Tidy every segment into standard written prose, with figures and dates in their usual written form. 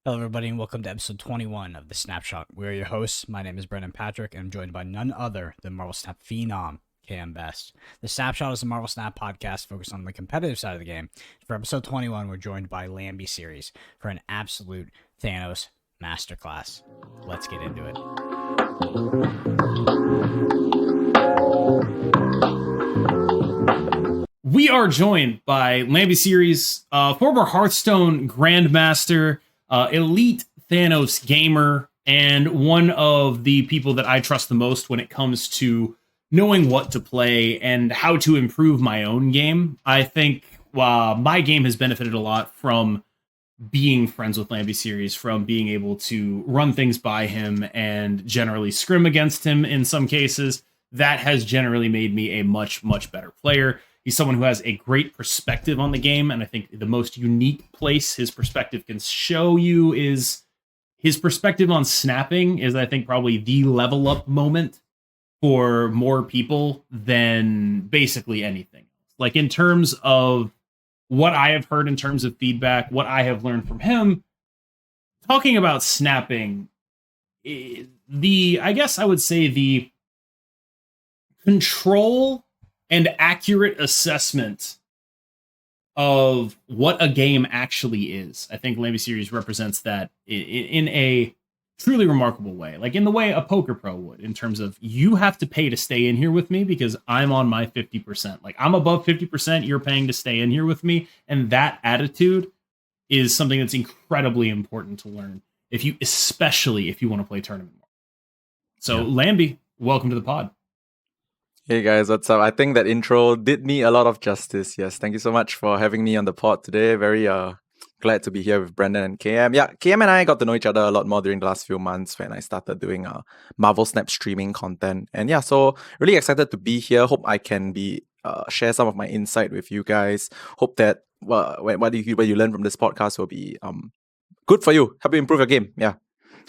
Hello, everybody, and welcome to episode 21 of the Snapshot. We're your hosts. My name is Brendan Patrick, and I'm joined by none other than Marvel Snap phenom, KM Best. The Snapshot is a Marvel Snap podcast focused on the competitive side of the game. For episode 21, we're joined by Lambyseries for an absolute Thanos Masterclass. Let's get into it. We are joined by Lambyseries, former Hearthstone Grandmaster, elite Thanos gamer, and one of the people that I trust the most when it comes to knowing what to play and how to improve my own game. I think my game has benefited a lot from being friends with Lambyseries, from being able to run things by him and generally scrim against him in some cases. That has generally made me a much, much better player. He's someone who has a great perspective on the game, and I think the most unique place his perspective can show you is his perspective on snapping is, I think, probably the level up moment for more people than basically anything. Like, in terms of what I have heard in terms of feedback, what I have learned from him, talking about snapping, I guess I would say the control and accurate assessment of what a game actually is. I think Lambyseries represents that in a truly remarkable way. Like in the way a poker pro would, in terms of you have to pay to stay in here with me because I'm on my 50%. Like I'm above 50%, you're paying to stay in here with me. And that attitude is something that's incredibly important to learn, especially if you want to play tournament. So yeah. Lambie, welcome to the pod. Hey guys, what's up? I think that intro did me a lot of justice. Yes, thank you so much for having me on the pod today. Very glad to be here with Brendan and KM. Yeah, KM and I got to know each other a lot more during the last few months when I started doing Marvel Snap streaming content. And yeah, so really excited to be here. Hope I can share some of my insight with you guys. Hope that what you learn from this podcast will be good for you. Help you improve your game. Yeah.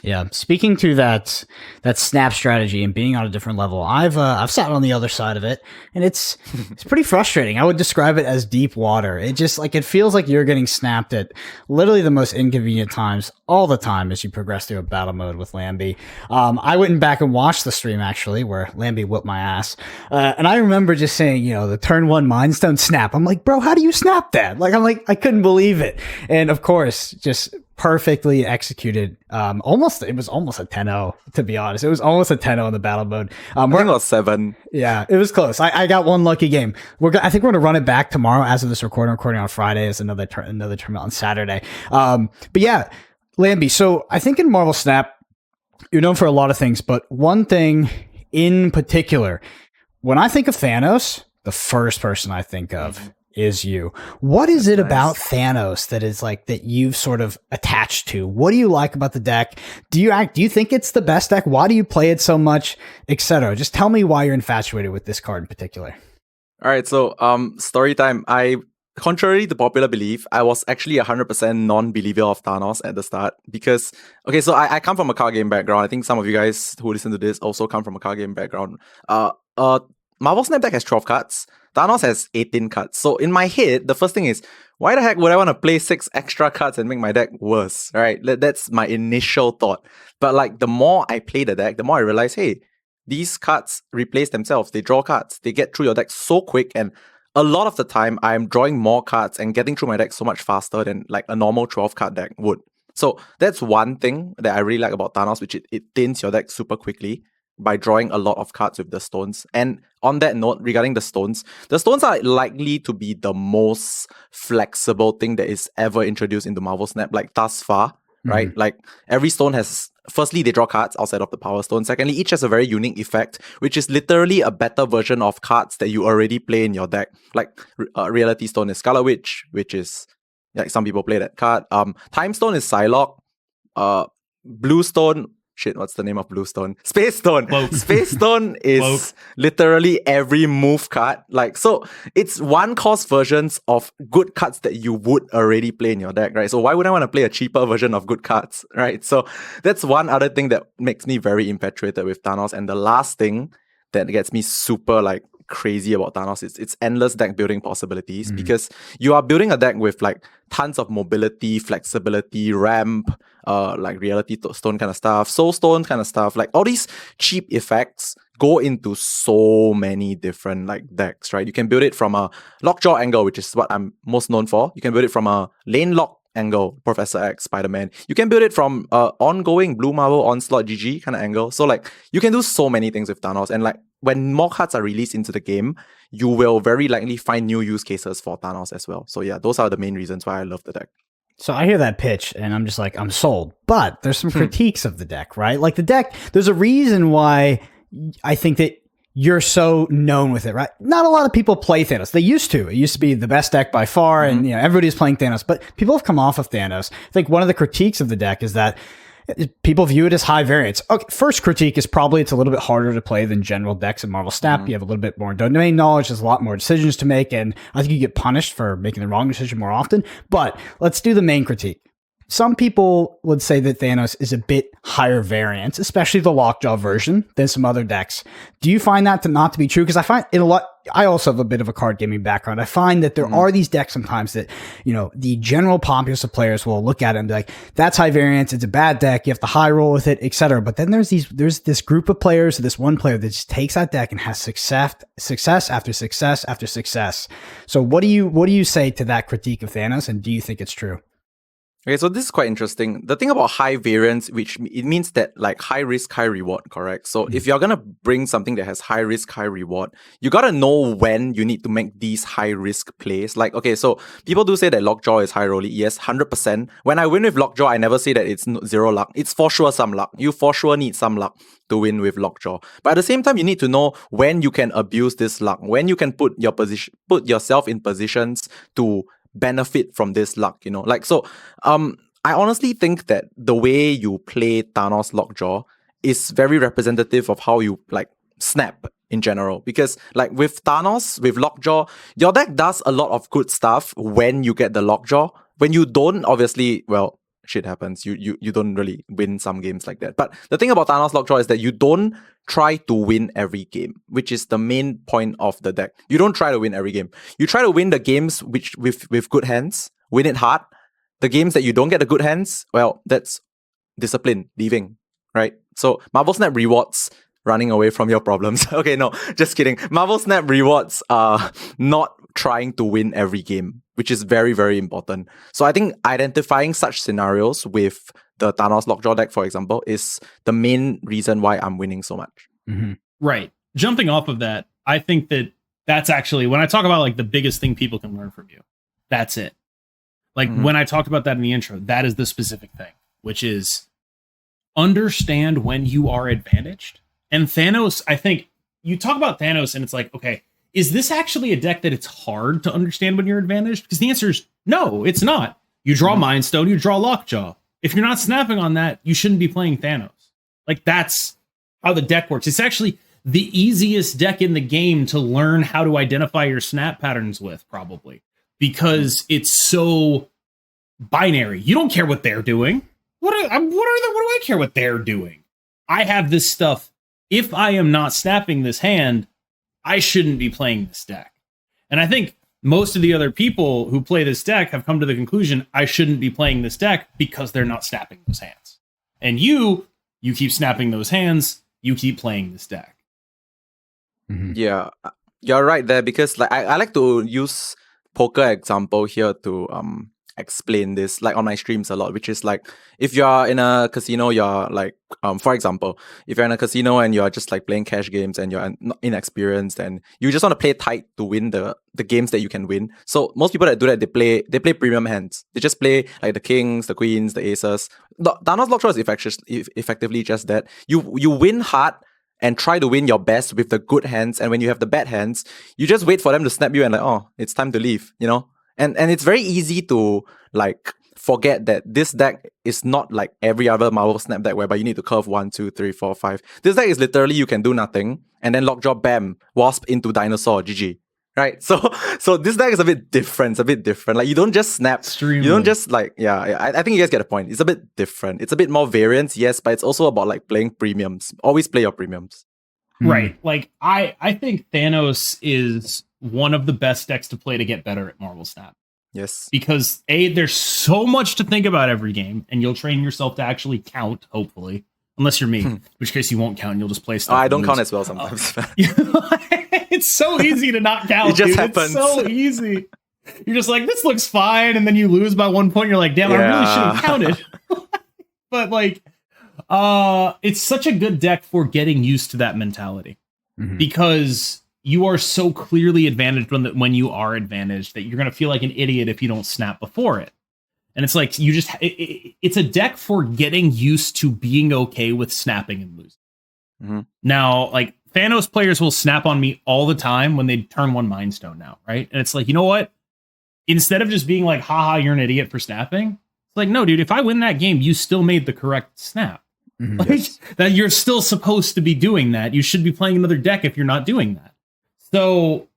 Yeah, speaking to that snap strategy and being on a different level, I've sat on the other side of it, and it's pretty frustrating. I would describe it as deep water. It just it feels like you're getting snapped at literally the most inconvenient times all the time as you progress through a battle mode with Lambie. I went back and watched the stream actually where Lambie whipped my ass, and I remember just saying, the turn 1 Mind Stone snap. I'm like, bro, how do you snap that? I couldn't believe it, and of course, just perfectly executed. It was almost a 10-0, to be honest. It was almost a 10-0 in the battle mode. I think it was 7. Yeah, it was close. I got one lucky game. I think we're going to run it back tomorrow as of this recording on Friday as another tournament on Saturday. But yeah, Lambie. So I think in Marvel Snap, you're known for a lot of things, but one thing in particular, when I think of Thanos, the first person I think of is you. What is it about Thanos that is that you've sort of attached to? What do you like about the deck? Do you think it's the best deck? Why do you play it so much, etc.? Just tell me why you're infatuated with this card in particular. All right, so story time. Contrary to popular belief, I was actually 100% non-believer of Thanos at the start because, okay, so I come from a card game background. I think some of you guys who listen to this also come from a card game background. Marvel Snap deck has 12 cards. Thanos has 18 cards. So in my head, the first thing is, why the heck would I want to play 6 extra cards and make my deck worse, right? That's my initial thought. But the more I play the deck, the more I realize, hey, these cards replace themselves. They draw cards. They get through your deck so quick, and a lot of the time, I'm drawing more cards and getting through my deck so much faster than a normal 12-card deck would. So that's one thing that I really like about Thanos, which it thins your deck super quickly by drawing a lot of cards with the stones. And on that note, regarding the stones are likely to be the most flexible thing that is ever introduced into Marvel Snap, thus far, right? Every stone has, firstly, they draw cards outside of the Power Stone. Secondly, each has a very unique effect, which is literally a better version of cards that you already play in your deck. Reality Stone is Scarlet Witch, which is, some people play that card. Time Stone is Psylocke. Blue Stone, what's the name of Blue Stone? Space Stone. Whoa. Space Stone is literally every move card. So it's one-cost versions of good cards that you would already play in your deck, right? So why would I want to play a cheaper version of good cards, right? So that's one other thing that makes me very infatuated with Thanos. And the last thing that gets me super crazy about Thanos is its endless deck building possibilities, because you are building a deck with like tons of mobility, flexibility, ramp, like reality stone kind of stuff, soul stone kind of stuff. Like all these cheap effects go into so many different like decks, right? You can build it from a lockjaw angle, which is what I'm most known for. You can build it from a lane lock angle, Professor X, Spider-Man. You can build it from ongoing Blue Marvel Onslaught GG kind of angle. So like you can do so many things with Thanos, and like when more cards are released into the game, you will very likely find new use cases for Thanos as well. So yeah, those are the main reasons why I love the deck. So I hear that pitch and I'm just like, I'm sold. But there's some critiques of the deck, right? Like the deck, there's a reason why I think that you're so known with it, right? Not a lot of people play Thanos. They used to. It used to be the best deck by far, and everybody's playing Thanos. But people have come off of Thanos. I think one of the critiques of the deck is that people view it as high variance. Okay, first critique is probably it's a little bit harder to play than general decks in Marvel Snap. You have a little bit more domain knowledge. There's a lot more decisions to make, and I think you get punished for making the wrong decision more often. But let's do the main critique. Some people would say that Thanos is a bit higher variance, especially the Lockjaw version, than some other decks. Do you find that to not to be true? Because I find it a lot. I also have a bit of a card gaming background. I find that there are these decks sometimes that, the general populace of players will look at it and be like, that's high variance. It's a bad deck. You have to high roll with it, etc. But then there's this group of players, this one player that just takes that deck and has success after success after success. So what do you say to that critique of Thanos? And do you think it's true? Okay, so this is quite interesting. The thing about high variance, which it means that like high risk, high reward, correct? So if you're gonna bring something that has high risk, high reward, you gotta know when you need to make these high risk plays. Like, okay, so people do say that Lockjaw is high rolly. Yes, 100%. When I win with Lockjaw, I never say that it's zero luck. It's for sure some luck. You for sure need some luck to win with Lockjaw. But at the same time, you need to know when you can abuse this luck, when you can put yourself in positions to benefit from this luck, I honestly think that the way you play Thanos Lockjaw is very representative of how you like snap in general, because like with Thanos, with Lockjaw, your deck does a lot of good stuff when you get the Lockjaw. When you don't, obviously, well, shit happens. You don't really win some games like that. But the thing about Thanos Lockjaw is that you don't try to win every game, which is the main point of the deck. You don't try to win every game. You try to win the games which with good hands, win it hard. The games that you don't get the good hands, well, that's discipline, leaving, right? So Marvel Snap rewards running away from your problems. Okay, no, just kidding. Marvel Snap rewards not trying to win every game, which is very, very important. So I think identifying such scenarios with the Thanos Lockjaw deck, for example, is the main reason why I'm winning so much. Right. Jumping off of that, I think that's actually, when I talk about like the biggest thing people can learn from you, that's it. Like when I talked about that in the intro, that is the specific thing, which is understand when you are advantaged. And Thanos, I think you talk about Thanos and it's like, okay, is this actually a deck that it's hard to understand when you're advantaged? Because the answer is no, it's not. You draw Mind Stone, you draw Lockjaw. If you're not snapping on that, you shouldn't be playing Thanos. Like that's how the deck works. It's actually the easiest deck in the game to learn how to identify your snap patterns with, probably. Because it's so binary. You don't care what they're doing. What do I care what they're doing? I have this stuff. If I am not snapping this hand, I shouldn't be playing this deck. And I think most of the other people who play this deck have come to the conclusion I shouldn't be playing this deck because they're not snapping those hands. And you keep snapping those hands, you keep playing this deck. Yeah, you're right there, because like I like to use poker example here to explain this, like on my streams a lot, which is like if you're in a casino, you're like for example, if you're in a casino and you're just like playing cash games and you're inexperienced and you just want to play tight to win the games that you can win. So most people that do that, they play premium hands. They just play like the kings, the queens, the aces. Thanos Lockjaw is effectively just that. You win hard and try to win your best with the good hands, and when you have the bad hands, you just wait for them to snap you and like, oh, it's time to leave, And it's very easy to like forget that this deck is not like every other Marvel Snap deck whereby you need to curve 1, 2, 3, 4, 5. This deck is literally you can do nothing and then Lockjaw, bam, Wasp into Dinosaur, GG. Right? So this deck is a bit different. Like you don't just snap. Extremely. You don't just like, I think you guys get the point. It's a bit different. It's a bit more variance, yes, but it's also about like playing premiums. Always play your premiums. Right. Like I think Thanos is one of the best decks to play to get better at Marvel Snap. Yes. Because there's so much to think about every game, and you'll train yourself to actually count, hopefully. Unless you're me, in which case you won't count and you'll just play stuff. I don't count as well sometimes. It's so easy to not count. It just dude. happens. It's so easy. You're just like, this looks fine, and then you lose by 1 point. You're like, damn, I really should have counted. But like, it's such a good deck for getting used to that mentality because you are so clearly advantaged when you are advantaged that you're going to feel like an idiot if you don't snap before it. And it's like, you just, it's a deck for getting used to being okay with snapping and losing. Now, like, Thanos players will snap on me all the time when they turn 1 Mind Stone now, right? And it's like, you know what? Instead of just being like, haha, you're an idiot for snapping, it's like, no, dude, if I win that game, you still made the correct snap. Like, that you're still supposed to be doing that. You should be playing another deck if you're not doing that. So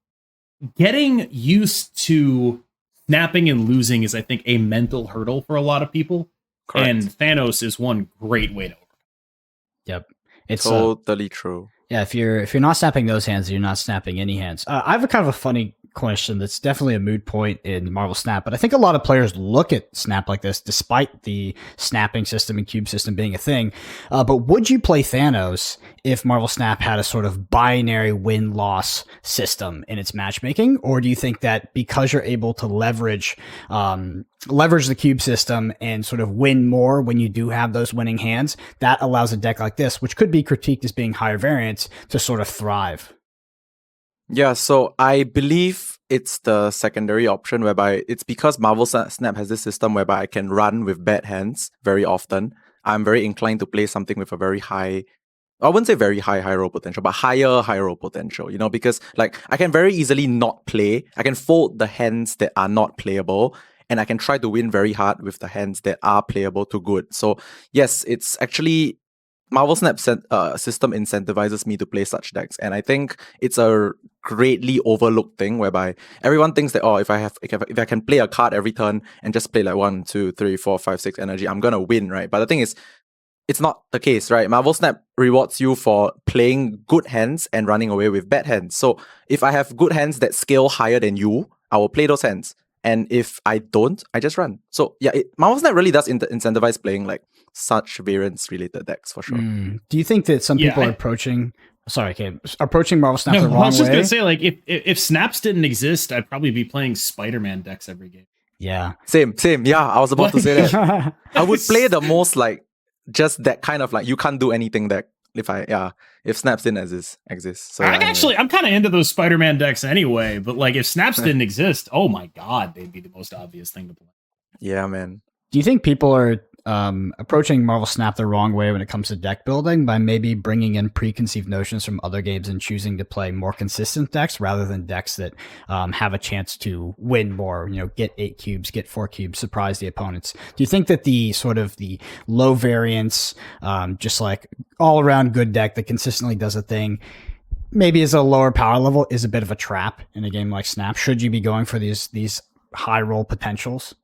getting used to snapping and losing is, I think, a mental hurdle for a lot of people. Correct. And Thanos is one great way to overcome. Yep. It's totally true. Yeah, if you're not snapping those hands, you're not snapping any hands. I have a kind of a funny question that's definitely a moot point in Marvel Snap, but I think a lot of players look at Snap like this, despite the snapping system and cube system being a thing. But would you play Thanos if Marvel Snap had a sort of binary win-loss system in its matchmaking? Or do you think that because you're able to leverage the cube system and sort of win more when you do have those winning hands, that allows a deck like this, which could be critiqued as being higher variance, to sort of thrive? Yeah, so I believe it's the secondary option whereby it's because Marvel Snap has this system whereby I can run with bad hands very often. I'm very inclined to play something with a very high, I wouldn't say very high roll potential, but higher roll potential, because like I can very easily not play. I can fold the hands that are not playable, and I can try to win very hard with the hands that are playable to good. So yes, it's actually Marvel Snap system incentivizes me to play such decks, and I think it's a greatly overlooked thing whereby everyone thinks that if I can play a card every turn and just play like 1, 2, 3, 4, 5, 6 energy, I'm gonna win, right? But the thing is, it's not the case, right? Marvel Snap rewards you for playing good hands and running away with bad hands. So if I have good hands that scale higher than you, I will play those hands. And if I don't, I just run. So yeah, Marvel Snap really does incentivize playing like such variance related decks for sure. Do you think that some people are approaching Marvel Snap the wrong way? I was just gonna say, like, if Snaps didn't exist, I'd probably be playing Spider-Man decks every game. Yeah. Same. Yeah, I was about to say that. I would play the most like just that kind of like you can't do anything deck if Snaps didn't exist. So I'm kind of into those Spider-Man decks anyway, but like if Snaps didn't exist, oh my god, they'd be the most obvious thing to play. Yeah, man. Do you think people are approaching Marvel Snap the wrong way when it comes to deck building by maybe bringing in preconceived notions from other games and choosing to play more consistent decks rather than decks that have a chance to win more, get 8 cubes, get 4 cubes, surprise the opponents? Do you think that the sort of the low variance, just like all around good deck that consistently does a thing, maybe is a lower power level, is a bit of a trap in a game like Snap? Should you be going for these high roll potentials?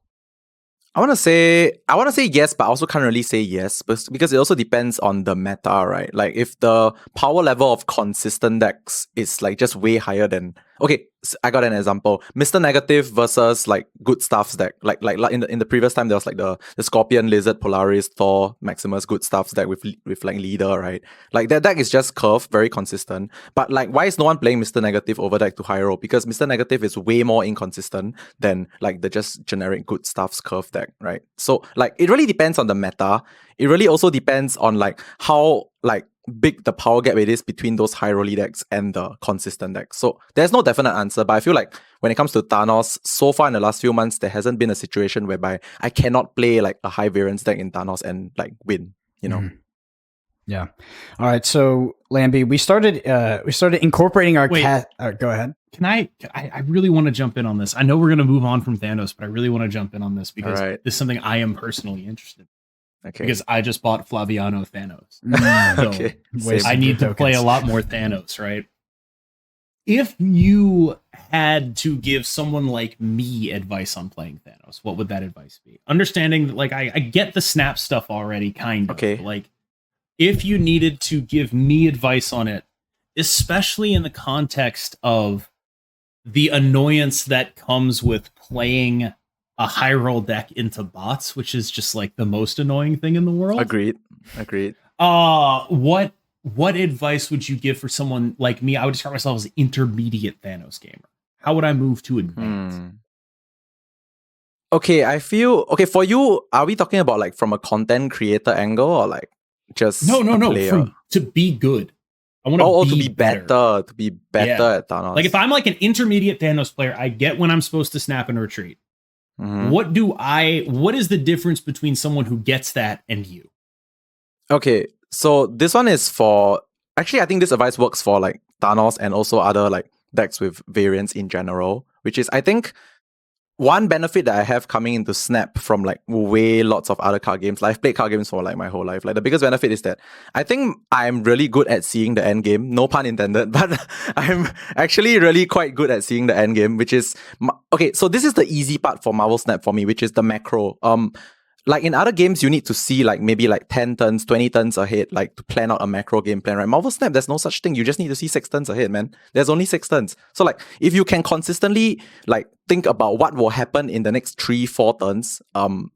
I want to say yes, but I also can't really say yes because it also depends on the meta, right? Like if the power level of consistent decks is like just way higher than, okay, I got an example. Mr. Negative versus like good stuffs deck. Like in the previous time there was like the Scorpion, Lizard, Polaris, Thor, Maximus good stuffs deck with like leader, right? Like that deck is just curved, very consistent. But like why is no one playing Mr. Negative over deck to high roll? Because Mr. Negative is way more inconsistent than like the just generic good stuffs curve deck, right? So like it really depends on the meta. It really also depends on like how like big the power gap it is between those high rolly decks and the consistent decks. So there's no definite answer, but I feel like when it comes to Thanos, so far in the last few months, there hasn't been a situation whereby I cannot play like a high variance deck in Thanos and like win, Yeah. All right. So Lambie, we started incorporating our cat. Go ahead. I really want to jump in on this. I know we're going to move on from Thanos, but I really want to jump in on this because this is something I am personally interested in. Okay. Because I just bought Flaviano Thanos. So Okay. I need to play a lot more Thanos, right? If you had to give someone like me advice on playing Thanos, what would that advice be? Understanding that, like, I get the snap stuff already, kind of. Okay. Like, if you needed to give me advice on it, especially in the context of the annoyance that comes with playing a high roll deck into bots, which is just like the most annoying thing in the world. Agreed. What advice would you give for someone like me? I would describe myself as an intermediate Thanos gamer. How would I move to advanced? Okay, I feel for you. Are we talking about like from a content creator angle or like just No. player? To be good. I want to be better. To be better at Thanos. Like if I'm like an intermediate Thanos player, I get when I'm supposed to snap and retreat. Mhm. What is the difference between someone who gets that and you? Okay, so this one is for actually I think this advice works for like Thanos and also other like decks with variance in general, which is I think one benefit that I have coming into Snap from like way lots of other card games. Like, I've played card games for like my whole life. Like the biggest benefit is that I think I'm really good at seeing the end game. No pun intended, but I'm actually really quite good at seeing the end game, which is okay. So this is the easy part for Marvel Snap for me, which is the macro. Like in other games, you need to see like maybe like 10 turns, 20 turns ahead, like to plan out a macro game plan, right? Marvel Snap, there's no such thing. You just need to see 6 turns ahead, man. There's only 6 turns. So like if you can consistently like think about what will happen in the next 3-4 turns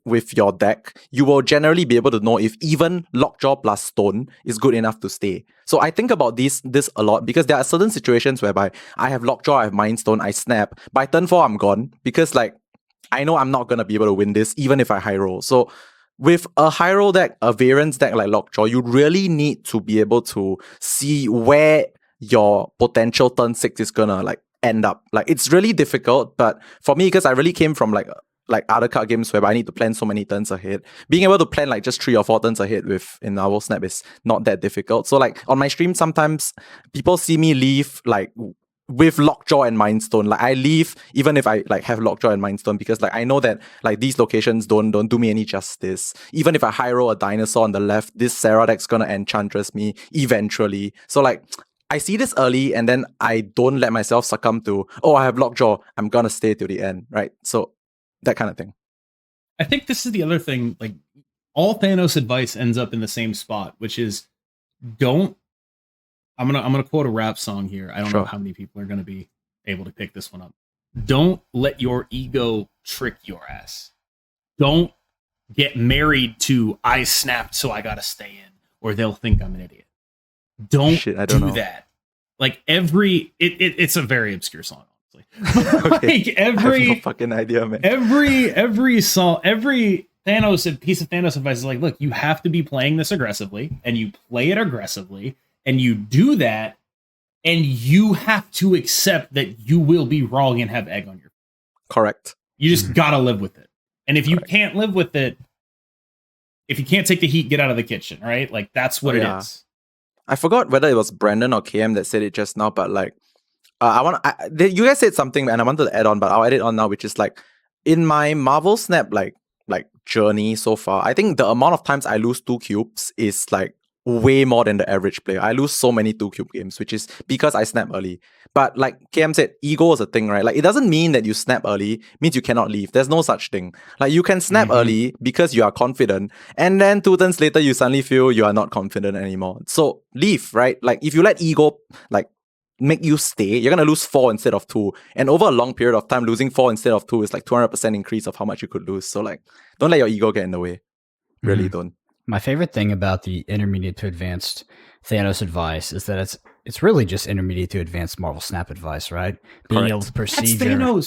with your deck, you will generally be able to know if even Lockjaw plus Stone is good enough to stay. So I think about this a lot because there are certain situations whereby I have Lockjaw, I have Mind Stone, I snap. By turn 4, I'm gone because like I know I'm not going to be able to win this even if I high roll. So with a high roll deck, a variance deck like Lockjaw, you really need to be able to see where your potential turn 6 is going to like end up. Like it's really difficult, but for me, because I really came from like other card games where I need to plan so many turns ahead, being able to plan like just 3 or 4 turns ahead in Marvel Snap is not that difficult. So like on my stream, sometimes people see me leave like with Lockjaw and Mind Stone. Like I leave even if I like have Lockjaw and Mind Stone because like I know that like these locations don't do me any justice. Even if I high roll a dinosaur on the left, this Sarah deck's gonna enchantress me eventually. So like I see this early and then I don't let myself succumb to, oh, I have Lockjaw, I'm gonna stay till the end, right? So that kind of thing. I think this is the other thing, like all Thanos advice ends up in the same spot, which is I'm gonna quote a rap song here. I don't know how many people are gonna be able to pick this one up. Don't let your ego trick your ass. Don't get married to I snapped so I gotta stay in, or they'll think I'm an idiot. Don't do that. Like it's a very obscure song, honestly. Okay. Like every I have no fucking idea, man. Every song, every piece of Thanos advice is like, look, you have to be playing this aggressively, and you play it aggressively. And you do that, and you have to accept that you will be wrong and have egg on your. Correct. You just gotta live with it. And if you can't live with it, if you can't take the heat, get out of the kitchen, right? Like that's what it is. I forgot whether it was Brandon or KM that said it just now, but like, you guys said something, and I wanted to add on, but I'll add it on now, which is like, in my Marvel Snap like journey so far, I think the amount of times I lose 2 cubes is like way more than the average player. I lose so many 2 cube games, which is because I snap early. But like KM said, ego is a thing, right? Like it doesn't mean that you snap early means you cannot leave. There's no such thing. Like you can snap early because you are confident, and then 2 turns later you suddenly feel you are not confident anymore. So leave, right? Like if you let ego like make you stay, you're gonna lose 4 instead of 2. And over a long period of time, losing 4 instead of 2 is like 200% increase of how much you could lose. So like don't let your ego get in the way. Really don't. My favorite thing about the intermediate to advanced Thanos advice is that it's really just intermediate to advanced Marvel Snap advice, right? Being able to perceive being able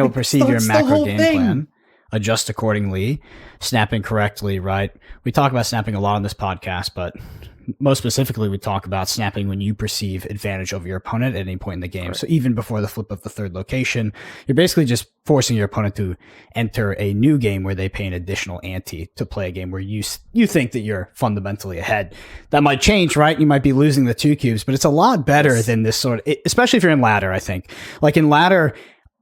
to perceive your macro game plan, adjust accordingly, snapping correctly, right? We talk about snapping a lot on this podcast, but most specifically, we talk about snapping when you perceive advantage over your opponent at any point in the game. So even before the flip of the 3rd location, you're basically just forcing your opponent to enter a new game where they pay an additional ante to play a game where you think that you're fundamentally ahead. That might change, right? You might be losing the 2 cubes, but it's a lot better than this sort of, especially if you're in ladder, I think. Like in ladder,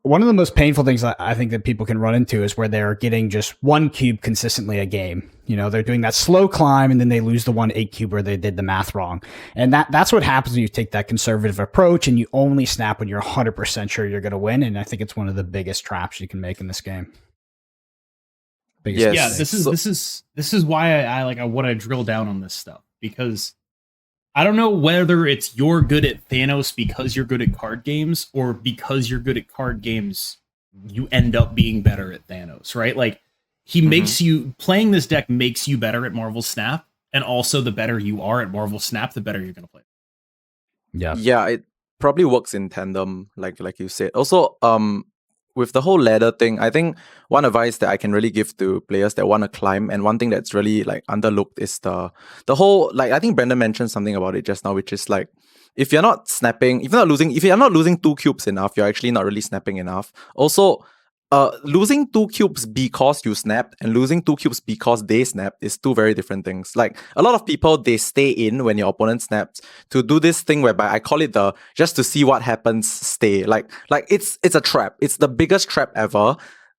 one of the most painful things I think that people can run into is where they're getting just 1 cube consistently a game. You know, they're doing that slow climb and then they lose the 1 8 cube where they did the math wrong. And that's what happens when you take that conservative approach and you only snap when you're 100% sure you're going to win. And I think it's one of the biggest traps you can make in this game. This is why I want to drill down on this stuff, because I don't know whether it's you're good at Thanos because you're good at card games, or because you're good at card games, you end up being better at Thanos, right? Like, he makes you, playing this deck makes you better at Marvel Snap, and also the better you are at Marvel Snap, the better you're going to play. Yeah, it probably works in tandem, like you said. Also, with the whole ladder thing, I think one advice that I can really give to players that want to climb, and one thing that's really like underlooked, is the whole, like, I think Brendan mentioned something about it just now, which is like, if you're not snapping, if you're not losing 2 cubes enough, you're actually not really snapping enough. Also, losing 2 cubes because you snapped and losing 2 cubes because they snapped is 2 very different things. Like, a lot of people, they stay in when your opponent snaps to do this thing whereby I call it the just to see what happens stay. Like it's a trap. It's the biggest trap ever.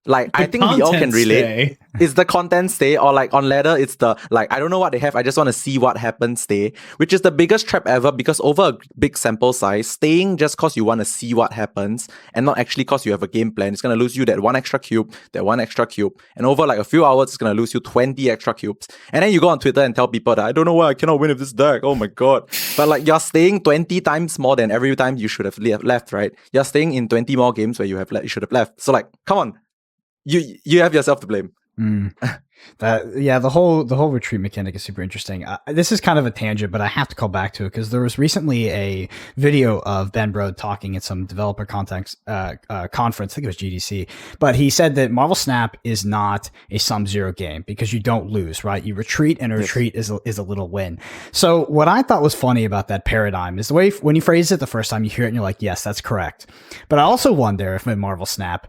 Like, I think we all can relate. It's the content stay, or like on ladder, it's the like, I don't know what they have, I just want to see what happens stay, which is the biggest trap ever, because over a big sample size, staying just cause you want to see what happens and not actually cause you have a game plan, it's going to lose you that 1 extra cube, and over like a few hours, it's going to lose you 20 extra cubes. And then you go on Twitter and tell people that I don't know why I cannot win with this deck. Oh my god. But like, you're staying 20 times more than every time you should have left, right? You're staying in 20 more games where you should have left. So like, come on. You have yourself to blame. The whole retreat mechanic is super interesting. This is kind of a tangent, but I have to call back to it because there was recently a video of Ben Brode talking at some developer conference. I think it was GDC, but he said that Marvel Snap is not a sum zero game because you don't lose, right? You retreat, and a retreat is a little win. So what I thought was funny about that paradigm is the way when you phrase it the first time, you hear it and you're like, yes, that's correct. But I also wonder if in Marvel Snap,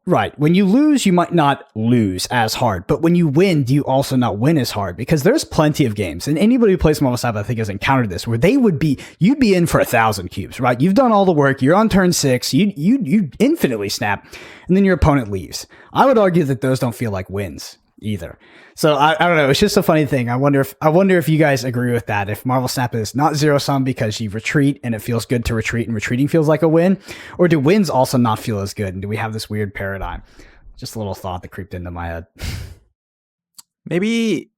right, when you lose, you might not lose as hard, but when you win, do you also not win as hard? Because there's plenty of games, and anybody who plays Marvel Snap, I think, has encountered this, where you'd be in for 1,000 cubes, right? You've done all the work, you're on turn 6, you infinitely snap, and then your opponent leaves. I would argue that those don't feel like wins either. So I don't know. It's just a funny thing. I wonder if you guys agree with that. If Marvel Snap is not zero sum because you retreat and it feels good to retreat and retreating feels like a win, or do wins also not feel as good? And do we have this weird paradigm? Just a little thought that creeped into my head. Maybe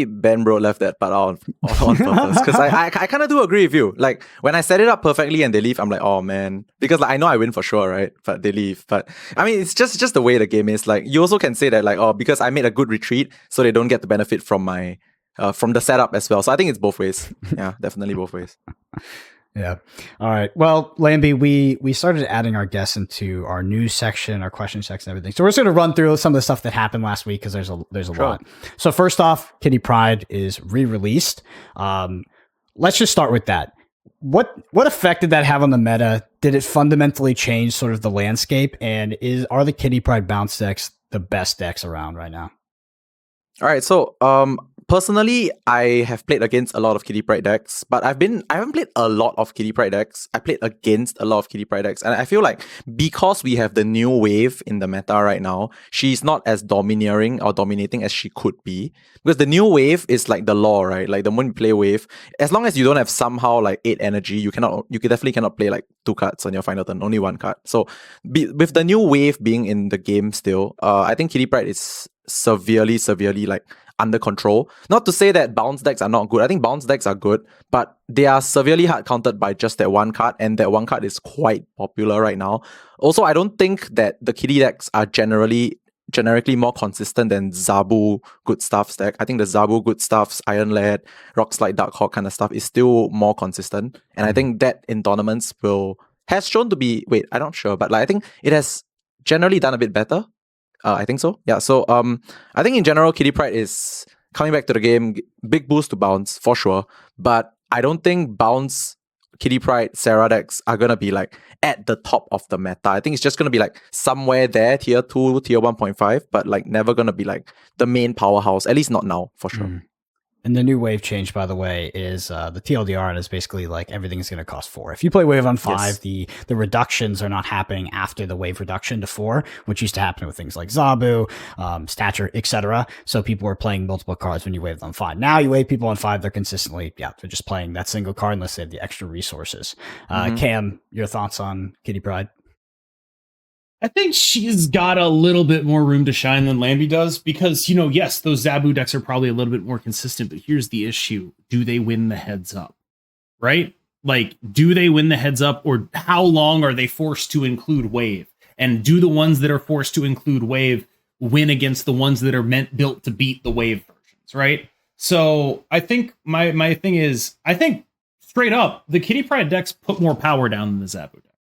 Ben Brode left that part out on purpose, because I kind of do agree with you. Like, when I set it up perfectly and they leave, I'm like, oh man, because like, I know I win for sure, right? But they leave. But I mean, it's just the way the game is. Like, you also can say that like, oh, because I made a good retreat, so they don't get the benefit from my from the setup as well. So I think it's both ways. Yeah, definitely both ways. Yeah. All right. Well, Lambie, we started adding our guests into our news section, our question section, everything. So we're just going to run through some of the stuff that happened last week because there's a lot. So first off, Kitty Pryde is re-released. Let's just start with that. What effect did that have on the meta? Did it fundamentally change sort of the landscape? And are the Kitty Pryde bounce decks the best decks around right now? All right. So personally, I have played against a lot of Kitty Pryde decks, but I haven't played a lot of Kitty Pryde decks. I played against a lot of Kitty Pryde decks, and I feel like because we have the new wave in the meta right now, she's not as domineering or dominating as she could be. Because the new wave is like the law, right? Like, the moment you play wave, as long as you don't have somehow like 8 energy, you definitely cannot play like 2 cards on your final turn, only 1 card. So with the new wave being in the game still, I think Kitty Pryde is severely like under control. Not to say that bounce decks are not good. I think bounce decks are good, but they are severely hard countered by just that 1 card, and that 1 card is quite popular right now. Also, I don't think that the Kitty decks are generically more consistent than Zabu Good Stuff's deck. I think the Zabu Good Stuff's Iron Lad, Rockslide, Darkhawk kind of stuff is still more consistent, and I think that in tournaments has shown to be. Wait, I'm not sure, but like, I think it has generally done a bit better. I think so. Yeah. So I think in general, Kitty Pryde is coming back to the game. Big boost to bounce for sure. But I don't think bounce, Kitty Pryde, Sarah decks are gonna be like at the top of the meta. I think it's just gonna be like somewhere there, tier 2, tier 1.5, but like never gonna be like the main powerhouse. At least not now, for sure. And the new wave change, by the way, is the TLDR, and is basically like everything is going to cost 4. If you play wave on 5, the reductions are not happening after the wave reduction to 4, which used to happen with things like Zabu, Stature, etc. So people were playing multiple cards when you wave on 5. Now you wave people on 5, they're consistently, they're just playing that single card unless they have the extra resources. Cam, your thoughts on Kitty Pryde? I think she's got a little bit more room to shine than Lambie does because, yes, those Zabu decks are probably a little bit more consistent, but here's the issue. Do they win the heads up? right? Like, do they win the heads up, or how long are they forced to include wave? And do the ones that are forced to include wave win against the ones that are built to beat the wave versions, right? So I think my thing is, I think straight up, the Kitty Pryde decks put more power down than the Zabu deck.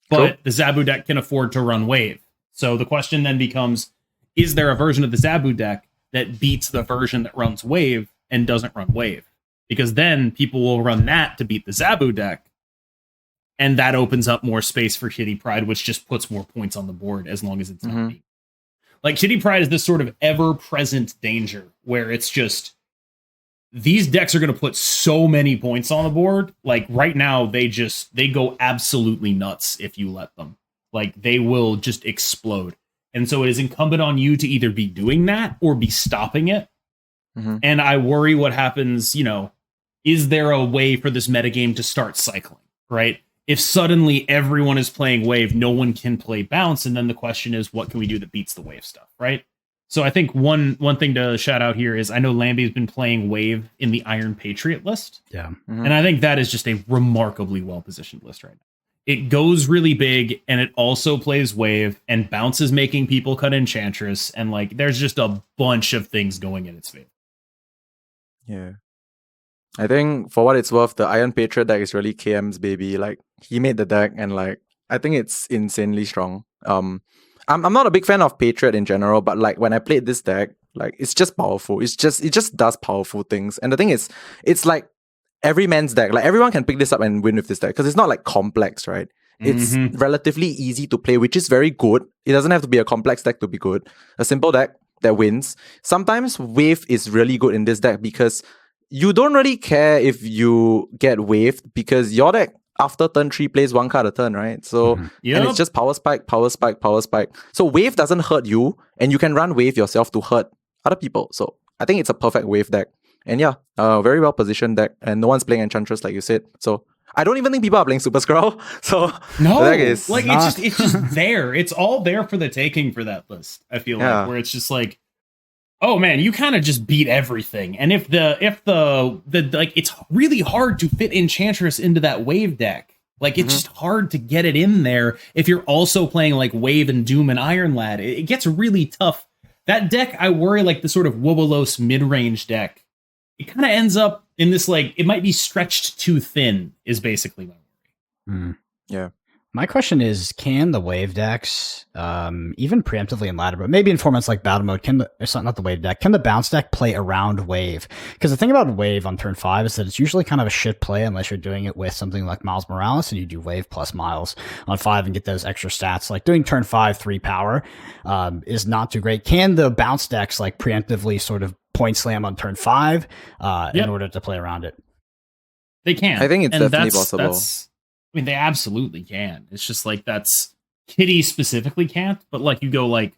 But the Zabu deck can afford to run wave. So the question then becomes, is there a version of the Zabu deck that beats the version that runs wave and doesn't run wave? Because then people will run that to beat the Zabu deck. And that opens up more space for Kitty Pryde, which just puts more points on the board as long as it's not beat. Like, Kitty Pryde is this sort of ever-present danger where it's just, these decks are going to put so many points on the board. Like, right now, they go absolutely nuts if you let them. Like, they will just explode. And so it is incumbent on you to either be doing that or be stopping it. And I worry what happens, is there a way for this metagame to start cycling, right? If suddenly everyone is playing wave, no one can play bounce. And then the question is, what can we do that beats the wave stuff, right? So I think one thing to shout out here is, I know Lambie has been playing wave in the Iron Patriot list. Yeah. And I think that is just a remarkably well-positioned list right now. It goes really big, and it also plays wave, and bounce is making people cut enchantress, and like, there's just a bunch of things going in its favor. Yeah. I think for what it's worth, the Iron Patriot deck is really KM's baby. Like, he made the deck, and like, I think it's insanely strong. I'm not a big fan of Patriot in general, but like, when I played this deck, like, it's just powerful. It just does powerful things. And the thing is, it's like every man's deck. Like, everyone can pick this up and win with this deck because it's not like complex, right? It's relatively easy to play, which is very good. It doesn't have to be a complex deck to be good. A simple deck that wins. Sometimes wave is really good in this deck because you don't really care if you get waved because your deck after turn 3 plays one card a turn, right? So, and it's just power spike, power spike, power spike. So wave doesn't hurt you, and you can run wave yourself to hurt other people. So I think it's a perfect wave deck. And yeah, very well positioned deck, and no one's playing enchantress like you said. So I don't even think people are playing Super Skrull. So no, the deck is like, it's just there. It's all there for the taking for that list. I feel like, where it's just like, oh man, you kind of just beat everything. And if the like, it's really hard to fit enchantress into that wave deck. Like, it's just hard to get it in there if you're also playing like wave and doom and iron lad. It gets really tough. That deck, I worry, like the sort of Wobolos mid-range deck, it kind of ends up in this, like, it might be stretched too thin, is basically my worry. Yeah. My question is, can the wave decks, even preemptively in ladder, but maybe in formats like battle mode, not the wave deck, can the bounce deck play around wave? Because the thing about wave on turn 5 is that it's usually kind of a shit play unless you're doing it with something like Miles Morales and you do wave plus Miles on 5 and get those extra stats. Like, doing turn 5 3 power is not too great. Can the bounce decks like preemptively sort of point slam on turn 5 in order to play around it? They can. I think it's definitely possible. I mean, they absolutely can. It's just like, that's Kitty specifically can't, but like, you go like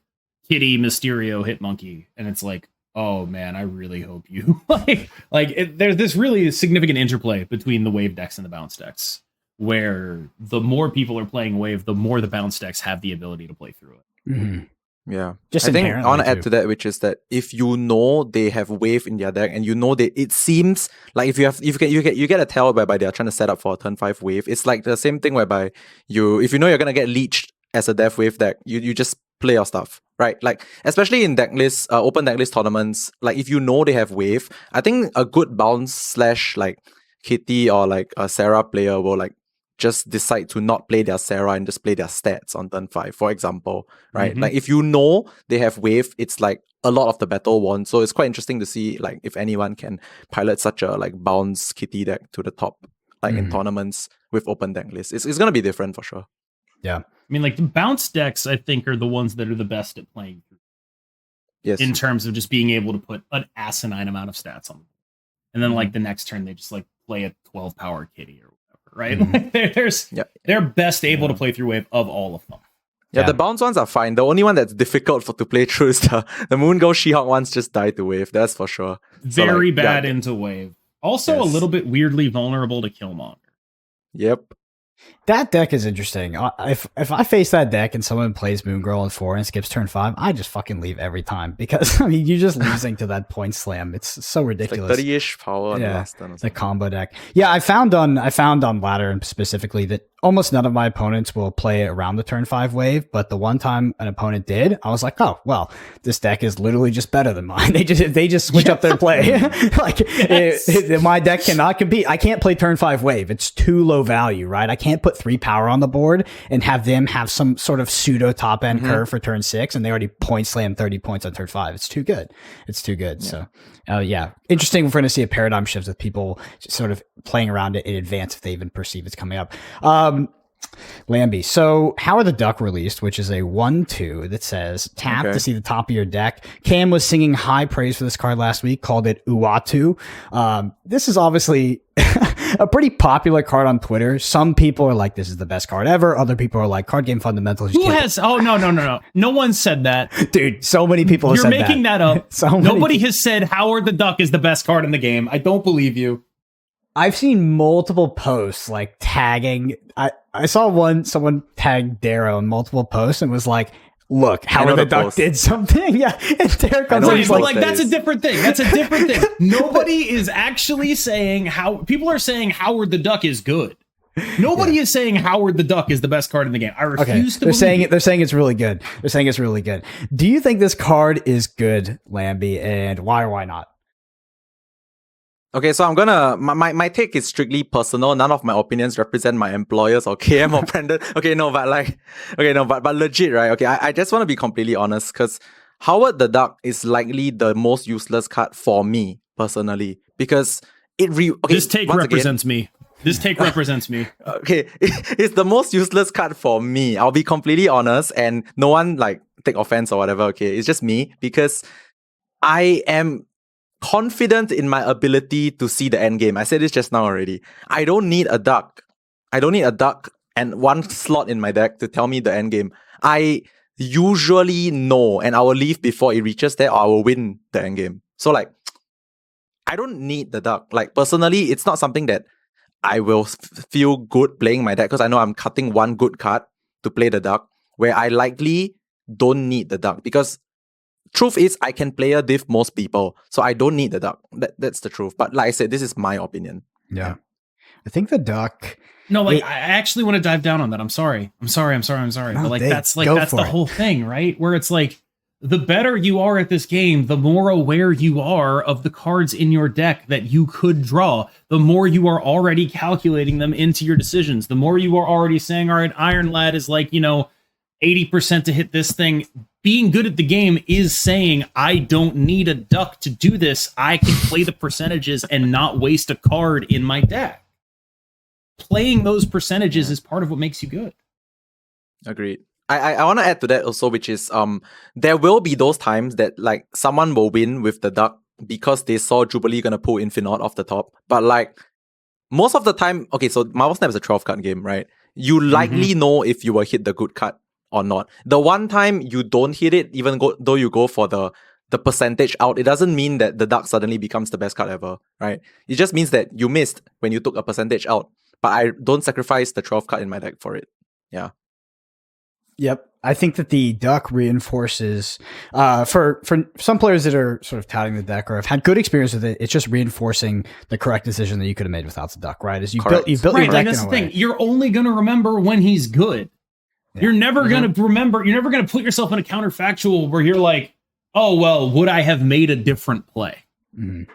Kitty, Mysterio, Hitmonkey, and it's like, oh man, I really hope you there's this really significant interplay between the wave decks and the bounce decks, where the more people are playing wave, the more the bounce decks have the ability to play through it. Yeah, just I think I want to add to that, which is that if you know they have wave in their deck, and you know that it seems like if you get a tell whereby they are trying to set up for a turn 5 wave, it's like the same thing whereby if you know you're gonna get leeched as a death wave deck, you just play your stuff, right? Like, especially in deck lists, open deck list tournaments, like if you know they have wave, I think a good bounce / like Kitty or like a Sarah player will like just decide to not play their Sarah and just play their stats on turn 5, for example, right? Like, if you know they have wave, it's like a lot of the battle won. So it's quite interesting to see like if anyone can pilot such a like bounce Kitty deck to the top, like in tournaments with open deck lists. It's gonna be different for sure. Yeah. I mean, like, the bounce decks, I think, are the ones that are the best at playing through. Yes. In terms of just being able to put an asinine amount of stats on them. And then like the next turn, they just like play a 12 power Kitty or right? Like, they're best able to play through wave of all of them. Yeah, the bounce ones are fine. The only one that's difficult to play through is the Moon Go She-Hulk ones just die to wave. That's for sure. Very bad into wave. Also a little bit weirdly vulnerable to Killmonger. Yep. That deck is interesting. If I face that deck and someone plays Moon Girl on 4 and skips turn 5, I just fucking leave every time because I mean you're just losing to that point slam. It's so ridiculous. Like 30-ish power on the last turn. The combo deck. Yeah, I found on ladder specifically that almost none of my opponents will play around the turn 5 wave, but the one time an opponent did, I was like, oh well, this deck is literally just better than mine. They just switch up their play. Like my deck cannot compete. I can't play turn 5 wave. It's too low value, right? I can't put 3 power on the board and have them have some sort of pseudo top end curve for turn 6, and they already point slam 30 points on turn 5. It's too good. Yeah. So interesting. We're going to see a paradigm shift with people sort of playing around it in advance if they even perceive it's coming up. Lambie. So Howard the Duck released, which is a 1/2 that says tap to see the top of your deck. Cam was singing high praise for this card last week, called it Uatu. This is obviously a pretty popular card on Twitter. Some people are like, this is the best card ever. Other people are like, card game fundamentals. Who has? Oh, no. No one said that. Dude, so many people have said that. You're making that up. Nobody has said Howard the Duck is the best card in the game. I don't believe you. I've seen multiple posts like tagging. I saw someone tagged Darrow in multiple posts and was like, look, Howard the Duck did something. Yeah. And Darrow comes in. But like, that's a different thing. That's a different thing. Nobody is actually saying people are saying Howard the Duck is good. Nobody is saying Howard the Duck is the best card in the game. I refuse to believe it. They're saying it's really good. They're saying it's really good. Do you think this card is good, Lambie, and why or why not? Okay, so I'm gonna my take is strictly personal. None of my opinions represent my employers or KM or Brandon. But legit, right? Okay, I just want to be completely honest because Howard the Duck is likely the most useless card for me personally because this take represents me. This take represents me. Okay, it's the most useless card for me. I'll be completely honest, and no one like take offense or whatever. Okay, it's just me because I am confident in my ability to see the end game. I said this just now already. I don't need a duck. And one slot in my deck to tell me the end game. I usually know, and I will leave before it reaches there, or I will win the end game. So like, I don't need the duck. Like personally, it's not something that I will feel good playing my deck because I know I'm cutting one good card to play the duck, where I likely don't need the duck because truth is, I can player diff most people, so I don't need the duck. That's the truth. But like I said, this is my opinion. Yeah. I think the duck... No, like, I actually want to dive down on that. I'm sorry. No, But like, that's the whole thing, right? Where it's like, the better you are at this game, the more aware you are of the cards in your deck that you could draw. The more you are already calculating them into your decisions. The more you are already saying, all right, Iron Lad is like, 80% to hit this thing. Being good at the game is saying, I don't need a duck to do this. I can play the percentages and not waste a card in my deck. Playing those percentages is part of what makes you good. Agreed. I want to add to that also, which is there will be those times that like someone will win with the duck because they saw Jubilee gonna pull Infinite off the top. But like most of the time, okay, so Marvel Snap is a 12-card game, right? You likely know if you will hit the good card or not. The one time you don't hit it, even though you go for the percentage out, it doesn't mean that the duck suddenly becomes the best card ever, right? It just means that you missed when you took a percentage out. But I don't sacrifice the 12 card in my deck for it. Yeah. Yep. I think that the duck reinforces for some players that are sort of touting the deck or have had good experience with it, it's just reinforcing the correct decision that you could have made without the duck, right? As you've built your deck like, that's the thing. You're only gonna remember when he's good. Yeah. You're never going to remember, you're never going to put yourself in a counterfactual where you're like, oh, well, would I have made a different play?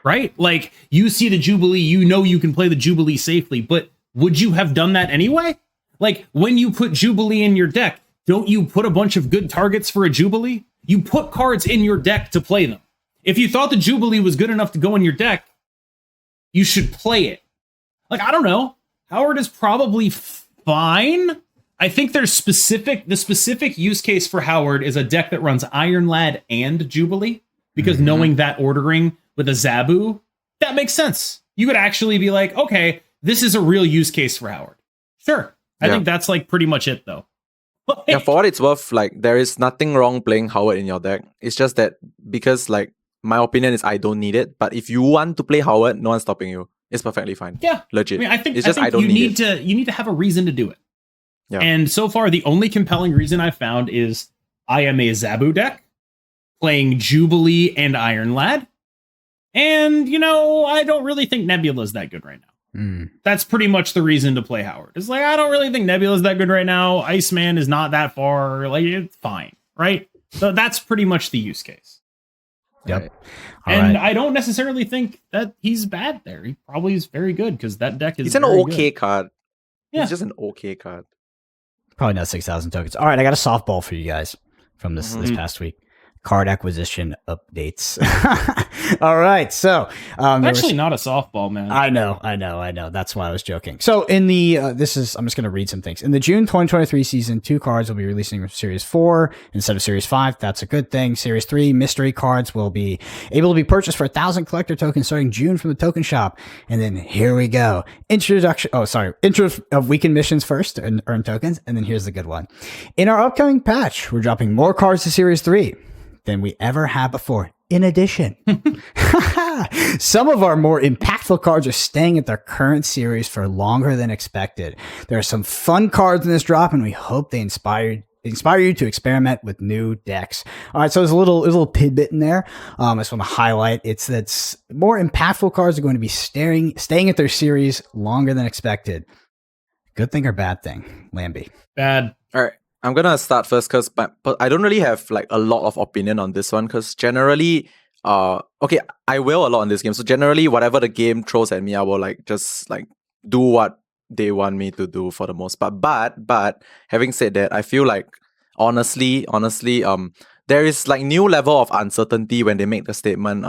Right? Like, you see the Jubilee, you can play the Jubilee safely, but would you have done that anyway? Like, when you put Jubilee in your deck, don't you put a bunch of good targets for a Jubilee? You put cards in your deck to play them. If you thought the Jubilee was good enough to go in your deck, you should play it. Like, I don't know. Howard is probably fine. I think the specific use case for Howard is a deck that runs Iron Lad and Jubilee, because knowing that ordering with a Zabu, that makes sense. You could actually be like, okay, this is a real use case for Howard. Sure. I think that's like pretty much it though. Yeah, for what it's worth, like there is nothing wrong playing Howard in your deck. It's just that because like my opinion is I don't need it, but if you want to play Howard, no one's stopping you. It's perfectly fine. Yeah, Legit. I mean, I think it's just I don't you need it. you need to have a reason to do it. Yeah. And so far, the only compelling reason I found is I am a Zabu deck playing Jubilee and Iron Lad, and I don't really think Nebula is that good right now. That's pretty much the reason to play Howard. It's like, I don't really think Nebula is that good right now. Iceman is not that far. Like, it's fine, right? So that's pretty much the use case. Yep. Right. And I don't necessarily think that he's bad there. He probably is very good because that deck is He's an very okay good. card. Yeah. He's just an okay card. Probably not 6,000 tokens. All right, I got a softball for you guys from this past week. Card acquisition updates. All right, so actually not a softball, man. I know. That's why I was joking. So in the I'm just going to read some things. In the June 2023 season, 2 cards will be releasing from Series 4 instead of Series 5. That's a good thing. Series 3 mystery cards will be able to be purchased for 1,000 collector tokens starting June from the token shop. And then here we go. Intro of weekend missions first and earn tokens. And then here's the good one. In our upcoming patch, we're dropping more cards to Series 3 than we ever had before. In addition, some of our more impactful cards are staying at their current series for longer than expected. There are some fun cards in this drop, and we hope they inspire you to experiment with new decks. All right, so there's a little tidbit in there. I just want to highlight that more impactful cards are going to be staying at their series longer than expected. Good thing or bad thing, Lambie? Bad. All right. I'm gonna start first because but I don't really have like a lot of opinion on this one because generally okay, I will a lot on this game. So generally whatever the game throws at me, I will just do what they want me to do for the most part. But having said that, I feel like honestly, there is like new level of uncertainty when they make the statement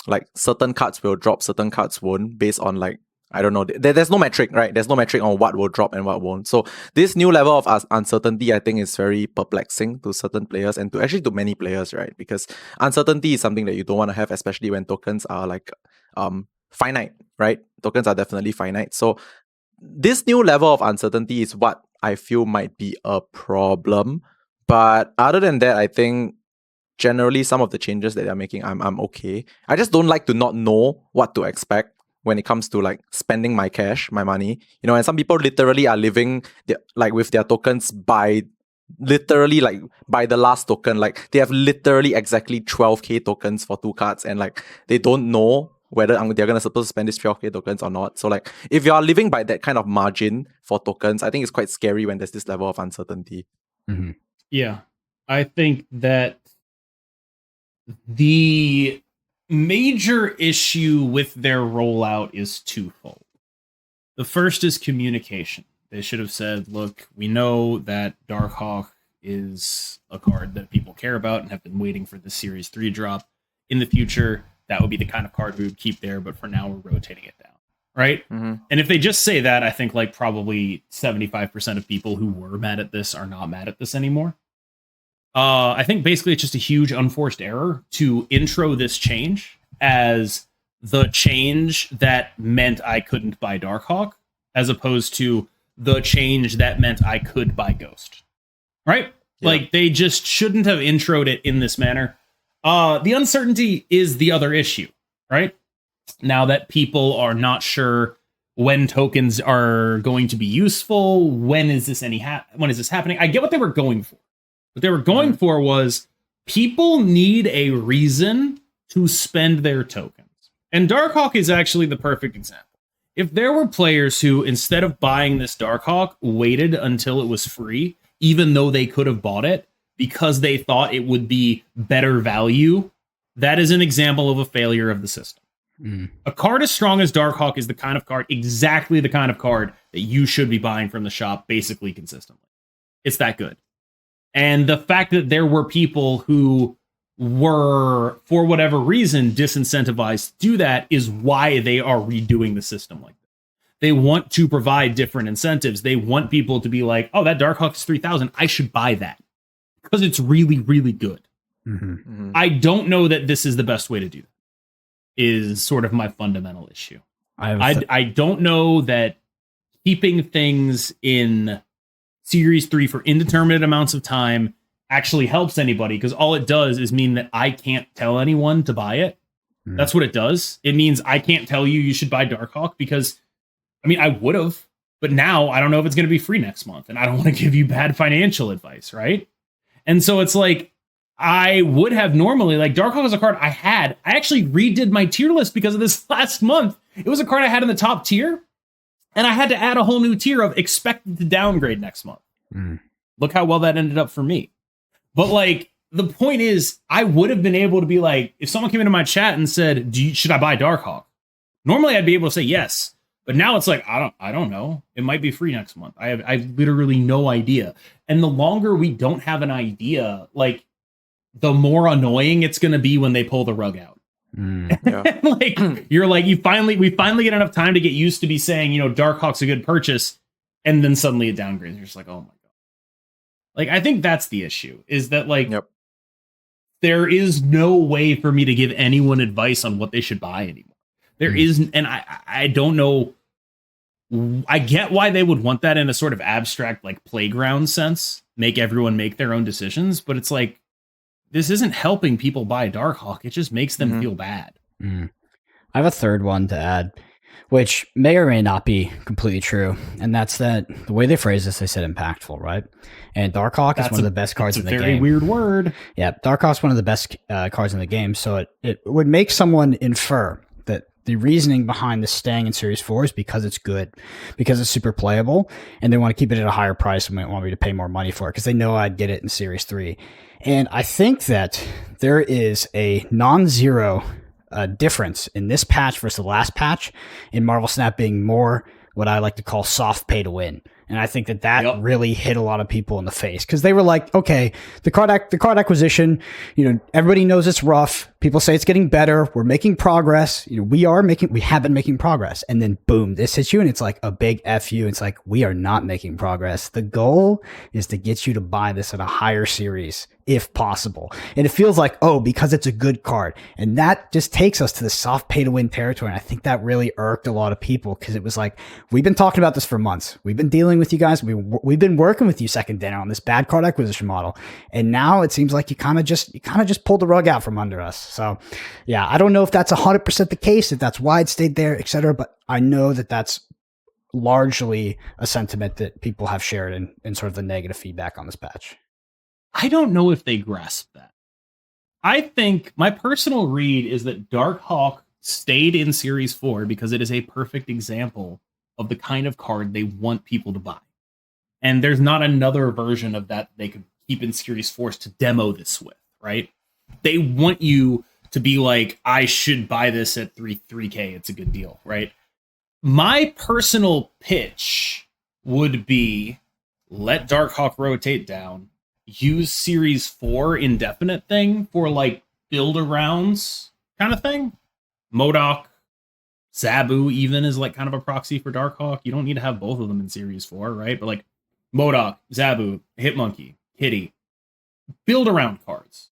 like certain cards will drop, certain cards won't, based on like I don't know. There's no metric, right? There's no metric on what will drop and what won't. So this new level of uncertainty, I think, is very perplexing to certain players and to many players, right? Because uncertainty is something that you don't want to have, especially when tokens are like finite, right? Tokens are definitely finite. So this new level of uncertainty is what I feel might be a problem. But other than that, I think generally some of the changes that they're making, I'm okay. I just don't like to not know what to expect when it comes to like spending my cash, my money, and some people literally are living with their tokens by the last token. Like they have literally exactly 12k tokens for 2 cards, and like they don't know whether they're gonna supposed to spend this 12k tokens or not. So like if you are living by that kind of margin for tokens, I think it's quite scary when there's this level of uncertainty. Mm-hmm. Yeah, I think that the major issue with their rollout is twofold. The first is communication. They should have said, look, we know that Darkhawk is a card that people care about and have been waiting for the Series 3 drop. In the future, that would be the kind of card we would keep there, but for now, we're rotating it down. Right? Mm-hmm. And if they just say that, I think like probably 75% of people who were mad at this are not mad at this anymore. I think basically it's just a huge unforced error to intro this change as the change that meant I couldn't buy Darkhawk, as opposed to the change that meant I could buy Ghost. Right? Yeah. Like, they just shouldn't have introed it in this manner. The uncertainty is the other issue, right? Now that people are not sure when tokens are going to be useful, when is this happening? I get what they were going for. What they were going for was people need a reason to spend their tokens. And Darkhawk is actually the perfect example. If there were players who, instead of buying this Darkhawk, waited until it was free, even though they could have bought it, because they thought it would be better value, that is an example of a failure of the system. A card as strong as Darkhawk is exactly the kind of card that you should be buying from the shop basically consistently. It's that good. And the fact that there were people who were, for whatever reason, disincentivized to do that is why they are redoing the system like that. They want to provide different incentives. They want people to be like, oh, that Darkhawk is 3,000. I should buy that because it's really, really good. Mm-hmm. Mm-hmm. I don't know that this is the best way to do that, is sort of my fundamental issue. I don't know that keeping things in Series 3 for indeterminate amounts of time actually helps anybody, because all it does is mean that I can't tell anyone to buy it. That's what it does. It means I can't tell you should buy Darkhawk because, I mean, I would have, but now I don't know if it's going to be free next month, and I don't want to give you bad financial advice, right? And so it's like, I would have normally, like, Darkhawk is a card I had. I actually redid my tier list because of this last month. It was a card I had in the top tier, and I had to add a whole new tier of expected to downgrade next month. Look how well that ended up for me. But, like, the point is, I would have been able to be like, if someone came into my chat and said, should I buy Darkhawk? Normally I'd be able to say yes. But now it's like, I don't know. It might be free next month. I have literally no idea. And the longer we don't have an idea, like, the more annoying it's going to be when they pull the rug out. Yeah. Like, you're like, we finally get enough time to get used to be saying, you know, Darkhawk's a good purchase. And then suddenly it downgrades. You're just like, oh my God. Like, I think that's the issue, is that, like, there is no way for me to give anyone advice on what they should buy anymore. There isn't, and I don't know. I get why they would want that in a sort of abstract, like, playground sense, make everyone make their own decisions, but it's like, this isn't helping people buy Darkhawk. It just makes them feel bad. I have a third one to add, which may or may not be completely true, and that's that the way they phrase this, they said impactful, right? And Darkhawk is one of the best cards in the game. Very weird word. Yeah, Darkhawk's one of the best cards in the game, so it would make someone infer that the reasoning behind this staying in Series 4 is because it's good, because it's super playable, and they want to keep it at a higher price and might want me to pay more money for it because they know I'd get it in Series 3. And I think that there is a non-zero difference in this patch versus the last patch in Marvel Snap being more what I like to call soft pay to win. And I think that really hit a lot of people in the face because they were like, okay, the card acquisition, you know, everybody knows it's rough. People say it's getting better. We're making progress. You know, we have been making progress. And then boom, this hits you and it's like a big F you. It's like, we are not making progress. The goal is to get you to buy this at a higher series if possible. And it feels like, oh, because it's a good card. And that just takes us to the soft pay to win territory. And I think that really irked a lot of people because it was like, we've been talking about this for months. We've been dealing with you guys. We've been working with you, Second Dinner, on this bad card acquisition model. And now it seems like you kind of just pulled the rug out from under us. So yeah, I don't know if that's 100% the case, if that's why it stayed there, etc. But I know that that's largely a sentiment that people have shared in sort of the negative feedback on this patch. I don't know if they grasp that. I think my personal read is that Darkhawk stayed in Series 4 because it is a perfect example of the kind of card they want people to buy. And there's not another version of that they could keep in Series 4 to demo this with, right? They want you to be like, I should buy this at 3K. It's a good deal, right? My personal pitch would be, let Darkhawk rotate down, use Series 4 indefinite thing for, like, build-arounds kind of thing. MODOK, Zabu even is, like, kind of a proxy for Darkhawk. You don't need to have both of them in Series 4, right? But, like, MODOK, Zabu, Hitmonkey, Kitty, build-around cards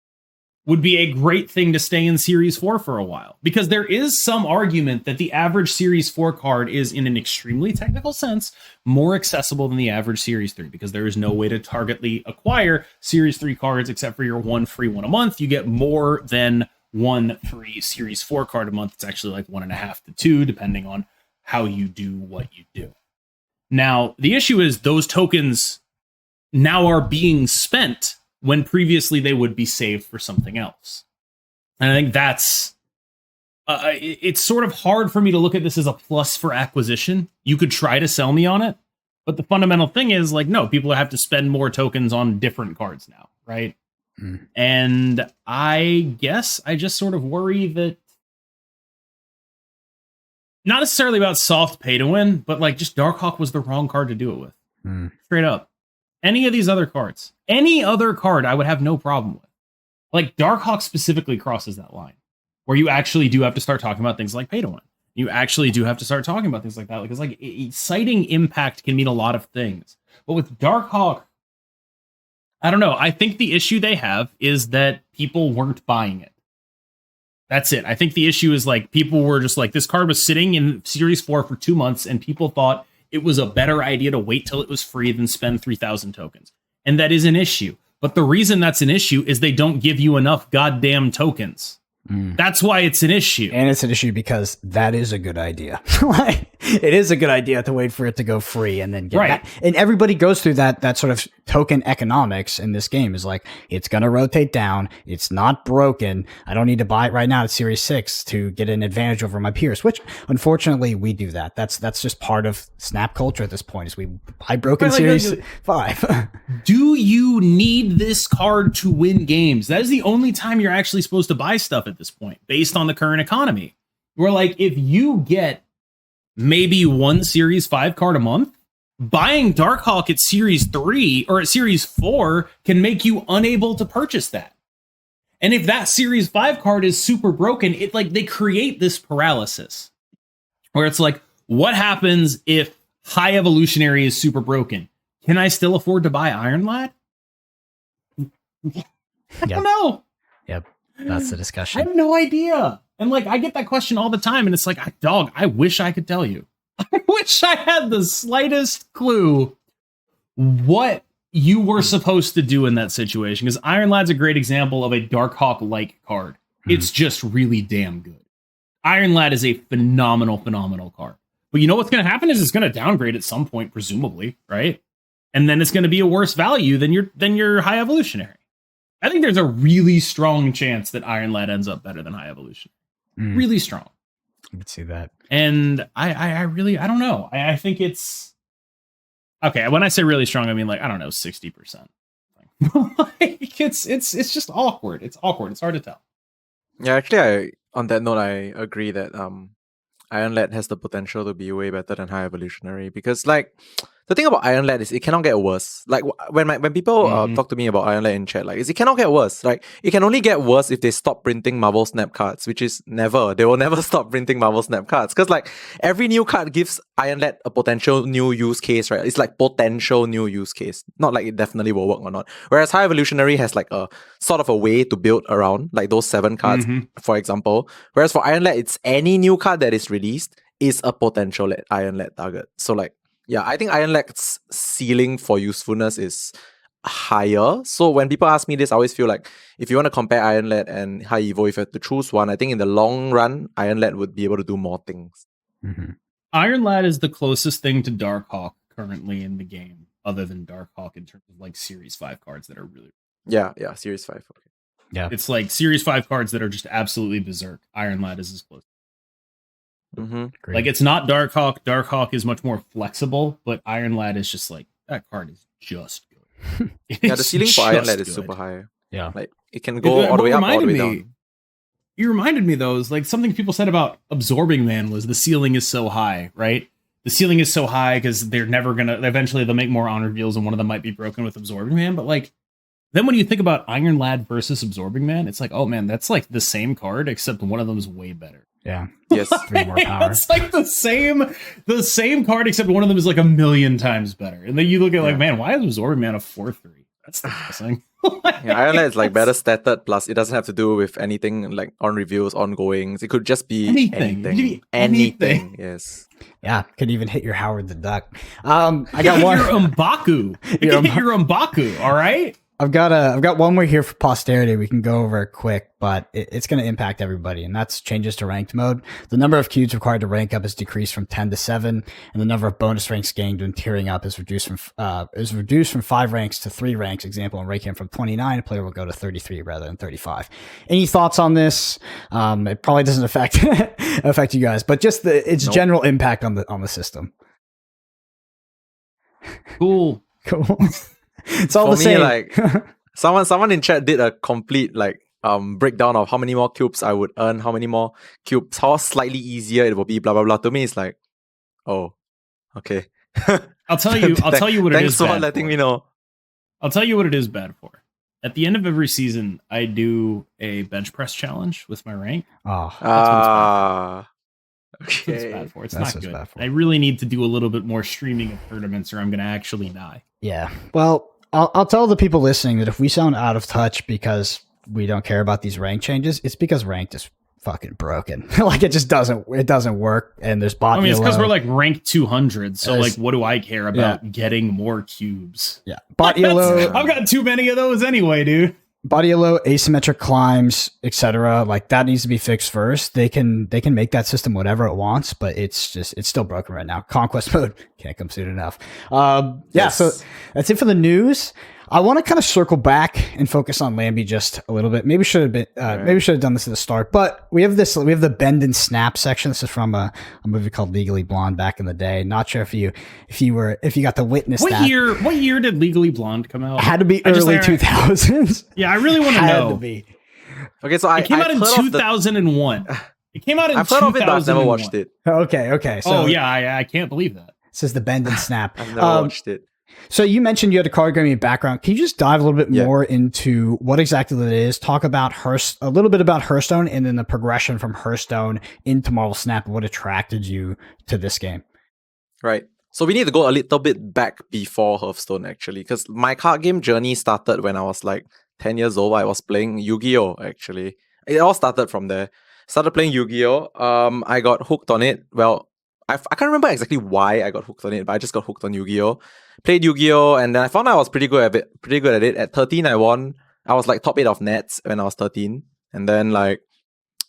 would be a great thing to stay in Series 4 for a while. Because there is some argument that the average Series 4 card is, in an extremely technical sense, more accessible than the average Series 3, because there is no way to targetly acquire Series 3 cards except for your one free one a month. You get more than one free Series 4 card a month. It's actually like 1.5 to 2, depending on how you do what you do. Now, the issue is those tokens now are being spent when previously they would be saved for something else. And I think that's, it's sort of hard for me to look at this as a plus for acquisition. You could try to sell me on it, but the fundamental thing is, like, no, people have to spend more tokens on different cards now, right? And I guess I just sort of worry that, not necessarily about soft pay to win, but, like, just Darkhawk was the wrong card to do it with. Straight up. Any of these other cards, any other card, I would have no problem with. Like, Darkhawk specifically crosses that line, where you actually do have to start talking about things like pay to win. You actually do have to start talking about things like that, because, like, citing impact can mean a lot of things. But with Darkhawk, I don't know. I think the issue they have is that people weren't buying it. That's it. I think the issue is, like, people were just like, this card was sitting in Series 4 for 2 months, and people thought it was a better idea to wait till it was free than spend 3,000 tokens. And that is an issue. But the reason that's an issue is they don't give you enough goddamn tokens. That's why it's an issue. And it's an issue because that is a good idea. Like, it is a good idea to wait for it to go free and then get back. And everybody goes through that sort of token economics in this game is like, it's going to rotate down. It's not broken. I don't need to buy it right now at Series 6 to get an advantage over my peers, which unfortunately we do that. That's just part of Snap culture at this point is we buy broken Series 5. Do you need this card to win games? That is the only time you're actually supposed to buy stuff at this point, based on the current economy. Where like, if you get maybe one Series 5 card a month, buying Darkhawk at Series 3 or at Series 4 can make you unable to purchase that. And if that Series 5 card is super broken, it like they create this paralysis where it's like, what happens if High Evolutionary is super broken? Can I still afford to buy Iron Lad? I don't know. Yep. That's the discussion. I have no idea. And like, I get that question all the time, and it's like, dog, I wish I could tell you. I wish I had the slightest clue what you were supposed to do in that situation. Because Iron Lad's a great example of a Darkhawk-like card. It's just really damn good. Iron Lad is a phenomenal card. But you know what's going to happen is it's going to downgrade at some point, presumably, right? And then it's going to be a worse value than your High Evolutionary. I think there's a really strong chance that Iron Lad ends up better than High Evolutionary. Really strong. I can see that. And I really don't know. I think it's okay. When I say really strong, I mean like, I don't know, 60%. Like, it's just awkward. It's awkward. It's hard to tell. Yeah, actually, on that note, I agree that Iron Lad has the potential to be way better than High Evolutionary because like the thing about Iron Lad is it cannot get worse. Like when people talk to me about Iron Lad in chat, like it cannot get worse. Like it can only get worse if they stop printing Marvel Snap cards, which is never. They will never stop printing Marvel Snap cards because like every new card gives Iron Lad a potential new use case, right? It's like potential new use case, not like it definitely will work or not. Whereas High Evolutionary has like a sort of a way to build around, like those 7 cards, for example. Whereas for Iron Lad, it's any new card that is released is a potential Iron Lad target. So like, yeah, I think Iron Lad's ceiling for usefulness is higher. So when people ask me this, I always feel like if you want to compare Iron Lad and High Evo, if you have to choose one, I think in the long run, Iron Lad would be able to do more things. Iron Lad is the closest thing to Darkhawk currently in the game, other than Darkhawk in terms of like Series 5 cards that are really... Yeah, Series 5. Okay. Yeah. It's like Series 5 cards that are just absolutely berserk. Iron Lad is as close. Like it's not Darkhawk. Darkhawk is much more flexible, but Iron Lad is just like that card is just good. Yeah, the ceiling for Iron Lad is super high. Yeah, like it can go all the way up, all the way down. You reminded me though, is like something people said about Absorbing Man was the ceiling is so high, right? The ceiling is so high because they're never gonna. Eventually, they'll make more honor reveals, and one of them might be broken with Absorbing Man. But like, then when you think about Iron Lad versus Absorbing Man, it's like, oh man, that's like the same card, except one of them is way better. Yeah. Yes. 3 more power. It's like the same card, except one of them is like 1,000,000 times better. And then you look at like, man, why is Absorbing Man a 4/3? That's depressing. Iron Lad is like better statted, plus it doesn't have to do with anything like on reviews, ongoings. It could just be anything. Yes. Yeah, could even hit your Howard the Duck. I got one. Your M'Baku. You can hit your M'Baku, all right? I've got one more here for posterity. We can go over it quick, but it's going to impact everybody, and that's changes to ranked mode. The number of cubes required to rank up is decreased from 10 to 7, and the number of bonus ranks gained when tiering up is reduced from 5 ranks to 3 ranks. Example, in ranking from 29, a player will go to 33 rather than 35. Any thoughts on this? It probably doesn't affect you guys, but just its general impact on the system. Cool. It's all for the same. Like someone in chat did a complete like breakdown of how many more cubes I would earn, how many more cubes, how slightly easier it will be, blah blah blah. To me, it's like, oh, okay. I'll tell you what it is. Thanks for bad letting for. me know. I'll tell you what it is bad for. At the end of every season, I do a bench press challenge with my rank. Oh, That's what it's bad for. It's That's not good. bad for. I really need to do a little bit more streaming of tournaments, or I'm going to actually die. yeah. Well, I'll tell the people listening that if we sound out of touch because we don't care about these rank changes, it's because ranked is fucking broken. Like it just doesn't work, and there's bot. I mean, it's because we're like ranked 200. So like, what do I care about getting more cubes? Yeah, bot ELO. I've got too many of those anyway, dude. body low, asymmetric climbs, etc. Like that needs to be fixed first. They can make that system whatever it wants, but it's still broken right now. Conquest mode can't come soon enough. Yes. So that's it for the news. I want to kind of circle back and focus on Lambie just a little bit. Maybe should have been maybe we should have done this at the start. But we have the bend and snap section. This is from a movie called Legally Blonde back in the day. Not sure if you got to witness what that. What year did Legally Blonde come out? It had to be early 2000s. Yeah, I really want to know. To be. Okay, so it came out in 2001. It came out in 2001. I've heard of it, but I've never watched it. Okay. So, I can't believe that. This is the bend and snap. I've never watched it. So you mentioned you had a card gaming background. Can you just dive a little bit more into what exactly that is? Talk about a little bit about Hearthstone, and then the progression from Hearthstone into Marvel Snap. What attracted you to this game? Right. So we need to go a little bit back before Hearthstone, actually, because my card game journey started when I was like 10 years old. I was playing Yu-Gi-Oh! Actually. It all started from there. Started playing Yu-Gi-Oh! I got hooked on it. Well, I can't remember exactly why I got hooked on it, but I just got hooked on Yu-Gi-Oh! Played Yu-Gi-Oh! And then I found I was pretty good at it. At 13, I won. I was like top 8 of nets when I was 13. And then like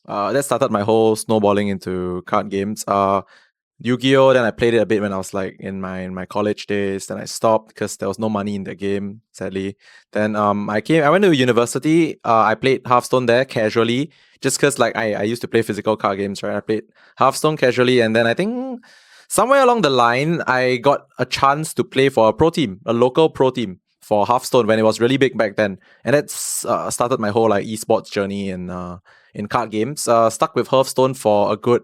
that started my whole snowballing into card games. Yu-Gi-Oh! Then I played it a bit when I was like in my college days. Then I stopped because there was no money in the game, sadly. Then I went to university. I played Hearthstone there casually, just because like I used to play physical card games, right? I played Hearthstone casually, and then I think somewhere along the line I got a chance to play for a local pro team for Hearthstone when it was really big back then, and that's started my whole like esports journey in card games. Stuck with Hearthstone for a good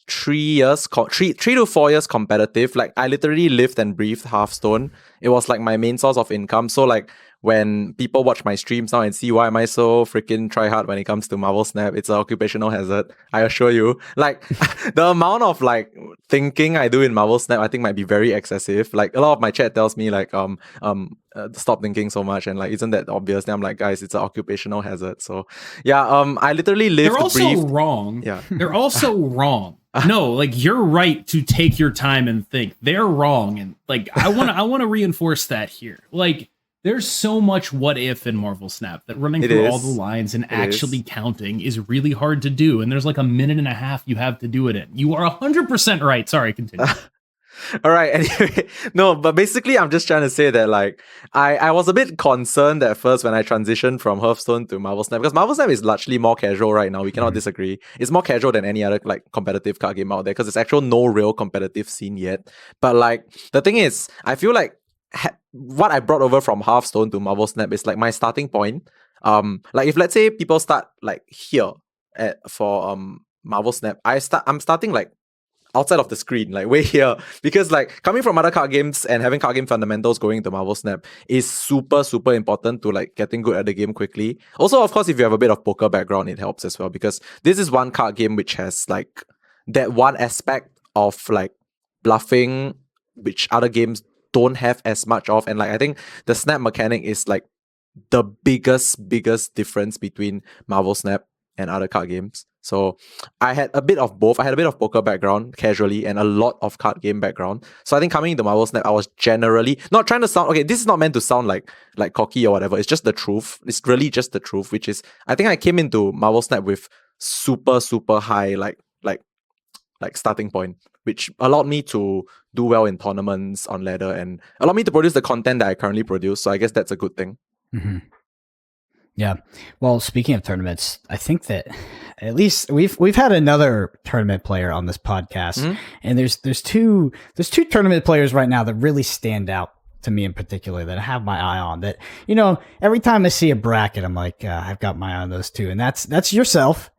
3 to 4 years competitive. Like I literally lived and breathed Hearthstone. It was like my main source of income. So like when people watch my streams now and see why am I so freaking try hard when it comes to Marvel Snap, it's an occupational hazard, I assure you. Like the amount of like thinking I do in Marvel Snap, I think might be very excessive. Like a lot of my chat tells me like stop thinking so much, and like isn't that obvious? Then I'm like, guys, it's an occupational hazard. So yeah, I literally lived. They're also breathed. wrong. Yeah, they're also wrong. No, like you're right to take your time and think. They're wrong, and like I want to reinforce that here. Like there's so much what if in Marvel Snap that running through all the lines and actually counting is really hard to do. And there's like a minute and a half you have to do it in. You are 100% right. Sorry, continue. All right. Anyway, no, but basically, I'm just trying to say that like I was a bit concerned at first when I transitioned from Hearthstone to Marvel Snap, because Marvel Snap is largely more casual right now. We cannot disagree. It's more casual than any other like competitive card game out there because there's actually no real competitive scene yet. But like the thing is, I feel like what I brought over from Hearthstone to Marvel Snap is like my starting point. Like if let's say people start like here for Marvel Snap, I'm starting like outside of the screen, like way here, because like coming from other card games and having card game fundamentals going into Marvel Snap is super important to like getting good at the game quickly. Also, of course, if you have a bit of poker background, it helps as well, because this is one card game which has like that one aspect of like bluffing which other games don't have as much of. And like I think the snap mechanic is like the biggest difference between Marvel Snap and other card games. So I had a bit of both. I had a bit of poker background casually and a lot of card game background. So I think coming into Marvel Snap, I was generally not trying to sound okay. This is not meant to sound like cocky or whatever. It's just the truth. It's really just the truth, which is I think I came into Marvel Snap with super high like starting point, which allowed me to do well in tournaments on ladder and allowed me to produce the content that I currently produce. So I guess that's a good thing. Mm-hmm. Yeah. Well, speaking of tournaments, I think that at least we've had another tournament player on this podcast, and there's two tournament players right now that really stand out to me in particular that I have my eye on. That, you know, every time I see a bracket, I'm like, I've got my eye on those two, and that's yourself.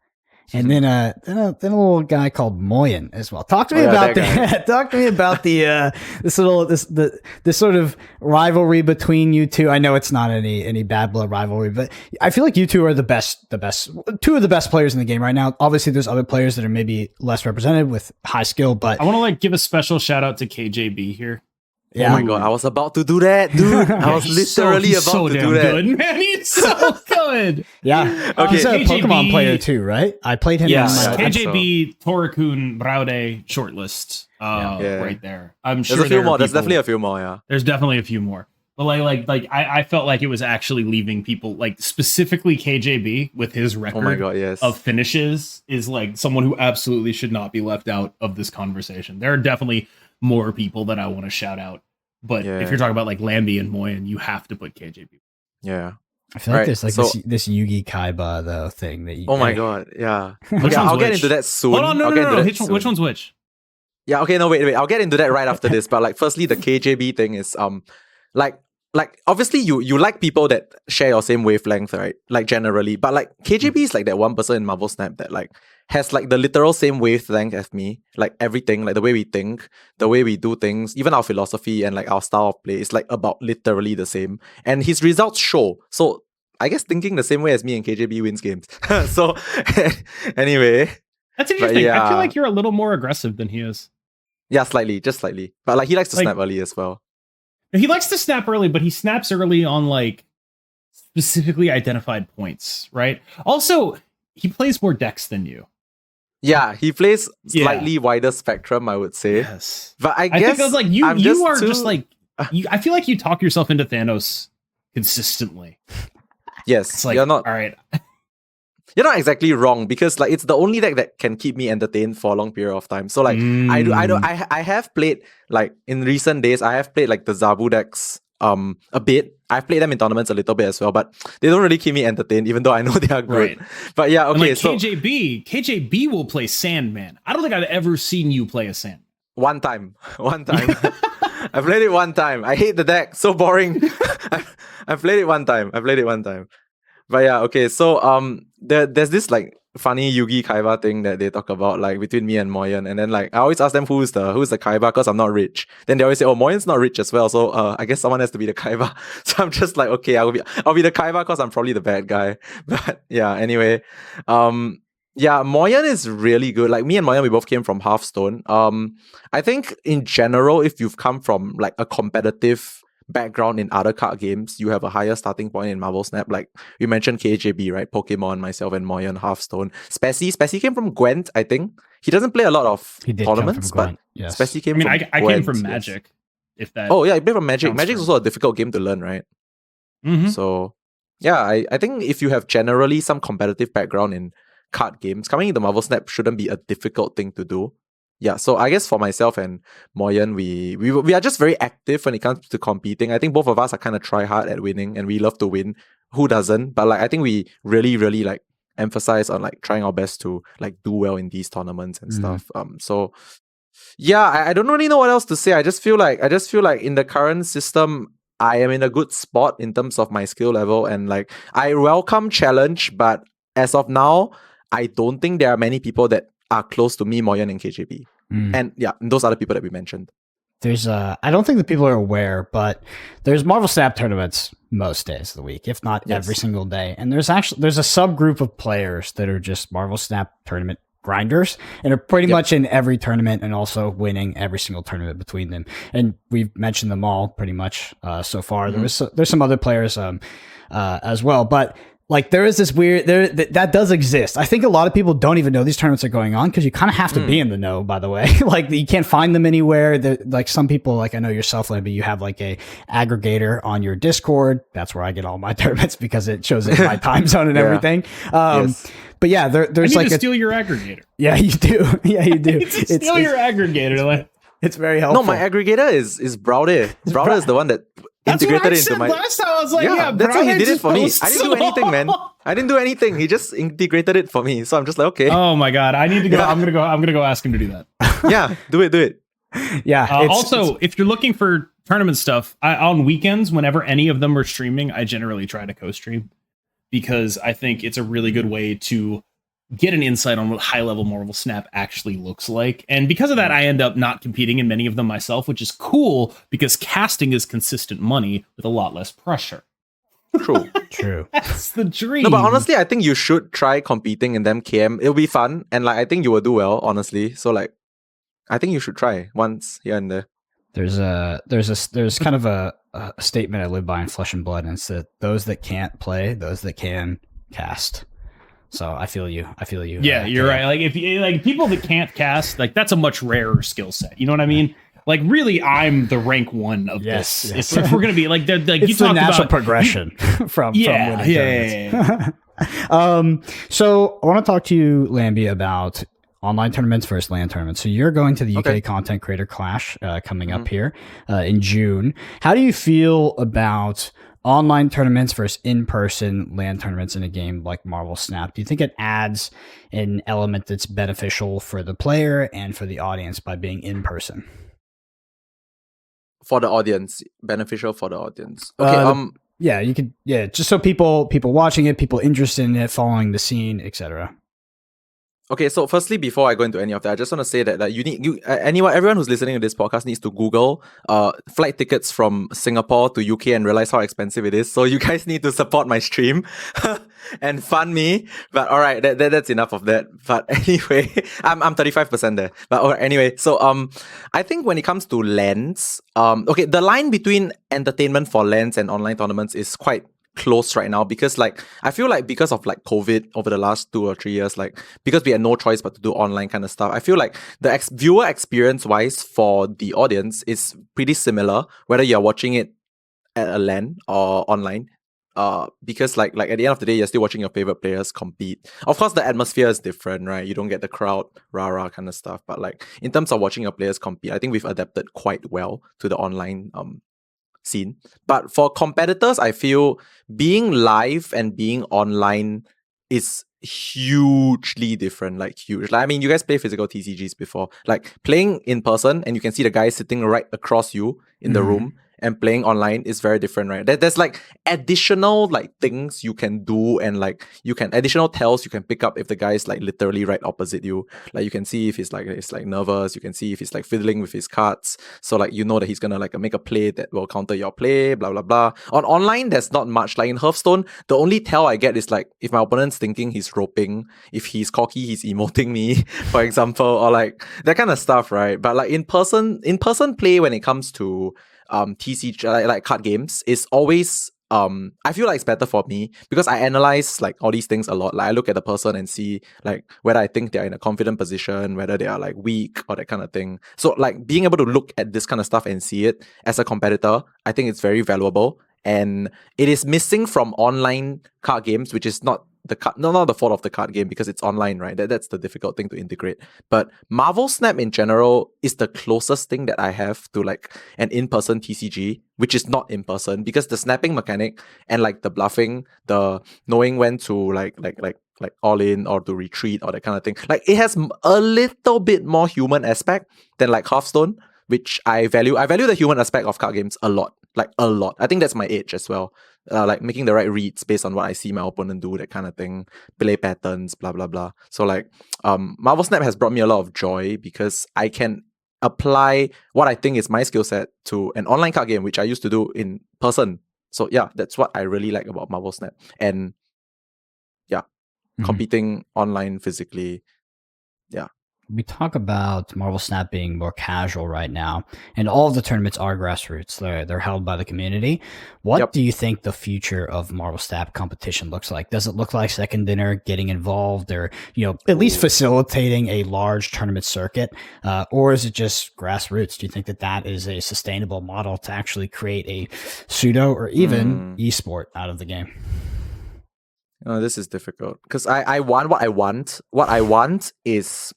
And then a little guy called Moyen as well. Talk to me about that. Talk to me about this sort of rivalry between you two. I know it's not any bad blood rivalry, but I feel like you two are the best, two of the best players in the game right now. Obviously, there's other players that are maybe less represented with high skill, but I want to like give a special shout out to KJB here. Yeah. Oh my god, I was about to do that, dude. I was literally about to do that. Good, man. He's so good. Yeah. Okay. He's a KJB, Pokemon player too, right? I played him. Yes, in my KJB, Torikun, Braude shortlist right there. I'm sure there's a few more. There's definitely a few more, yeah. There's definitely a few more. But I felt like it was actually leaving people, like specifically KJB with his record Oh my god, yes. of finishes is like someone who absolutely should not be left out of this conversation. There are definitely more people that I want to shout out, but if you're talking about like Lambie and Moyen, you have to put KJB. Yeah. I feel like there's like this Yugi Kaiba though thing that you. Oh my god, yeah. Okay, I'll get into that soon. Hold on, no. Which one's which? Yeah, okay, no, wait. I'll get into that right after this. But like, firstly, the KJB thing is like obviously you like people that share your same wavelength, right? Like generally, but like KJB is like that one person in Marvel Snap that like has like the literal same wavelength as me. Like everything, like the way we think, the way we do things, even our philosophy and like our style of play is like about literally the same. And his results show. So I guess thinking the same way as me and KJB wins games. So anyway, that's interesting. yeah. I feel like you're a little more aggressive than he is. Yeah, slightly, just slightly. But like he likes to snap early as well. He likes to snap early, but he snaps early on like specifically identified points, right? Also, he plays more decks than you. Yeah, he plays slightly wider spectrum, I would say. Yes. But I guess think I was like, you are just like I feel like you talk yourself into Thanos consistently. Yes, it's like, you're not all right. You're not exactly wrong, because like it's the only deck that can keep me entertained for a long period of time. So like I have played like in recent days, I have played like the Zabu decks a bit. I've played them in tournaments a little bit as well, but they don't really keep me entertained, even though I know they are great. Right. But yeah, okay. And like KJB will play Sandman. I don't think I've ever seen you play a Sandman. One time. I played it one time. I hate the deck. So boring. I played it one time. But yeah, okay. So there's this like funny Yugi Kaiba thing that they talk about, like between me and Moyen, and then like I always ask them who's the Kaiba, because I'm not rich. Then they always say, oh, Moyen's not rich as well, so I guess someone has to be the Kaiba. So I'm just like, okay, I'll be the Kaiba because I'm probably the bad guy. But yeah, anyway, yeah, Moyen is really good. Like me and Moyen, we both came from Hearthstone. I think in general, if you've come from like a competitive background in other card games, you have a higher starting point in Marvel Snap. Like you mentioned KJB, right? Pokemon, myself, and Moyen, Hearthstone. Spessy came from Gwent, I think. He doesn't play a lot of tournaments, but yes. Spessy came from I came from Magic. If that. Oh yeah, he played from Magic. Magic's also a difficult game to learn, right? Mm-hmm. So yeah, I think if you have generally some competitive background in card games, coming into Marvel Snap shouldn't be a difficult thing to do. Yeah, so I guess for myself and Moyen, we are just very active when it comes to competing. I think both of us are kind of try hard at winning, and we love to win. Who doesn't? But like I think we really like emphasize on like trying our best to like do well in these tournaments and stuff. So yeah, I don't really know what else to say. I just feel like in the current system, I am in a good spot in terms of my skill level, and like I welcome challenge, but as of now, I don't think there are many people that are close to me, Moyen, and KJB. And yeah, those are the people that we mentioned. There's I don't think that people are aware, but there's Marvel Snap tournaments most days of the week, if not every single day. And there's a subgroup of players that are just Marvel Snap tournament grinders and are pretty much in every tournament and also winning every single tournament between them. And we've mentioned them all pretty much so far. There's some other players as well, but like there is this weird that does exist. I think a lot of people don't even know these tournaments are going on because you kind of have to be in the know, by the way. Like you can't find them anywhere. Like some people, like I know yourself, Lambie, you have like a aggregator on your Discord. That's where I get all my tournaments because it shows it in my time zone and everything. But yeah, there's like to steal your aggregator. Yeah, you do. Yeah, you do. Steal your aggregator. Like it's very helpful. No, my aggregator is Browder. Browder is the one that integrated into my. Last time I was like, yeah, that's how he did it for me. I didn't do anything, man. I didn't do anything. He just integrated it for me. So I'm just like, okay. Oh my god, I need to go. I'm gonna go ask him to do that. Yeah, do it. Yeah. Also, if you're looking for tournament stuff, on weekends, whenever any of them are streaming, I generally try to co-stream because I think it's a really good way to get an insight on what high-level Marvel Snap actually looks like. And because of that, I end up not competing in many of them myself, which is cool because casting is consistent money with a lot less pressure. True. That's the dream. No, but honestly, I think you should try competing in them KM. It'll be fun. And like I think you will do well, honestly. So like I think you should try once here and there. There's kind of a statement I live by in Flesh and Blood, and it's that those that can't play, those that can cast. So I feel you. Yeah, you're right. Like if you like people that can't cast, like that's a much rarer skill set. You know what I mean? Like, really, I'm the rank 1 of Yes, this. yes. If we're gonna be like, It's you the talked natural about progression from winning tournaments. So I want to talk to you, Lambie, about online tournaments versus LAN tournaments. So you're going to the UK Okay. Content Creator Clash coming up here in June. How do you feel about online tournaments versus in-person LAN tournaments in a game like Marvel Snap? Do you think it adds an element that's beneficial for the player and for the audience by being in person? For the audience, beneficial for the audience. Okay. Yeah, you could. Yeah, just so people watching it, people interested in it, following the scene, etc. Okay, so firstly, before I go into any of that, I just want to say that everyone who's listening to this podcast needs to Google flight tickets from Singapore to UK and realize how expensive it is. So you guys need to support my stream and fund me. But all right, that's enough of that. But anyway, I'm 35% there. But all right, anyway, so I think when it comes to LANs, okay, the line between entertainment for LANs and online tournaments is quite close right now, because like I feel like because of like COVID over the last 2 or 3 years, like because we had no choice but to do online kind of stuff, I feel like the viewer experience wise for the audience is pretty similar whether you're watching it at a LAN or online. Because like at the end of the day, you're still watching your favorite players compete. Of course, the atmosphere is different, right? You don't get the crowd rah kind of stuff, but like in terms of watching your players compete, I think we've adapted quite well to the online scene. But for competitors, I feel being live and being online is hugely different. Like huge. Like, I mean, you guys play physical TCGs before. Like playing in person and you can see the guy sitting right across you in the room, and playing online is very different, right? There's like additional like things you can do, and like you can additional tells you can pick up if the guy is like literally right opposite you. Like you can see if he's like nervous, you can see if he's like fiddling with his cards. So like you know that he's gonna like make a play that will counter your play, blah blah blah. On online, there's not much. Like in Hearthstone, the only tell I get is like if my opponent's thinking he's roping, if he's cocky, he's emoting me, for example, or like that kind of stuff, right? But like in person play when it comes to TCG like card games is always I feel like it's better for me because I analyze like all these things a lot. Like I look at the person and see like whether I think they're in a confident position, whether they are like weak or that kind of thing. So like being able to look at this kind of stuff and see it as a competitor, I think it's very valuable. And it is missing from online card games, which is not the fault of the card game because it's online, right? That's the difficult thing to integrate. But Marvel Snap in general is the closest thing that I have to like an in-person TCG, which is not in person, because the snapping mechanic and like the bluffing, the knowing when to like all in or to retreat or that kind of thing, like it has a little bit more human aspect than like Hearthstone, which I value. I value the human aspect of card games a lot. Like a lot. I think that's my edge as well. Like making the right reads based on what I see my opponent do, that kind of thing, play patterns, blah blah blah. So like Marvel Snap has brought me a lot of joy because I can apply what I think is my skill set to an online card game, which I used to do in person. So yeah, that's what I really like about Marvel Snap. And yeah, competing online physically. Yeah. We talk about Marvel Snap being more casual right now, and all of the tournaments are grassroots. They're held by the community. What do you think the future of Marvel Snap competition looks like? Does it look like Second Dinner getting involved, or at least facilitating a large tournament circuit, or is it just grassroots? Do you think that is a sustainable model to actually create a pseudo or even esport out of the game? This is difficult because I want what I want. What I want is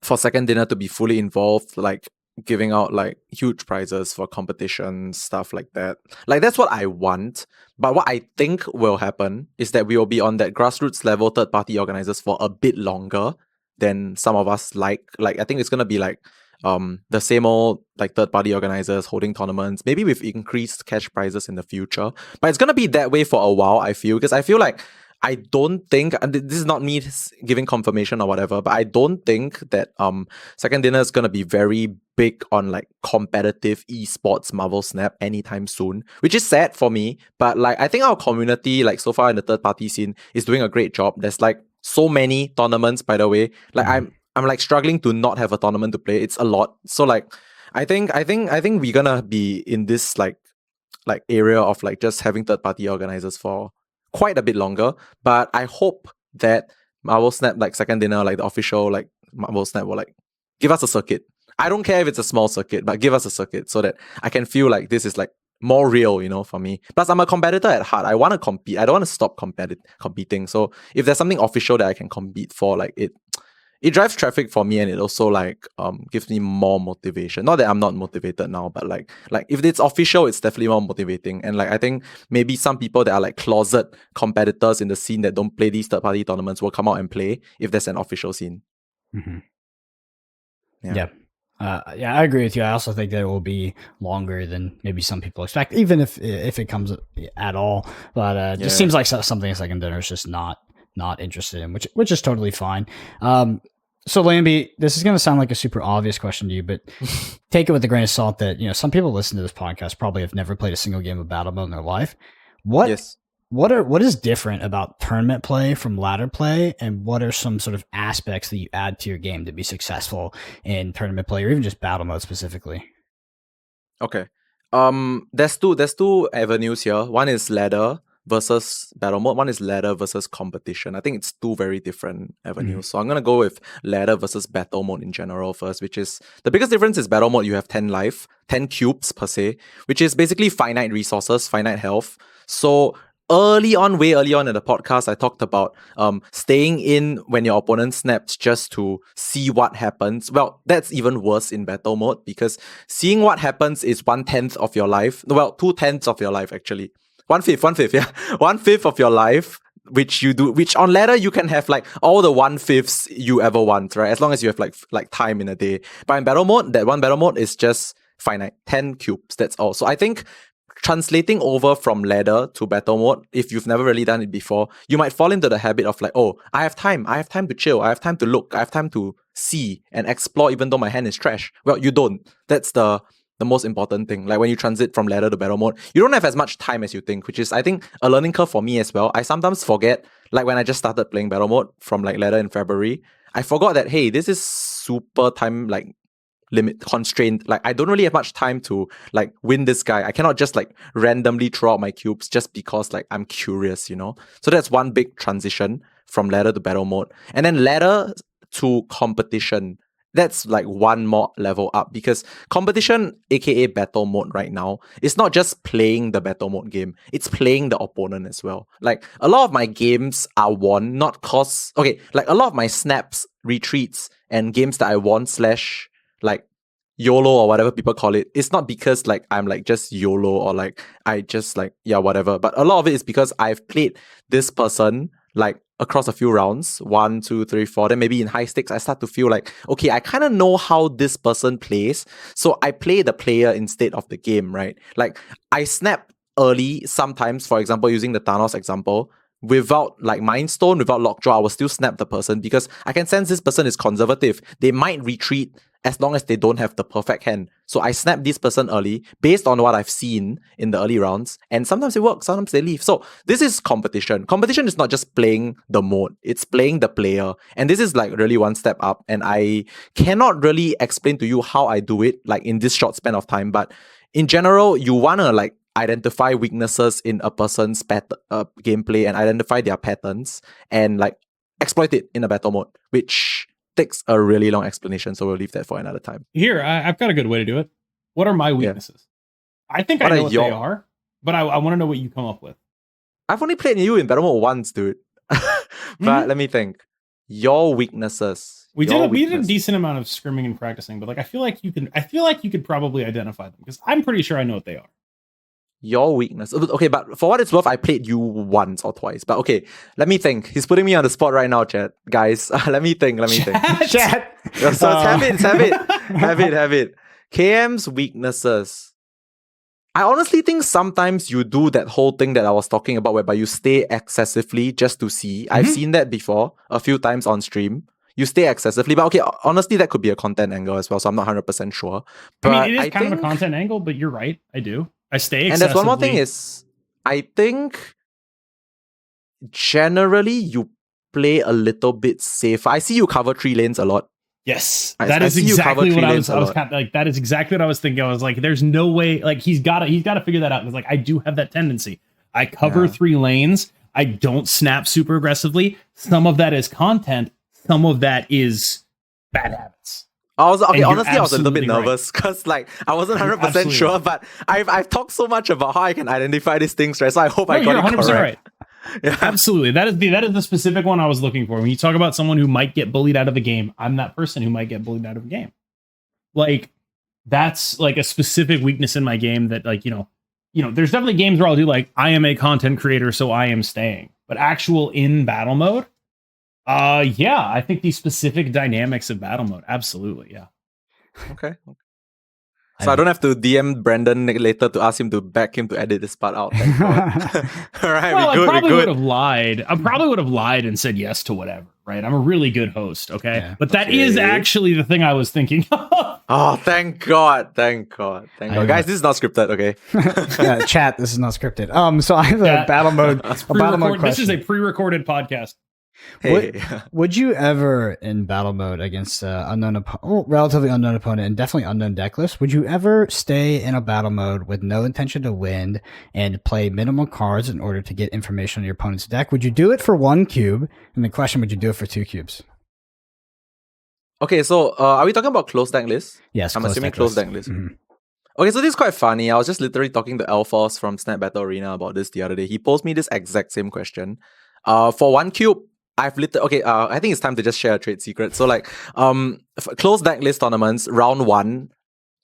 for Second Dinner to be fully involved, like giving out like huge prizes for competitions, stuff like that. Like that's what I want. But what I think will happen is that we will be on that grassroots level third-party organizers for a bit longer than some of us like. Like I think it's gonna be like the same old like third-party organizers holding tournaments, maybe with increased cash prizes in the future. But it's gonna be that way for a while, I feel, because I feel like I don't think, and this is not me giving confirmation or whatever, but I don't think that Second Dinner is gonna be very big on like competitive esports Marvel Snap anytime soon, which is sad for me. But like I think our community, like so far in the third party scene, is doing a great job. There's like so many tournaments, by the way. Like I'm like struggling to not have a tournament to play. It's a lot. So like I think we're gonna be in this like area of like just having third party organizers for quite a bit longer. But I hope that Marvel Snap, like Second Dinner, like the official like Marvel Snap, will like give us a circuit. I don't care if it's a small circuit, but give us a circuit so that I can feel like this is like more real, you know, for me. Plus, I'm a competitor at heart. I want to compete. I don't want to stop competing. So if there's something official that I can compete for, like it drives traffic for me, and it also like gives me more motivation. Not that I'm not motivated now, but like if it's official, it's definitely more motivating. And like I think maybe some people that are like closet competitors in the scene that don't play these third-party tournaments will come out and play if there's an official scene. Mm-hmm. Yeah. Yeah, I agree with you. I also think that it will be longer than maybe some people expect, even if it comes at all. But it just seems like something a second dinner is just not interested in, which is totally fine. So Lambie, this is going to sound like a super obvious question to you, but take it with a grain of salt that, you know, some people listen to this podcast probably have never played a single game of battle mode in their life. What is different about tournament play from ladder play, and what are some sort of aspects that you add to your game to be successful in tournament play or even just battle mode specifically? Okay. There's two avenues here. One is ladder versus battle mode. One is ladder versus competition. I think it's two very different avenues. So I'm gonna go with ladder versus battle mode in general first, which is the biggest difference is battle mode. You have 10 life, 10 cubes per se, which is basically finite resources, finite health. So way early on in the podcast, I talked about staying in when your opponent snaps just to see what happens. Well, that's even worse in battle mode because seeing what happens is 1/10 of your life. Well, 2/10 of your life actually. 1/5, yeah. 1/5 of your life, which on ladder you can have like all the 1/5s you ever want, right? As long as you have like time in a day. But in battle mode, that one battle mode is just finite, 10 cubes. That's all. So I think translating over from ladder to battle mode, if you've never really done it before, you might fall into the habit of like, oh, I have time to chill, I have time to look, I have time to see and explore even though my hand is trash. Well, you don't. That's the most important thing. Like when you transit from ladder to battle mode, you don't have as much time as you think, which is I think a learning curve for me as well. I sometimes forget, like when I just started playing battle mode from like ladder in February, I forgot that, hey, this is super time like limit constrained. Like I don't really have much time to like win this guy. I cannot just like randomly throw out my cubes just because like I'm curious, you know? So that's one big transition from ladder to battle mode. And then ladder to competition. That's like one more level up because competition, aka battle mode right now, is not just playing the battle mode game, it's playing the opponent as well. Like a lot of my games are won not cause like a lot of my snaps, retreats, and games that I won / like YOLO or whatever people call it, it's not because like I'm like just YOLO or like I just like whatever. But a lot of it is because I've played this person like across a few rounds, 1, 2, 3, 4. Then maybe in high stakes, I start to feel like, okay, I kind of know how this person plays. So I play the player instead of the game, right? Like I snap early sometimes, for example, using the Thanos example, without like Mind Stone, without Lockjaw, I will still snap the person because I can sense this person is conservative. They might retreat as long as they don't have the perfect hand. So I snap this person early based on what I've seen in the early rounds. And sometimes it works, sometimes they leave. So this is competition. Competition is not just playing the mode, it's playing the player. And this is like really one step up. And I cannot really explain to you how I do it like in this short span of time. But in general, you want to like identify weaknesses in a person's gameplay and identify their patterns and like exploit it in a battle mode, which takes a really long explanation, so we'll leave that for another time. Here, I've got a good way to do it. What are my weaknesses? I think I know what they are, but I want to know what you come up with. I've only played you in battle mode once, dude. But let me think. Your weaknesses. We did a decent amount of scrimming and practicing, but like I feel like you could probably identify them because I'm pretty sure I know what they are. Your weakness. Okay, but for what it's worth, I played you once or twice. But okay, let me think. He's putting me on the spot right now, Chad. Guys, let me think. Chad. So it's have it. KM's weaknesses. I honestly think sometimes you do that whole thing that I was talking about whereby you stay excessively just to see. I've seen that before a few times on stream. You stay excessively, but okay, honestly, that could be a content angle as well, so I'm not 100% sure. But I mean, it is kind of a content angle, but you're right. I do. I stay excessively. And there's one more thing is, I think generally you play a little bit safer. I see you cover 3 lanes a lot. Yes, that is exactly what I was kind of like. That is exactly what I was thinking. I was like, there's no way. Like he's got to figure that out. It's like I do have that tendency. I cover 3 lanes. I don't snap super aggressively. Some of that is content. Some of that is bad habits. Honestly, I was a little bit absolutely right. nervous because like I wasn't 100% absolutely sure, but I've talked so much about how I can identify these things, right? So I hope I No, got you're it 100% correct. right. Yeah. Absolutely. That is the specific one I was looking for. When you talk about someone who might get bullied out of a game, I'm that person who might get bullied out of a game. Like, that's like a specific weakness in my game that, like, there's definitely games where I'll do like, I am a content creator, so I am staying. But actual in battle mode, yeah, I think the specific dynamics of battle mode, absolutely, yeah. Okay. So I don't have to DM Brandon later to ask him to back him to edit this part out. Thank God. All right, Well, we're I probably good. would have lied. I probably would have lied and said yes to whatever, right? I'm a really good host, okay? Yeah. But that is actually the thing I was thinking. Oh, thank God. Guys, this is not scripted, okay? Chat, this is not scripted. So I have a battle mode. A battle mode question. This is a pre-recorded podcast. Hey. Would you ever, in battle mode against relatively unknown opponent and definitely unknown deck list, would you ever stay in a battle mode with no intention to win and play minimal cards in order to get information on your opponent's deck? Would you do it for 1 cube? And the question, would you do it for 2 cubes? Okay, so are we talking about closed deck list? Yes, I'm assuming closed deck list. Mm-hmm. Okay, so this is quite funny. I was just literally talking to Alphos from Snap Battle Arena about this the other day. He posed me this exact same question. For 1 cube, I think it's time to just share a trade secret. So like, closed deck list tournaments, round 1,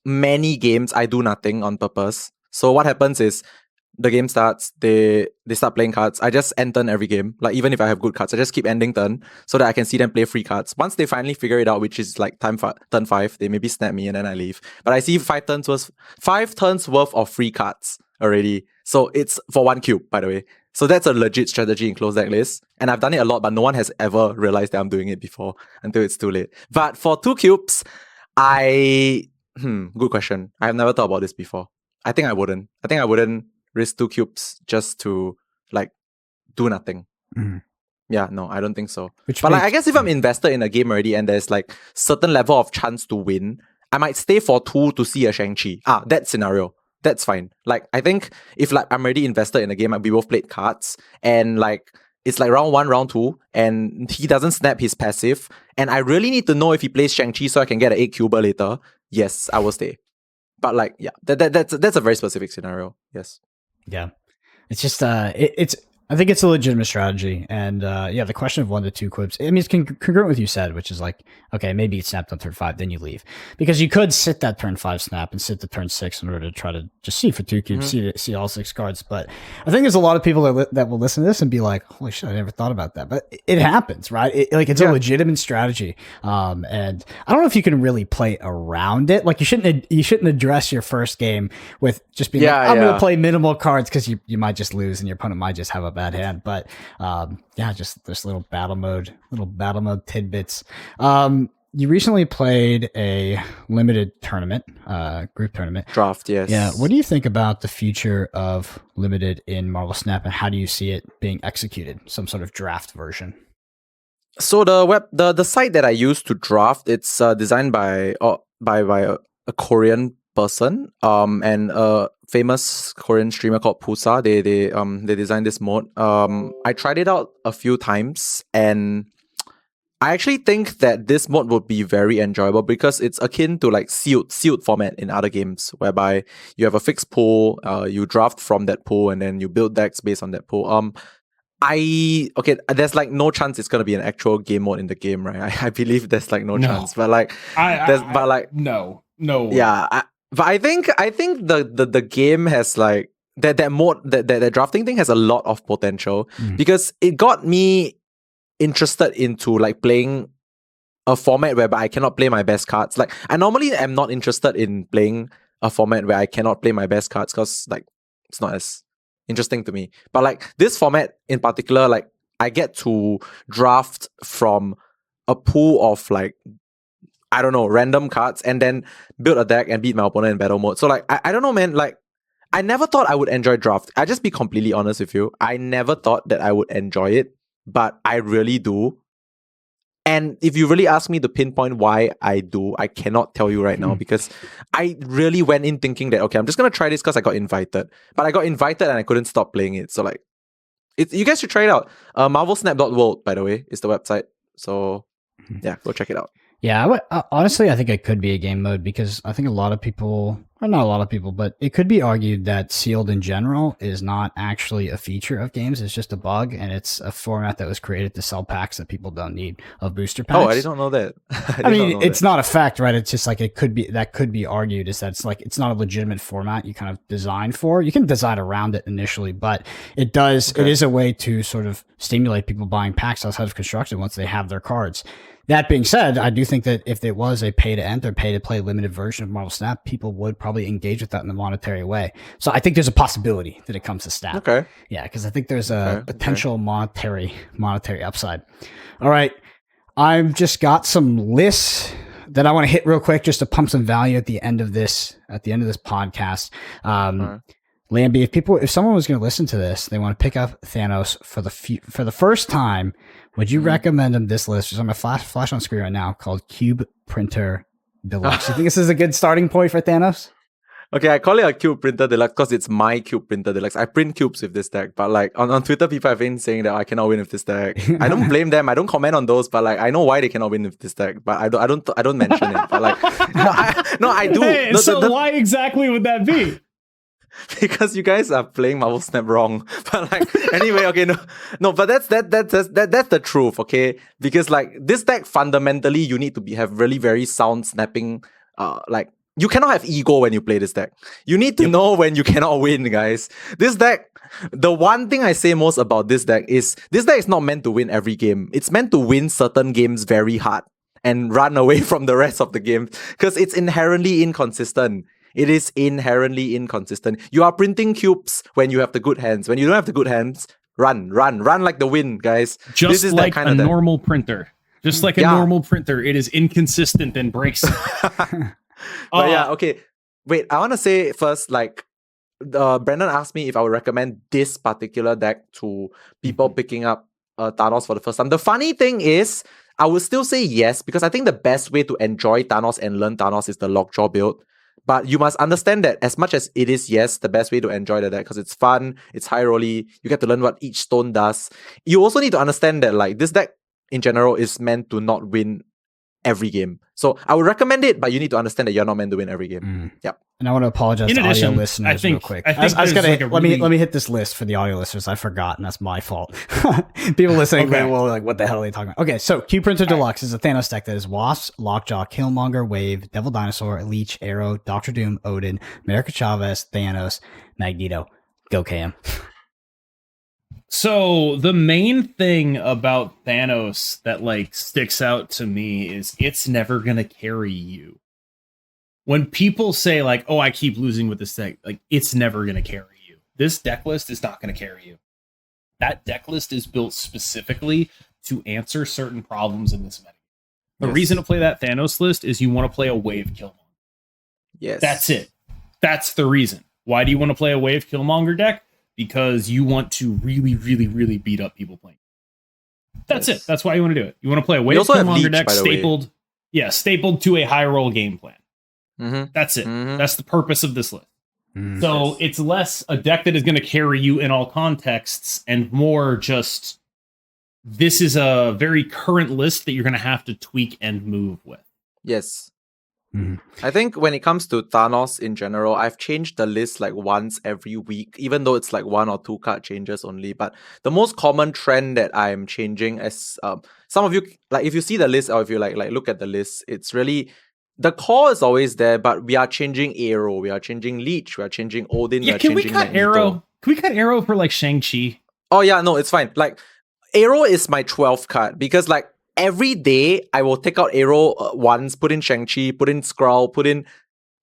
many games I do nothing on purpose. So what happens is the game starts, they start playing cards. I just end turn every game. Like even if I have good cards, I just keep ending turn so that I can see them play free cards. Once they finally figure it out, which is like turn 5, they maybe snap me and then I leave. But I see 5 turns worth of free cards already. So it's for 1 cube, by the way. So that's a legit strategy in closed deck list. And I've done it a lot, but no one has ever realized that I'm doing it before until it's too late. But for 2 cubes, good question. I have never thought about this before. I think I wouldn't risk 2 cubes just to like do nothing. Yeah, no, I don't think so. But like, I guess if I'm invested in a game already and there's like certain level of chance to win, I might stay for 2 to see a Shang-Chi. That scenario. That's fine. Like, I think if like I'm already invested in a game, like we both played cards and like it's like round 1, round 2, and he doesn't snap his passive, and I really need to know if he plays Shang-Chi so I can get an 8 cuber later, yes, I will stay. But like, yeah, that's a very specific scenario. Yes. Yeah. It's just I think it's a legitimate strategy, and the question of 1 to 2 clips. I mean, it's congruent with what you said, which is like, okay, maybe you snapped on turn 5, then you leave, because you could sit that turn 5 snap and sit the turn 6 in order to try to just see for 2 cubes, see all 6 cards. But I think there's a lot of people that will listen to this and be like, holy shit, I never thought about that. But it happens, right? It's a legitimate strategy, and I don't know if you can really play around it. Like you shouldn't address your first game with just being I'm going to play minimal cards, because you might just lose and your opponent might just have a bad hand. But just this little battle mode tidbits. You recently played a limited tournament, group tournament. Draft, yes. Yeah. What do you think about the future of limited in Marvel Snap, and how do you see it being executed? Some sort of draft version. So the site that I use to draft, it's designed by a Korean person, and a famous Korean streamer called Pusa. They designed this mode. I tried it out a few times, and I actually think that this mode would be very enjoyable because it's akin to like sealed format in other games, whereby you have a fixed pool, you draft from that pool, and then you build decks based on that pool. There's like no chance it's gonna be an actual game mode in the game, right? I believe there's like no chance, but like no. Yeah, but I think the game has like that mode, that drafting thing has a lot of potential, because it got me interested into like playing a format whereby I cannot play my best cards. Like I normally am not interested in playing a format where I cannot play my best cards, because like it's not as interesting to me. But like this format in particular, like I get to draft from a pool of like, I don't know, random cards, and then build a deck and beat my opponent in battle mode. So like, I don't know, man. Like, I never thought I would enjoy draft. I just be completely honest with you. I never thought that I would enjoy it, but I really do. And if you really ask me to pinpoint why I do, I cannot tell you right now, because I really went in thinking that, okay, I'm just going to try this because I got invited. But I got invited and I couldn't stop playing it. So like, you guys should try it out. Marvelsnap.world, by the way, is the website. So yeah, go check it out. Yeah, honestly, I think it could be a game mode because I think a lot of people, or not a lot of people, but it could be argued that sealed in general is not actually a feature of games. It's just a bug, and it's a format that was created to sell packs that people don't need of booster packs. Oh, I did not know that. I mean, it's not a fact, right? It's just like it could be argued is that it's like it's not a legitimate format you kind of design for. You can design around it initially, but it does. Okay. It is a way to sort of stimulate people buying packs outside of construction once they have their cards. That being said, I do think that if it was a pay to enter, pay to play limited version of Marvel Snap, people would probably engage with that in a monetary way. So I think there's a possibility that it comes to Snap. Okay. Yeah, because I think there's a potential monetary upside. All right. I've just got some lists that I want to hit real quick just to pump some value at the end of this podcast. Lambie, if someone was going to listen to this, they want to pick up Thanos for the first time, would you recommend them this list? I'm going to flash on screen right now called Cube Printer Deluxe. You think this is a good starting point for Thanos? Okay, I call it a Cube Printer Deluxe because it's my Cube Printer Deluxe. I print cubes with this deck, but like on Twitter, people have been saying that I cannot win with this deck. I don't blame them. I don't comment on those, but like I know why they cannot win with this deck, but I don't mention it. But like I do. Hey, why exactly would that be? Because you guys are playing Marvel Snap wrong. But like anyway, okay, no, but that's the truth, okay? Because like this deck fundamentally you need to have really very sound snapping. Like you cannot have ego when you play this deck. You need to know when you cannot win, guys. This deck, the one thing I say most about this deck is not meant to win every game. It's meant to win certain games very hard and run away from the rest of the game because it's inherently inconsistent. It is inherently inconsistent. You are printing cubes when you have the good hands. When you don't have the good hands, run like the wind, guys. Just this is like a normal printer. Just like a normal printer. It is inconsistent and breaks. But yeah, okay. Wait, I want to say first, like, Brandon asked me if I would recommend this particular deck to people picking up Thanos for the first time. The funny thing is, I would still say yes, because I think the best way to enjoy Thanos and learn Thanos is the Lockjaw build. But you must understand that as much as it is, yes, the best way to enjoy the deck, because it's fun, it's high rolly, you get to learn what each stone does. You also need to understand that like this deck in general is meant to not win every game. So I would recommend it, but you need to understand that you're not meant to win every game. Yep. And I want to apologize to audio listeners real quick. I was gonna let me hit this list for the audio listeners. I forgot, and that's my fault. People listening will like, what the hell are they talking about? Okay, so Cube Printer Deluxe is a Thanos deck that is Wasp, Lockjaw, Killmonger, Wave, Devil Dinosaur, Leech, Arrow, Doctor Doom, Odin, America Chavez, Thanos, Magneto. Go Cam. So the main thing about Thanos that like sticks out to me is it's never gonna carry you. When people say like, oh, I keep losing with this deck, like it's never gonna carry you. This deck list is not gonna carry you. That deck list is built specifically to answer certain problems in this meta. The reason to play that Thanos list is you want to play a Wave Killmonger. Yes. That's it. That's the reason. Why do you want to play a Wave Killmonger deck? Because you want to really, really, really beat up people playing. That's it. That's why you want to do it. You want to play a Wave Killmonger deck stapled, stapled to a high roll game plan. That's it. That's the purpose of this list. So it's less a deck that is going to carry you in all contexts and more just this is a very current list that you're going to have to tweak and move with. Yes. I think when it comes to Thanos in general, I've changed the list like once every week, even though it's like 1 or 2 card changes only. But the most common trend that I'm changing, as some of you, like if you see the list or if you like look at the list, it's really the core is always there, but we are changing Arrow, we are changing Leech, we are changing Odin. Yeah, can we cut Arrow? Can we cut Arrow for like Shang-Chi? Oh yeah, no, it's fine. Like Arrow is my 12th card because like every day, I will take out Arrow once, put in Shang-Chi, put in Skrull, put in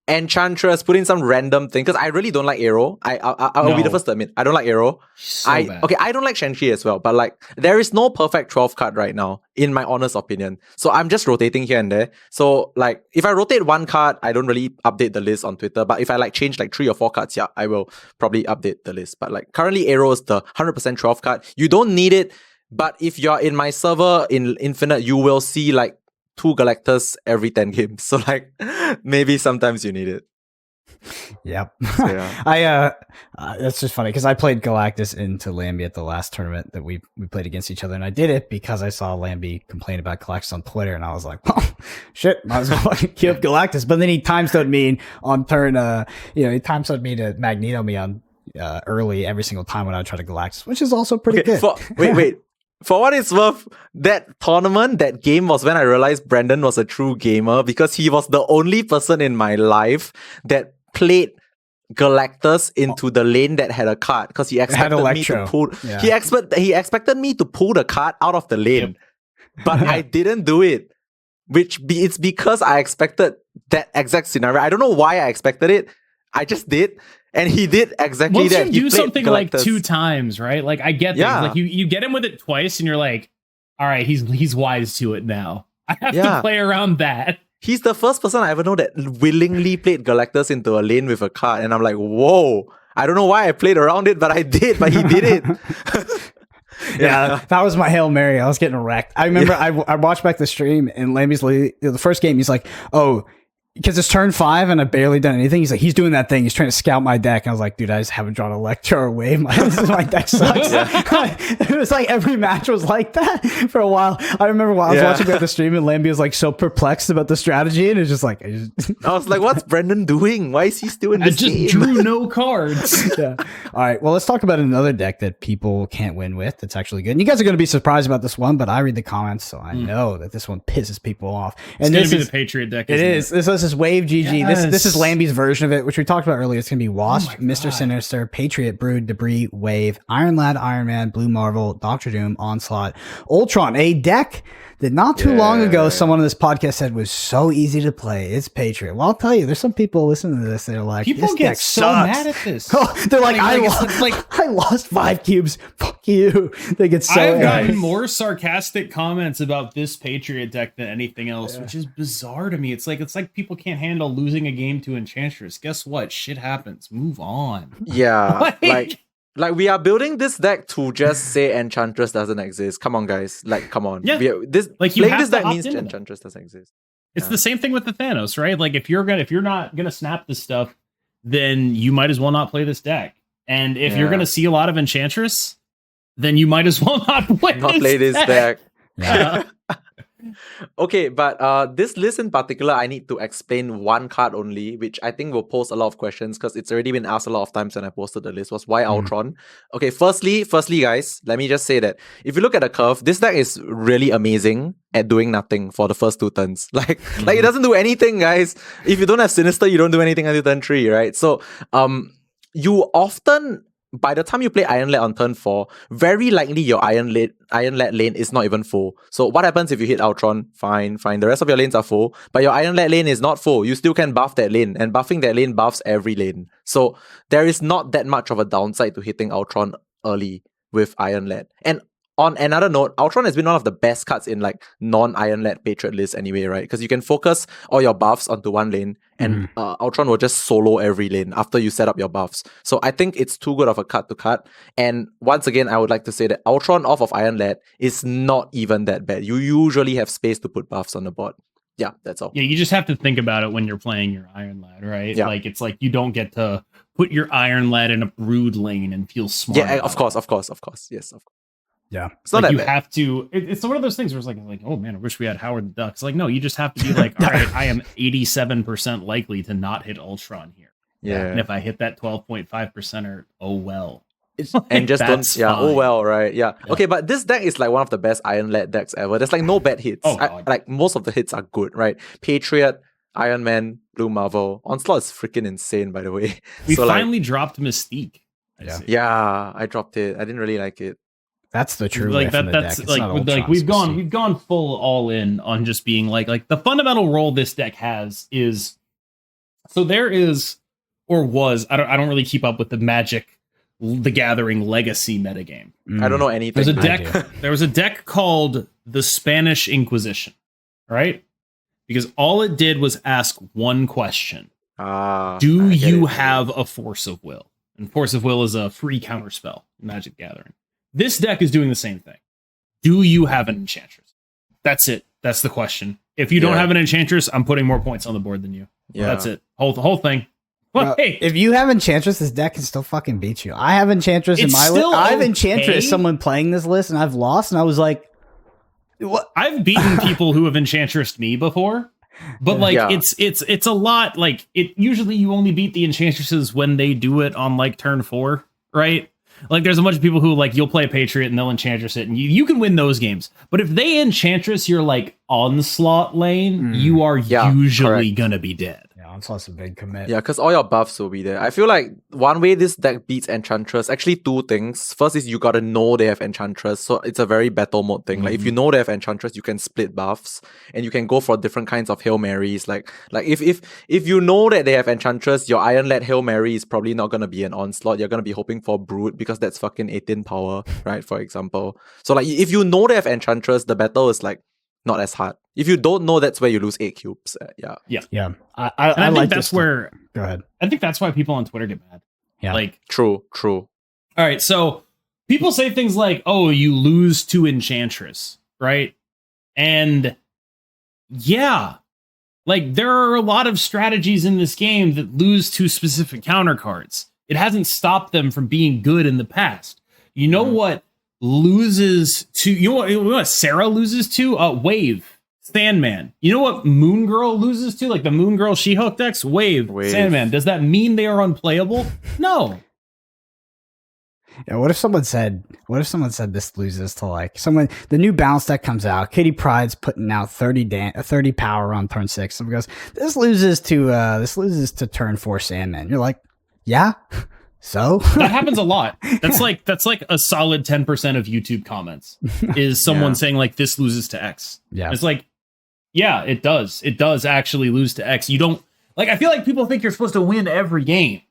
Enchantress, put in some random thing. Because I really don't like Arrow. I'll be the first to admit, I don't like Arrow. Bad. Okay, I don't like Shang-Chi as well. But like, there is no perfect 12th card right now, in my honest opinion. So I'm just rotating here and there. So like, if I rotate one card, I don't really update the list on Twitter. But if I like change like 3 or 4 cards, yeah, I will probably update the list. But like, currently Arrow is the 100% 12th card. You don't need it. But if you're in my server in Infinite, you will see like 2 Galactus every 10 games. So like maybe sometimes you need it. Yep. So, yeah. That's just funny because I played Galactus into Lambie at the last tournament that we played against each other, and I did it because I saw Lambie complain about Galactus on Twitter, and I was like, well, shit, might as well queue up Galactus. But then he timestampped me on turn, he timestampped me to Magneto me on early every single time when I would try to Galactus, which is also pretty good. Wait. For what it's worth, that tournament, that game was when I realized Brandon was a true gamer because he was the only person in my life that played Galactus into the lane that had a card because he expected me to pull. Yeah. He expected me to pull the card out of the lane, but I didn't do it. It's because I expected that exact scenario. I don't know why I expected it. I just did. And he did exactly Once that. Once you do something Galactus like 2 times, right? Like I get things. Like you get him with it twice and you're like, all right, he's wise to it now. I have to play around that. He's the first person I ever know that willingly played Galactus into a lane with a card. And I'm like, whoa. I don't know why I played around it, but I did. But he did it. Yeah, that was my Hail Mary. I was getting wrecked. I remember I watched back the stream and Lambie's the first game, he's like, oh, because it's turn 5 and I've barely done anything. He's like, he's doing that thing. He's trying to scout my deck. And I was like, dude, I just haven't drawn a Electro or Wave. My deck sucks. It was like every match was like that for a while. I remember while I was watching back the stream and Lambie was like so perplexed about the strategy. And it's just like, I was like, what's Brendan doing? Why is he still in this game? I just drew no cards. Yeah. All right. Well, let's talk about another deck that people can't win with. That's actually good. And you guys are going to be surprised about this one, but I read the comments, so I know that this one pisses people off. And it's going to be the Patriot deck. It is. This is Wave GG. Yes. This is Lambie's version of it, which we talked about earlier. It's going to be Wasp, Mr. Sinister, Patriot, Brood, Debris, Wave, Iron Lad, Iron Man, Blue Marvel, Doctor Doom, Onslaught, Ultron. A deck that not too long ago someone on this podcast said was so easy to play. It's Patriot. Well, I'll tell you, there's some people listening to this. They're like, people this get deck so sucks. mad at this. They're like, I lost 5 cubes. Fuck you. They get so I've gotten more sarcastic comments about this Patriot deck than anything else, which is bizarre to me. It's like people can't handle losing a game to Enchantress. Guess what? Shit happens. Move on. Yeah. Like we are building this deck to just say Enchantress doesn't exist. Come on, guys. Like, come on. Yeah. Playing this deck means Enchantress doesn't exist. It's the same thing with the Thanos, right? Like if you're not gonna snap this stuff, then you might as well not play this deck. And if you're gonna see a lot of Enchantress, then you might as well not play this deck. Yeah. Okay, but this list in particular, I need to explain one card only, which I think will pose a lot of questions because it's already been asked a lot of times when I posted the list, was why Ultron? Okay, firstly, guys, let me just say that if you look at the curve, this deck is really amazing at doing nothing for the first 2 turns. Like it doesn't do anything, guys. If you don't have Sinister, you don't do anything until turn 3, right? So you often, by the time you play Iron Lad on turn 4, very likely your Iron Lad lane is not even full. So what happens if you hit Ultron? Fine. The rest of your lanes are full, but your Iron Lad lane is not full. You still can buff that lane, and buffing that lane buffs every lane. So there is not that much of a downside to hitting Ultron early with Iron Lad. And on another note, Ultron has been one of the best cards in like non-Iron Lad Patriot lists anyway, right? Because you can focus all your buffs onto one lane and Ultron will just solo every lane after you set up your buffs. So I think it's too good of a card to cut. And once again, I would like to say that Ultron off of Iron Lad is not even that bad. You usually have space to put buffs on the board. Yeah, that's all. Yeah, you just have to think about it when you're playing your Iron Lad, right? Yeah. Like it's like you don't get to put your Iron Lad in a Brood lane and feel smart. Yeah, of course. Yes, of course. Yeah, it's not like that you bad. have to. It's one of those things where it's like, oh man, I wish we had Howard the Duck. It's like, no, you just have to be like, all right, I am 87% likely to not hit Ultron here. Yeah, and if I hit that 12.5%, oh well. And just don't. Yeah, fine. oh well, right? Yeah. Okay, but this deck is like one of the best Iron Lad decks ever. There's like no bad hits. Like most of the hits are good, right? Patriot, Iron Man, Blue Marvel, Onslaught is freaking insane, by the way. We finally dropped Mystique. Yeah, I dropped it. I didn't really like it. That's the true like that. That's like we've gone full all in on just being like the fundamental role this deck has is, so there is or was, I don't really keep up with the Magic the Gathering Legacy metagame. I don't know anything. There's a deck. There was a deck called the Spanish Inquisition, right? Because all it did was ask one question: do you have a Force of Will? And Force of Will is a free counterspell in Magic Gathering. This deck is doing the same thing. Do you have an Enchantress? That's it. That's the question. If you don't have an Enchantress, I'm putting more points on the board than you. Yeah. That's it. The whole thing. Bro, Like, if you have Enchantress, this deck can still fucking beat you. I have Enchantress in It's my list. still I have okay. Enchantress, someone playing this list, and I've lost, and I was like, what? I've beaten people who have enchantressed me before, but like Yeah. it's a lot. Like it usually you only beat the enchantresses when they do it on like turn 4, right? Like there's a bunch of people who like you'll play a Patriot and they'll enchantress it, and you can win those games. But if they enchantress your like onslaught lane, you are usually gonna be dead. Yeah, Onslaught's a big commit. Yeah, because all your buffs will be there. I feel like one way this deck beats Enchantress, actually two things. First is you gotta know they have Enchantress, so it's a very battle mode thing. Like if you know they have Enchantress, you can split buffs and you can go for different kinds of Hail Marys. Like if you know that they have Enchantress, your Iron Lad Hail Mary is probably not gonna be an Onslaught. You're gonna be hoping for Brood because that's fucking 18 power, right? For example. So like if you know they have Enchantress, the battle is like not as hard. If you don't know, that's where you lose 8 cubes. Yeah. I think like that's this where. Go ahead. I think that's why people on Twitter get mad. Yeah. Like True. all right, so people say things like, "Oh, you lose to Enchantress," right? And yeah, like there are a lot of strategies in this game that lose to specific counter cards. It hasn't stopped them from being good in the past. You know what loses to? You know what Sarah loses to? Wave. Sandman. You know what Moon Girl loses to? Like the Moon Girl She-Hulk decks? Wave. Sandman. Does that mean they are unplayable? No. Yeah, what if someone said this loses to like someone, the new balance deck comes out, Kitty Pryde's putting out 30 power on turn 6. Someone goes, this loses to turn 4 Sandman. You're like, yeah. So that happens a lot. That's like a solid 10% of YouTube comments is someone saying like this loses to X. Yeah. It's like, yeah, it does. It does actually lose to X. You don't like, I feel like people think you're supposed to win every game.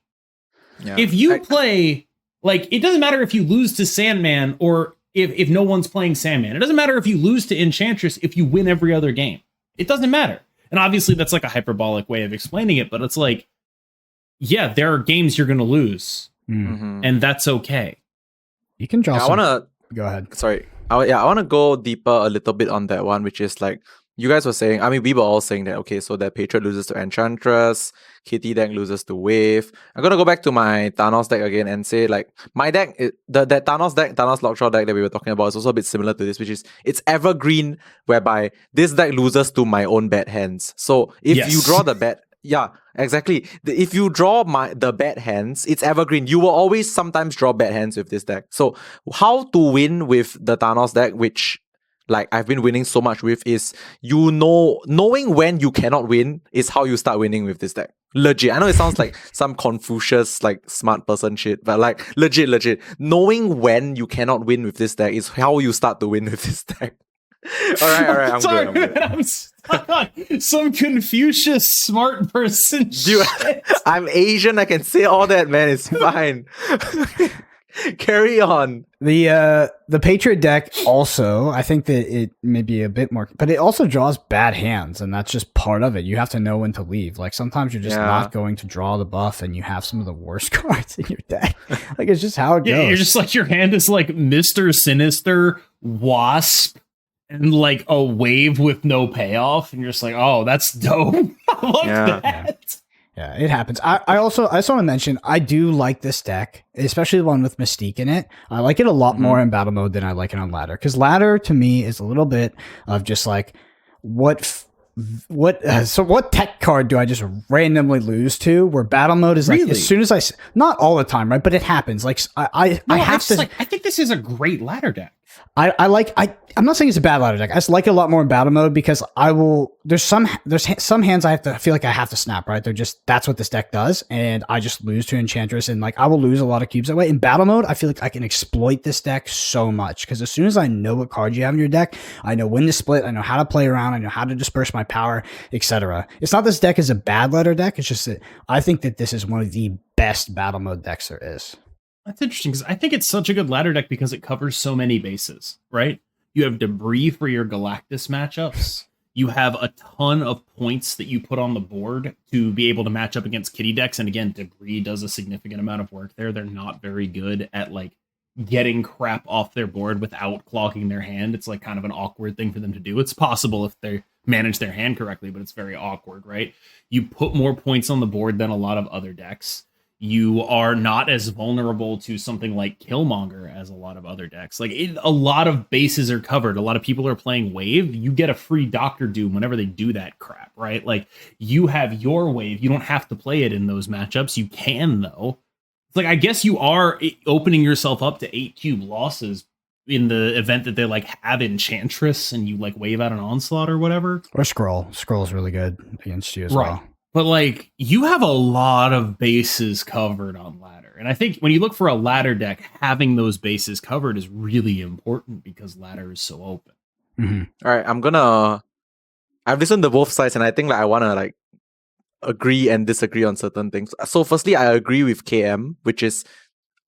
Yeah. If you play, like, it doesn't matter if you lose to Sandman or if no one's playing Sandman. It doesn't matter if you lose to Enchantress if you win every other game. It doesn't matter. And obviously that's like a hyperbolic way of explaining it, but it's like, yeah, there are games you're going to lose, and that's okay. You can draw. I want to go ahead. Sorry. I want to go deeper a little bit on that one, which is like you guys were saying. I mean, we were all saying that. Okay, so that Patriot loses to Enchantress, Kitty deck loses to Wave. I'm gonna go back to my Thanos deck again and say like my deck, that Thanos deck, Thanos Lockjaw deck that we were talking about is also a bit similar to this, which is it's evergreen, whereby this deck loses to my own bad hands. So if you draw the bad. Yeah, exactly. If you draw the bad hands, it's evergreen. You will always sometimes draw bad hands with this deck. So how to win with the Thanos deck, which like I've been winning so much with, is knowing when you cannot win is how you start winning with this deck. Legit. I know it sounds like some Confucius like smart person shit, but like legit. Knowing when you cannot win with this deck is how you start to win with this deck. All right. I'm good. I'm stuck on some Confucius smart person Dude, I'm Asian. I can say all that, man. It's fine. Carry on. The Patriot deck also, I think that it may be a bit more, but it also draws bad hands, and that's just part of it. You have to know when to leave. Like sometimes you're just not going to draw the buff, and you have some of the worst cards in your deck. Like it's just how it goes. You're just like your hand is like Mr. Sinister, Wasp, and like a Wave with no payoff, and you're just like, oh, that's dope. I like that. Yeah, it happens. I also want to mention I do like this deck, especially the one with Mystique in it. I like it a lot more in battle mode than I like it on ladder, because ladder to me is a little bit of just like what tech card do I just randomly lose to? Where battle mode is like as soon as not all the time, right? But it happens. Like I have to. Like, I think this is a great ladder deck. I'm not saying it's a bad ladder deck. I just like it a lot more in battle mode because there's some hands I feel like I have to snap, right? That's what this deck does. And I just lose to Enchantress, and like I will lose a lot of cubes that way. In battle mode, I feel like I can exploit this deck so much because as soon as I know what cards you have in your deck, I know when to split, I know how to play around, I know how to disperse my power, etc. It's not this deck is a bad ladder deck. It's just that I think that this is one of the best battle mode decks there is. That's interesting because I think it's such a good ladder deck because it covers so many bases, right? You have Debris for your Galactus matchups. You have a ton of points that you put on the board to be able to match up against kitty decks. And again, Debris does a significant amount of work there. They're not very good at like getting crap off their board without clogging their hand. It's like kind of an awkward thing for them to do. It's possible if they manage their hand correctly, but it's very awkward, right? You put more points on the board than a lot of other decks. You are not as vulnerable to something like Killmonger as a lot of other decks. Like a lot of bases are covered. A lot of people are playing Wave. You get a free Doctor Doom whenever they do that crap, right? Like you have your Wave. You don't have to play it in those matchups. You can though. It's like I guess you are opening yourself up to 8 cube losses in the event that they like have Enchantress and you like wave out an Onslaught or whatever. Or Scroll. Scroll's really good against you as Right. well. But like you have a lot of bases covered on ladder. And I think when you look for a ladder deck, having those bases covered is really important because ladder is so open. Mm-hmm. All right, I've listened to both sides and I think like I want to like agree and disagree on certain things. So firstly, I agree with KM, which is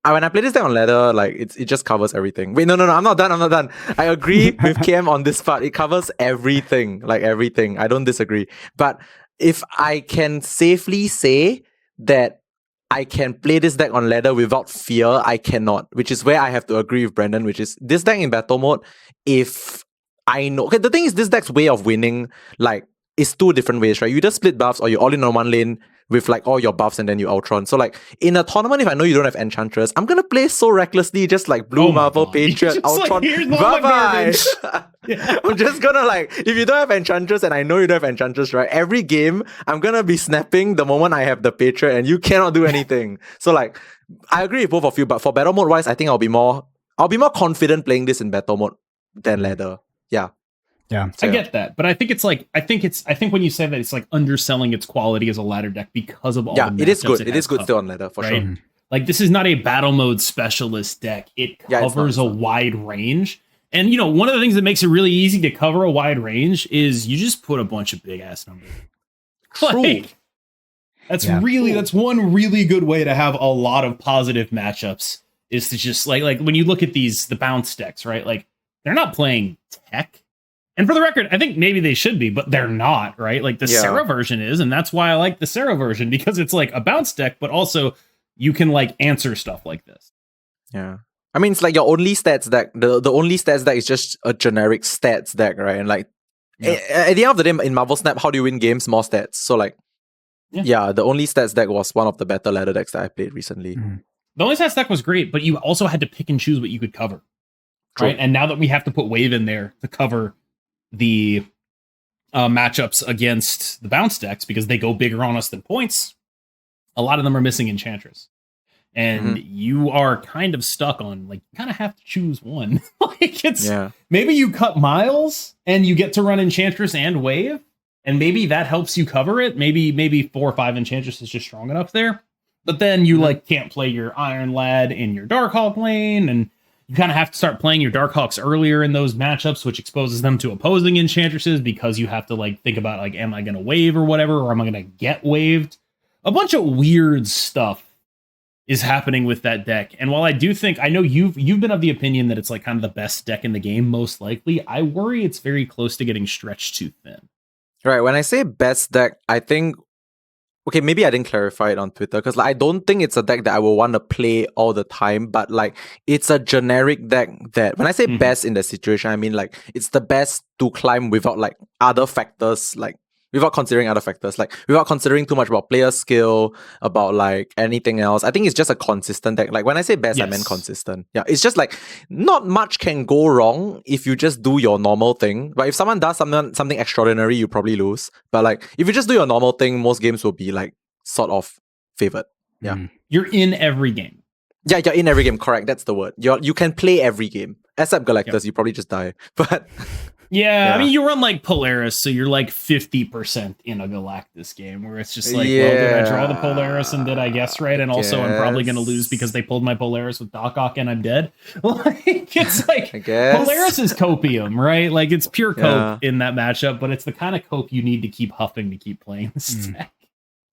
when I play this deck on ladder, like it just covers everything. Wait, no, I'm not done. I agree with KM on this part. It covers everything, like everything. I don't disagree. But if I can safely say that I can play this deck on ladder without fear, I cannot. Which is where I have to agree with Brandon, which is this deck in battle mode, if I know... Okay, the thing is, this deck's way of winning, like, is two different ways, right? You just split buffs or you all in on one lane with like all your buffs and then you Ultron. So like in a tournament, if I know you don't have Enchantress, I'm gonna play so recklessly, just like Blue Marvel, Patriot, Ultron, bye-bye. Yeah. I'm just gonna like, if you don't have Enchantress and I know you don't have Enchantress, right? Every game, I'm gonna be snapping the moment I have the Patriot and you cannot do anything. So like, I agree with both of you, but for battle mode wise, I think I'll be more confident playing this in battle mode than ladder. Yeah. Yeah, I get that, but I think it's like I think when you say that it's like underselling its quality as a ladder deck because of all the it is good. It is good still on ladder for right? sure. Like this is not a battle mode specialist deck. It covers a wide range, and you know one of the things that makes it really easy to cover a wide range is you just put a bunch of big ass numbers. True. Like, that's one really good way to have a lot of positive matchups. Is to just like when you look at the bounce decks, right? Like they're not playing tech. And for the record, I think maybe they should be, but they're not, right? Like the Sarah version is, and that's why I like the Sarah version, because it's like a bounce deck, but also you can like answer stuff like this. Yeah. I mean, it's like your only stats deck. The only stats deck is just a generic stats deck, right? And like, at the end of the day, in Marvel Snap, how do you win games? More stats. So like, the only stats deck was one of the better ladder decks that I played recently. Mm-hmm. The only stats deck was great, but you also had to pick and choose what you could cover, right? And now that we have to put Wave in there to cover the matchups against the bounce decks because they go bigger on us than points, a lot of them are missing Enchantress. And you are kind of stuck on, like, you kind of have to choose one. Like, it's maybe you cut Miles and you get to run Enchantress and Wave, and maybe that helps you cover it. Maybe 4 or 5 Enchantress is just strong enough there. But then you like can't play your Iron Lad in your Darkhawk lane, and you kind of have to start playing your Darkhawks earlier in those matchups, which exposes them to opposing Enchantresses because you have to like think about like, am I going to wave or whatever, or am I going to get waved? A bunch of weird stuff is happening with that deck. And while I do think, I know you've been of the opinion that it's like kind of the best deck in the game, most likely, I worry it's very close to getting stretched too thin. Right. When I say best deck, I think, okay, maybe I didn't clarify it on Twitter because like, I don't think it's a deck that I will want to play all the time, but like it's a generic deck that when I say best in the situation, I mean like it's the best to climb without like other factors, like without considering other factors, like without considering too much about player skill, about like anything else. I think it's just a consistent deck. Like when I say best, I meant consistent. Yeah, it's just like not much can go wrong if you just do your normal thing. But if someone does something extraordinary, you probably lose. But like if you just do your normal thing, most games will be like sort of favored. Yeah, you're in every game. Yeah, you're in every game. Correct, that's the word. You can play every game except Galactus. You probably just die. But yeah, I mean, you run like Polaris, so you're like 50% in a Galactus game, where it's just like, well, did I draw the Polaris and did I guess right? And also, I'm probably going to lose because they pulled my Polaris with Doc and I'm dead. Like, it's like, Polaris is copium, right? Like, it's pure cope in that matchup, but it's the kind of cope you need to keep huffing to keep playing this deck.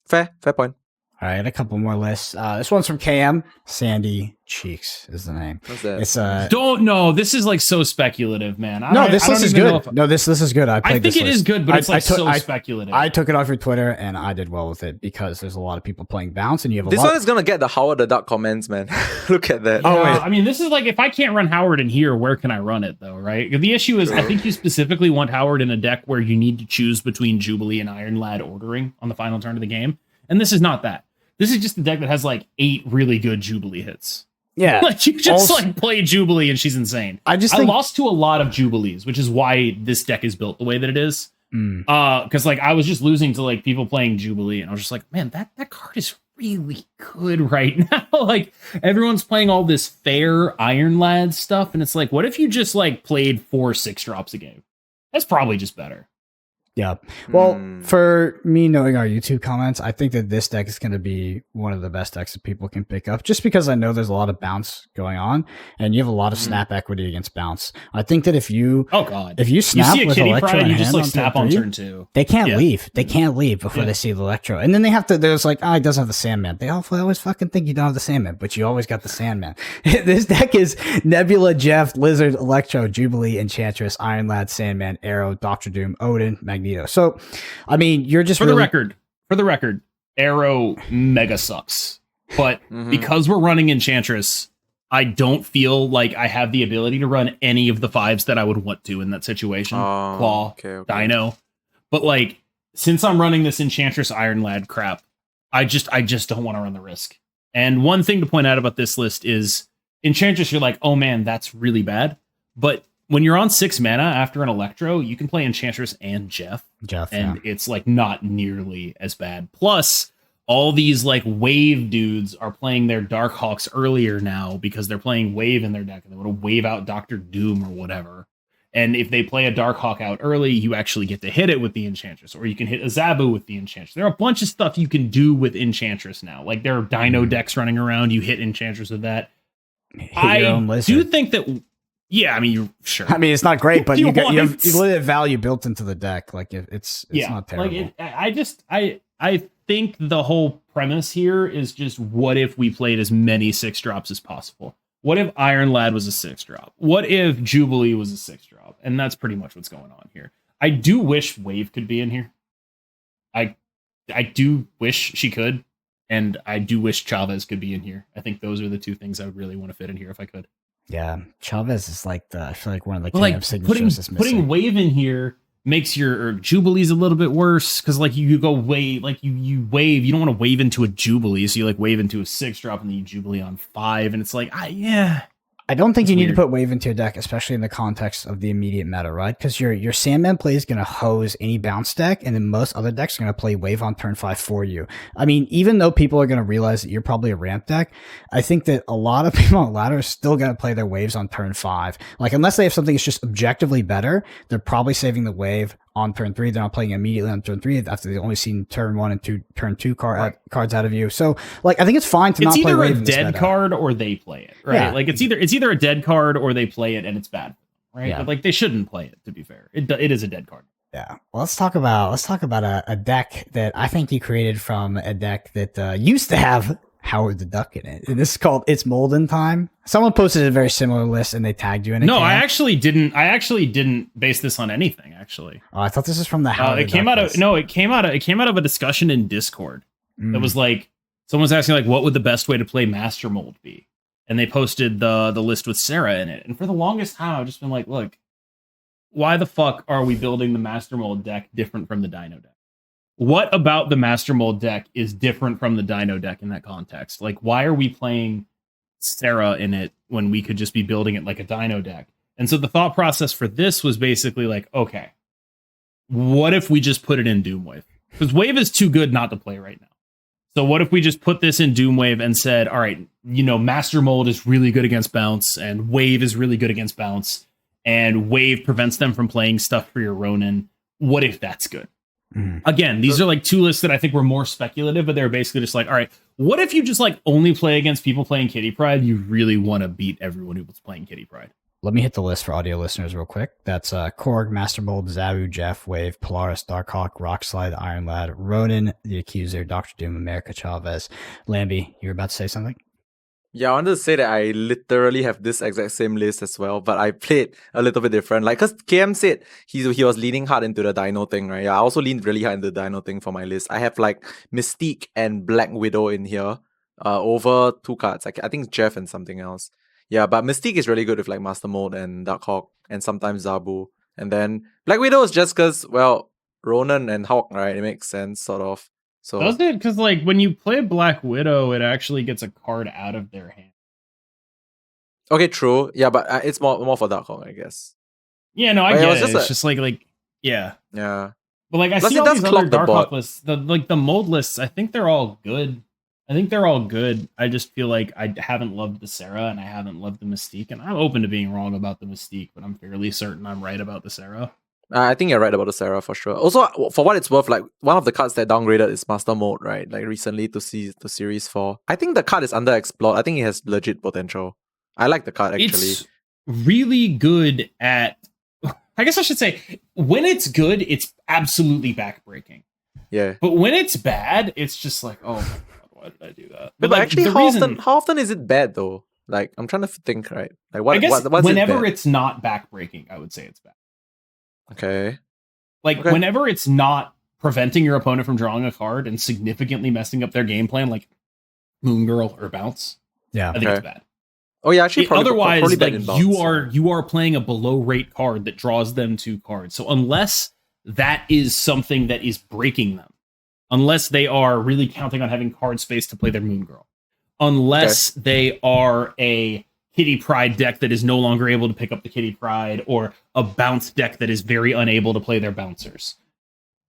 Fair point. All right, a couple more lists. This one's from KM. Sandy Cheeks is the name. What's that? It's Don't know. This is like so speculative, man. this list is good. No, this list is good. I think this it list. is good, but it's like so speculative. I took it off your Twitter and I did well with it because there's a lot of people playing bounce, and you have This one is gonna get the Howard the Duck comments, man. Look at that. Oh, I mean, this is like if I can't run Howard in here, where can I run it though? Right? The issue is, I think you specifically want Howard in a deck where you need to choose between Jubilee and Iron Lad ordering on the final turn of the game, and this is not that. This is just a deck that has like 8 really good Jubilee hits. Yeah. Like you just like play Jubilee and she's insane. I lost to a lot of Jubilees, which is why this deck is built the way that it is. Because like I was just losing to like people playing Jubilee, and I was just like, man, that card is really good right now. Like everyone's playing all this fair Iron Lad stuff, and it's like, what if you just like played 4 6-drops a game? That's probably just better. Yeah. Well, for me knowing our YouTube comments, I think that this deck is going to be one of the best decks that people can pick up, just because I know there's a lot of bounce going on, and you have a lot of snap equity against bounce. I think that if you snap with Electro and you just like on snap on turn 2, they can't leave. They can't leave before they see the Electro, and then they have to. There's like, it doesn't have the Sandman. They always fucking think you don't have the Sandman, but you always got the Sandman. This deck is Nebula, Jeff, Lizard, Electro, Jubilee, Enchantress, Iron Lad, Sandman, Arrow, Doctor Doom, Odin, Magneto. So, I mean, you're just for the record, Arrow mega sucks. But because we're running Enchantress, I don't feel like I have the ability to run any of the 5s that I would want to in that situation. Claw, Dino. But like, since I'm running this Enchantress Iron Lad crap, I just don't want to run the risk. And one thing to point out about this list is Enchantress, you're like, oh man, that's really bad. But when you're on 6 mana after an Electro, you can play Enchantress and Jeff, and it's like not nearly as bad. Plus, all these like wave dudes are playing their Darkhawks earlier now because they're playing wave in their deck, and they want to wave out Doctor Doom or whatever. And if they play a Darkhawk out early, you actually get to hit it with the Enchantress, or you can hit a Zabu with the Enchantress. There are a bunch of stuff you can do with Enchantress now. Like there are Dino decks running around. You hit Enchantress with that. I do think that. Yeah, I mean, you're sure. I mean, it's not great, but you have limited value built into the deck. Like it's not terrible. Like I think the whole premise here is just, what if we played as many 6-drops as possible? What if Iron Lad was a 6-drop? What if Jubilee was a 6-drop? And that's pretty much what's going on here. I do wish Wave could be in here. I do wish she could, and I do wish Chavez could be in here. I think those are the 2 things I would really want to fit in here if I could. Yeah, Chavez is like I feel like one of the signatures is missing. Putting Wave in here makes your Jubilees a little bit worse, because like you go wave, like you wave, you don't want to wave into a Jubilee, so you like wave into a 6-drop and then you Jubilee on 5, and it's like I don't think you need to put Wave into your deck, especially in the context of the immediate meta, right? Because your Sandman play is going to hose any bounce deck, and then most other decks are going to play Wave on turn 5 for you. I mean, even though people are going to realize that you're probably a ramp deck, I think that a lot of people on ladder are still going to play their Waves on turn 5. Like, unless they have something that's just objectively better, they're probably saving the Wave on turn 3. They're not playing immediately on turn 3 after they've only seen turn 1 and turn 2 cards out of you. So, like, I think it's fine to not play Wave. It's either a dead card or they play it, right? Yeah. Like, it's either a dead card or they play it and it's bad, right? Yeah. But like, they shouldn't play it. To be fair, it is a dead card. Yeah. Well, let's talk about a deck that I think you created from a deck that used to have Howard the Duck in it. And this is called It's Molden Time. Someone posted a very similar list and they tagged you in it. No, I actually didn't base this on anything, actually. Oh, I thought this was from the Howard it came out of a discussion in Discord. That was like, someone was asking like, what would the best way to play Master Mold be? And they posted the list with Sarah in it. And for the longest time, I've just been like, look, why the fuck are we building the Master Mold deck different from the Dino deck? What about the Master Mold deck is different from the Dino deck in that context? Like, why are we playing Sarah in it when we could just be building it like a Dino deck? And so the thought process for this was basically like, okay, what if we just put it in Doomwave? Because Wave is too good not to play right now. So what if we just put this in Doomwave and said, all right, Master Mold is really good against bounce, and Wave is really good against bounce, and Wave prevents them from playing stuff for your Ronin. What if that's good? Again, these are like 2 lists that I think were more speculative, but they're basically just like, all right, what if you just like only play against people playing Kitty Pride? You really want to beat everyone who was playing Kitty Pride. let me hit the list for audio listeners real quick. That's Korg, Master Mold, Zabu, Jeff, Wave, Polaris, Darkhawk, Rockslide, Iron Lad, Ronan, The Accuser, Dr. Doom, America Chavez. Lambie, you were about to say something? Yeah, I wanted to say that I literally have this exact same list as well, but I played a little bit different. Like, because KM said he was leaning hard into the Dino thing, right? Yeah, I also leaned really hard into the Dino thing for my list. I have like Mystique and Black Widow in here, over 2 cards. I think it's Jeff and something else. Yeah, but Mystique is really good with like Master Mode and Darkhawk and sometimes Zabu. And then Black Widow is just because, well, Ronan and Hawk, right? It makes sense, sort of. So Does it? Because like when you play Black Widow, it actually gets a card out of their hand. okay, true. Yeah, but it's more for Darkhawk, I guess. Yeah, no, I But it get was it. just It's a- just like Yeah. but like I Plus see it all does these clog other the Darkhawk bot. lists. The mold lists, I think they're all good. I just feel like I haven't loved the Sarah and I haven't loved the Mystique, and I'm open to being wrong about the Mystique, but I'm fairly certain I'm right about the Sarah. I think you're right about the Sarah for sure. Also, for what it's worth, like one of the cards that downgraded is Master Mode, right? Like recently to Series 4. I think the card is underexplored. I think it has legit potential. I like the card actually. It's really good at. I guess I should say when it's good, it's absolutely backbreaking. Yeah. But when it's bad, it's just like, oh my god, why did I do that? But like, actually, the how often is it bad though? Like I'm trying to think, right? Like I guess what's whenever it bad? it's not backbreaking, I would say it's bad. Okay. Like Okay. whenever it's not preventing your opponent from drawing a card and significantly messing up their game plan, like Moon Girl or Bounce, Yeah. I think Okay. it's bad. Oh yeah, actually, Otherwise, probably like bad in bounce, you are playing a below rate card that draws them 2 cards. So unless that is something that is breaking them, unless they are really counting on having card space to play their Moon Girl, unless they are a Kitty Pride deck that is no longer able to pick up the Kitty Pride, or a bounce deck that is very unable to play their bouncers,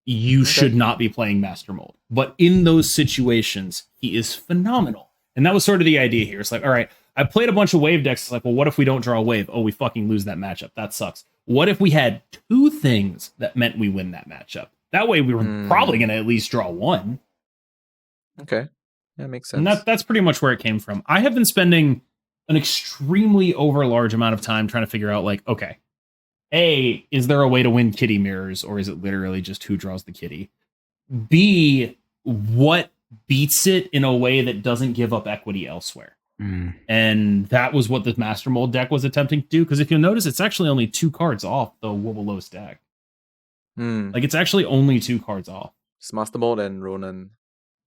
you should not be playing Master Mold. But in those situations, he is phenomenal. And that was sort of the idea here. It's like, all right, I played a bunch of wave decks. It's like, well, what if we don't draw a wave? Oh, we fucking lose that matchup. That sucks. What if we had 2 things that meant we win that matchup? That way we were probably going to at least draw 1. Okay. Yeah, makes sense. And that's pretty much where it came from. I have been spending an extremely over large amount of time trying to figure out, like, okay, A, is there a way to win kitty mirrors, or is it literally just who draws the kitty? B, what beats it in a way that doesn't give up equity elsewhere? And that was what the Master Mold deck was attempting to do, because if you'll notice, it's actually only 2 cards off the Wobolos deck. Like, it's actually only 2 cards off. It's Master Mode and Ronan.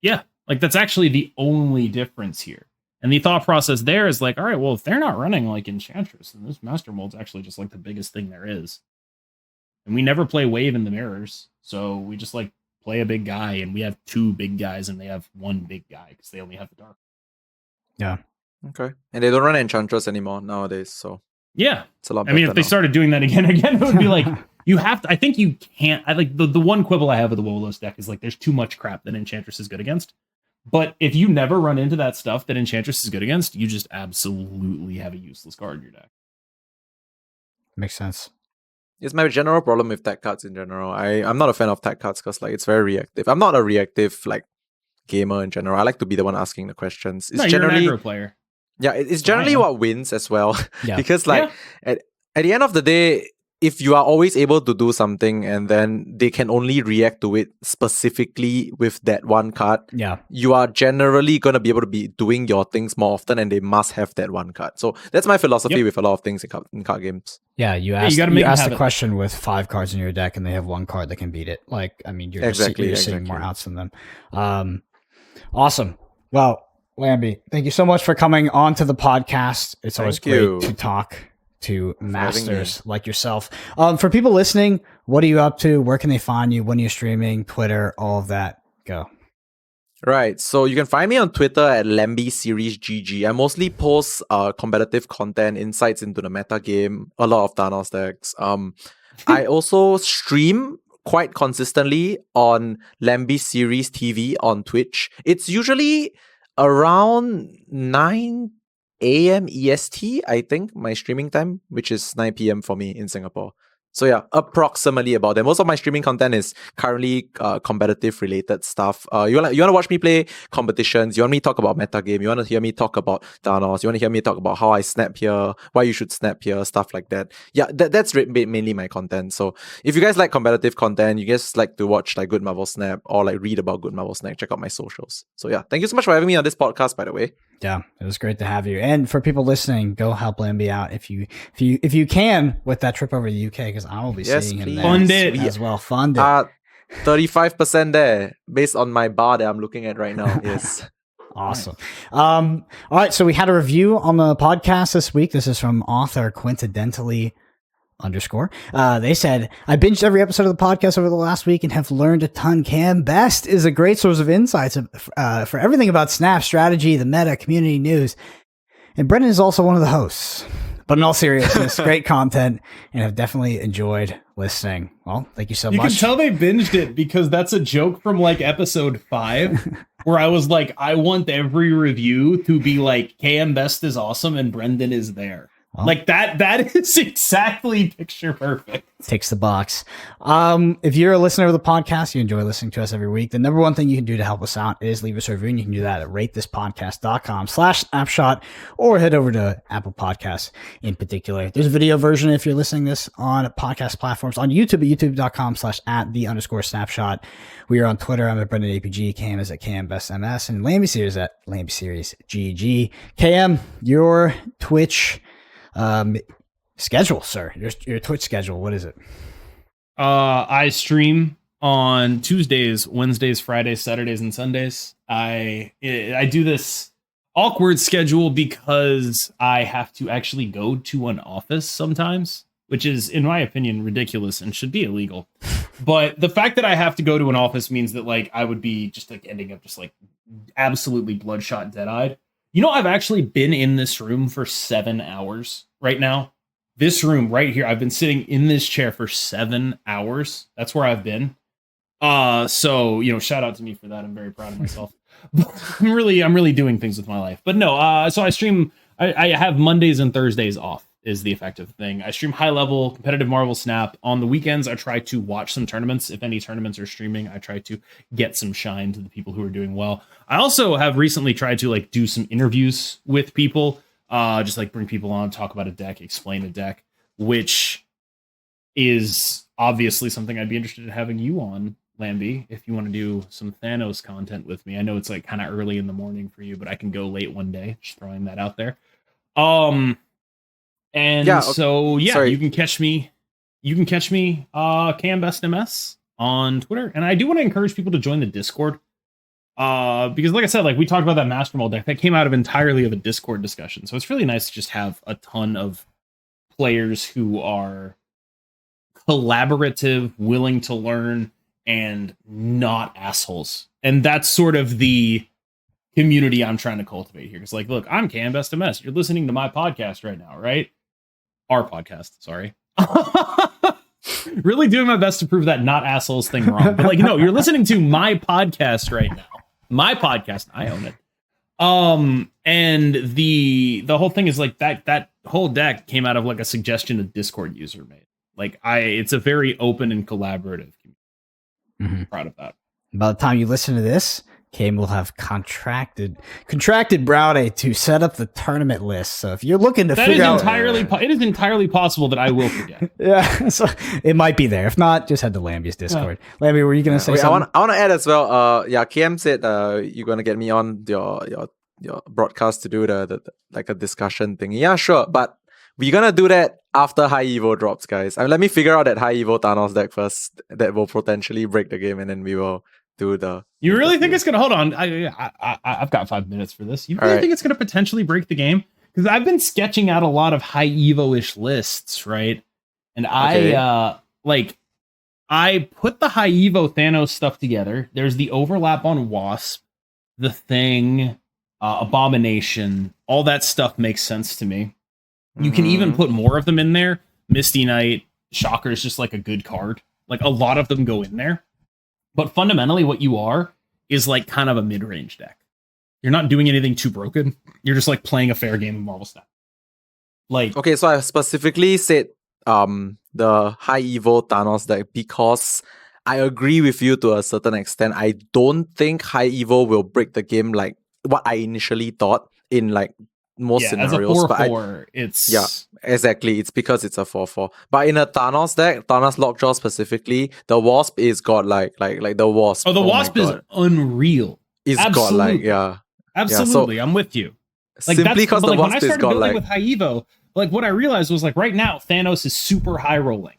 Yeah, like that's actually the only difference here. And the thought process there is like, all right, well, if they're not running like Enchantress, then this Master Mold's actually just like the biggest thing there is. And we never play Wave in the mirrors, so we just like play a big guy, and we have 2 big guys, and they have 1 big guy because they only have the dark. Yeah. Okay. And they don't run Enchantress anymore nowadays, so Yeah, it's a lot I mean, better if they now. started doing that again, it would be like you have to. I think you can't. I like the one quibble I have with the Wolos deck is like there's too much crap that Enchantress is good against. But if you never run into that stuff that Enchantress is good against, you just absolutely have a useless card in your deck. Makes sense. It's my general problem with tech cards in general. I'm not a fan of tech cards because like it's very reactive. I'm not a reactive like gamer in general. I like to be the one asking the questions. It's No, generally you're an aggro player. Yeah, it's generally am. what wins as well. Yeah. Because like at the end of the day, if you are always able to do something and then they can only react to it specifically with that one card, Yeah. you are generally going to be able to be doing your things more often, and they must have that one card. So that's my philosophy with a lot of things in card games. Yeah, you you asked, gotta you make them asked have the it. question with 5 cards in your deck and they have 1 card that can beat it. Like, I mean, you're just seeing more outs than them. Awesome. Well, Lambie, thank you so much for coming on to the podcast. It's always Thank you. great to talk to having masters like yourself. For people listening, what are you up to? Where can they find you? When are you streaming? Twitter, all of that. Go. Right, so you can find me on Twitter at Lambyseries GG. I mostly post competitive content, insights into the metagame, a lot of Thanos decks. I also stream quite consistently on Lambyseries TV on Twitch. It's usually around 9 a.m. EST, I think, my streaming time, which is 9 p.m. for me in Singapore. So yeah, approximately about that. Most of my streaming content is currently competitive related stuff. You wanna watch me play competitions? You want me talk about metagame? You wanna hear me talk about Thanos? You wanna hear me talk about how I snap here, why you should snap here, stuff like that. Yeah, that's mainly my content. So if you guys like competitive content, you guys like to watch like Good Marvel Snap or like read about Good Marvel Snap, check out my socials. So yeah, thank you so much for having me on this podcast, by the way. Yeah, it was great to have you. And for people listening, go help Lambie out if you can with that trip over to the UK, because I will be seeing him there. Fund it as well. Fund it. 35% there based on my bar that I'm looking at right now. Yes. Awesome. All right. So we had a review on the podcast this week. This is from author Coincidentally _ they said, I binged every episode of the podcast over the last week and have learned a ton. Cam Best is a great source of insights for everything about Snap, strategy, the meta, community news. And Brendan is also one of the hosts. But in all seriousness, great content, and have definitely enjoyed listening. Well, thank you so much. You can tell they binged it because that's a joke from like episode 5, where I was like, I want every review to be like, KM Best is awesome and Brendan is there. Well, like that is exactly picture perfect. Takes the box. If you're a listener of the podcast, you enjoy listening to us every week, the number one thing you can do to help us out is leave us a review, and you can do that at ratethispodcast.com/snapshot, or head over to Apple Podcasts in particular. There's a video version if you're listening this on podcast platforms, on YouTube at youtube.com/@the_snapshot. We are on Twitter. I'm at Brendan APG. Cam is at CamBestMS, and Lambyseries at Lambyseries GG. Cam, your Twitch schedule, sir. Your Twitch schedule, what is it? I stream on Tuesdays, Wednesdays, Fridays, Saturdays, and Sundays. I do this awkward schedule because I have to actually go to an office sometimes, which is, in my opinion, ridiculous and should be illegal. But the fact that I have to go to an office means that like I would be just like ending up just like absolutely bloodshot, dead-eyed. You know, I've actually been in this room for 7 hours right now. This room right here, I've been sitting in this chair for 7 hours. That's where I've been. So, you know, shout out to me for that. I'm very proud of myself. I'm really doing things with my life. But no, so I stream, I have Mondays and Thursdays off is the effective thing. I stream high level competitive Marvel Snap. On the weekends, I try to watch some tournaments. If any tournaments are streaming, I try to get some shine to the people who are doing well. I also have recently tried to like do some interviews with people, just like bring people on, talk about a deck, explain a deck, which is obviously something I'd be interested in having you on, Lambie, if you want to do some Thanos content with me. I know it's like kind of early in the morning for you, but I can go late one day. Just throwing that out there. And yeah, okay. So yeah, sorry. You can catch me, CamBestMS on Twitter. And I do want to encourage people to join the Discord. Because like I said, like we talked about that Master Mold deck that came out of entirely of a Discord discussion. So it's really nice to just have a ton of players who are collaborative, willing to learn, and not assholes. And that's sort of the community I'm trying to cultivate here. It's like, look, I'm CamBestMS. You're listening to my podcast right now, right? Our podcast, sorry. Really doing my best to prove that not assholes thing wrong. But like, no, you're listening to my podcast right now. My podcast, I own it. And the whole thing is like that whole deck came out of like a suggestion a Discord user made. Like it's a very open and collaborative community. Mm-hmm. Proud of that. By the time you listen to this, Cam will have contracted Brownie to set up the tournament list. So if you're looking to figure out, it is entirely possible that I will forget. Yeah, so it might be there. If not, just head to Lambie's Discord. Yeah. Lambie, were you going to say something? I want to add as well. Yeah, Cam said you're going to get me on your broadcast to do the like a discussion thing. Yeah, sure, but we're gonna do that after High Evo drops, guys. Let me figure out that High Evo Thanos deck first that will potentially break the game, and then we will do the. You really think it's gonna hold on? I've got 5 minutes for this. You really think it's gonna potentially break the game? Because I've been sketching out a lot of High Evo-ish lists, right? And I put the High Evo Thanos stuff together. There's the overlap on Wasp, the Thing, Abomination. All that stuff makes sense to me. You can even put more of them in there. Misty Knight, Shocker is just like a good card. Like a lot of them go in there. But fundamentally what you are is like kind of a mid-range deck. You're not doing anything too broken. You're just like playing a fair game of Marvel Snap. Like, okay, so I specifically said the High Evo Thanos deck because I agree with you to a certain extent. I don't think High Evo will break the game like what I initially thought in like most Yeah, scenarios. as a but 4/4, it's yeah, exactly. It's because it's a 4/4. But in a Thanos deck, Thanos Lockjaw specifically, the Wasp is got like the Wasp. Oh, the my Wasp is God. unreal. It's got like yeah. Absolutely, so I'm with you. Like simply that's because but the like when I Wasp is started got building like with High Evo, like what I realized was like right now Thanos is super high rolling.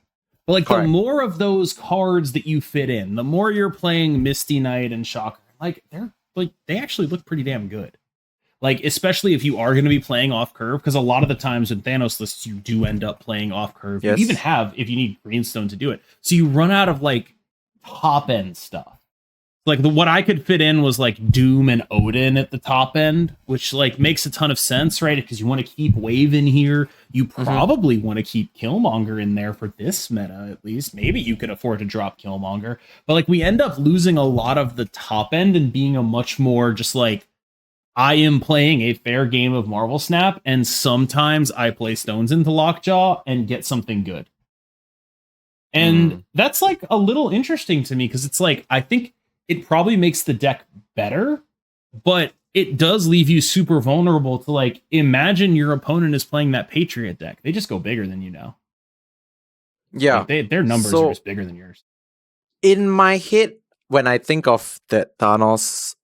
But like the Correct. more of those cards that you fit in, the more you're playing Misty Knight and Shocker, like they actually look pretty damn good. Like especially if you are going to be playing off curve, because a lot of the times in Thanos lists you do end up playing off curve. Yes. You even have if you need Greenstone to do it, so you run out of like top end stuff. Like what I could fit in was like Doom and Odin at the top end, which like makes a ton of sense, right? Because you want to keep Wave in here. You probably want to keep Killmonger in there for this meta, at least. Maybe you could afford to drop Killmonger. But like we end up losing a lot of the top end and being a much more just like I am playing a fair game of Marvel Snap, and sometimes I play Stones into Lockjaw and get something good. And that's like a little interesting to me because it's like I think it probably makes the deck better, but it does leave you super vulnerable to like imagine your opponent is playing that Patriot deck. They just go bigger than you know. yeah. Like their numbers are just bigger than yours. In my head, when I think of that Thanos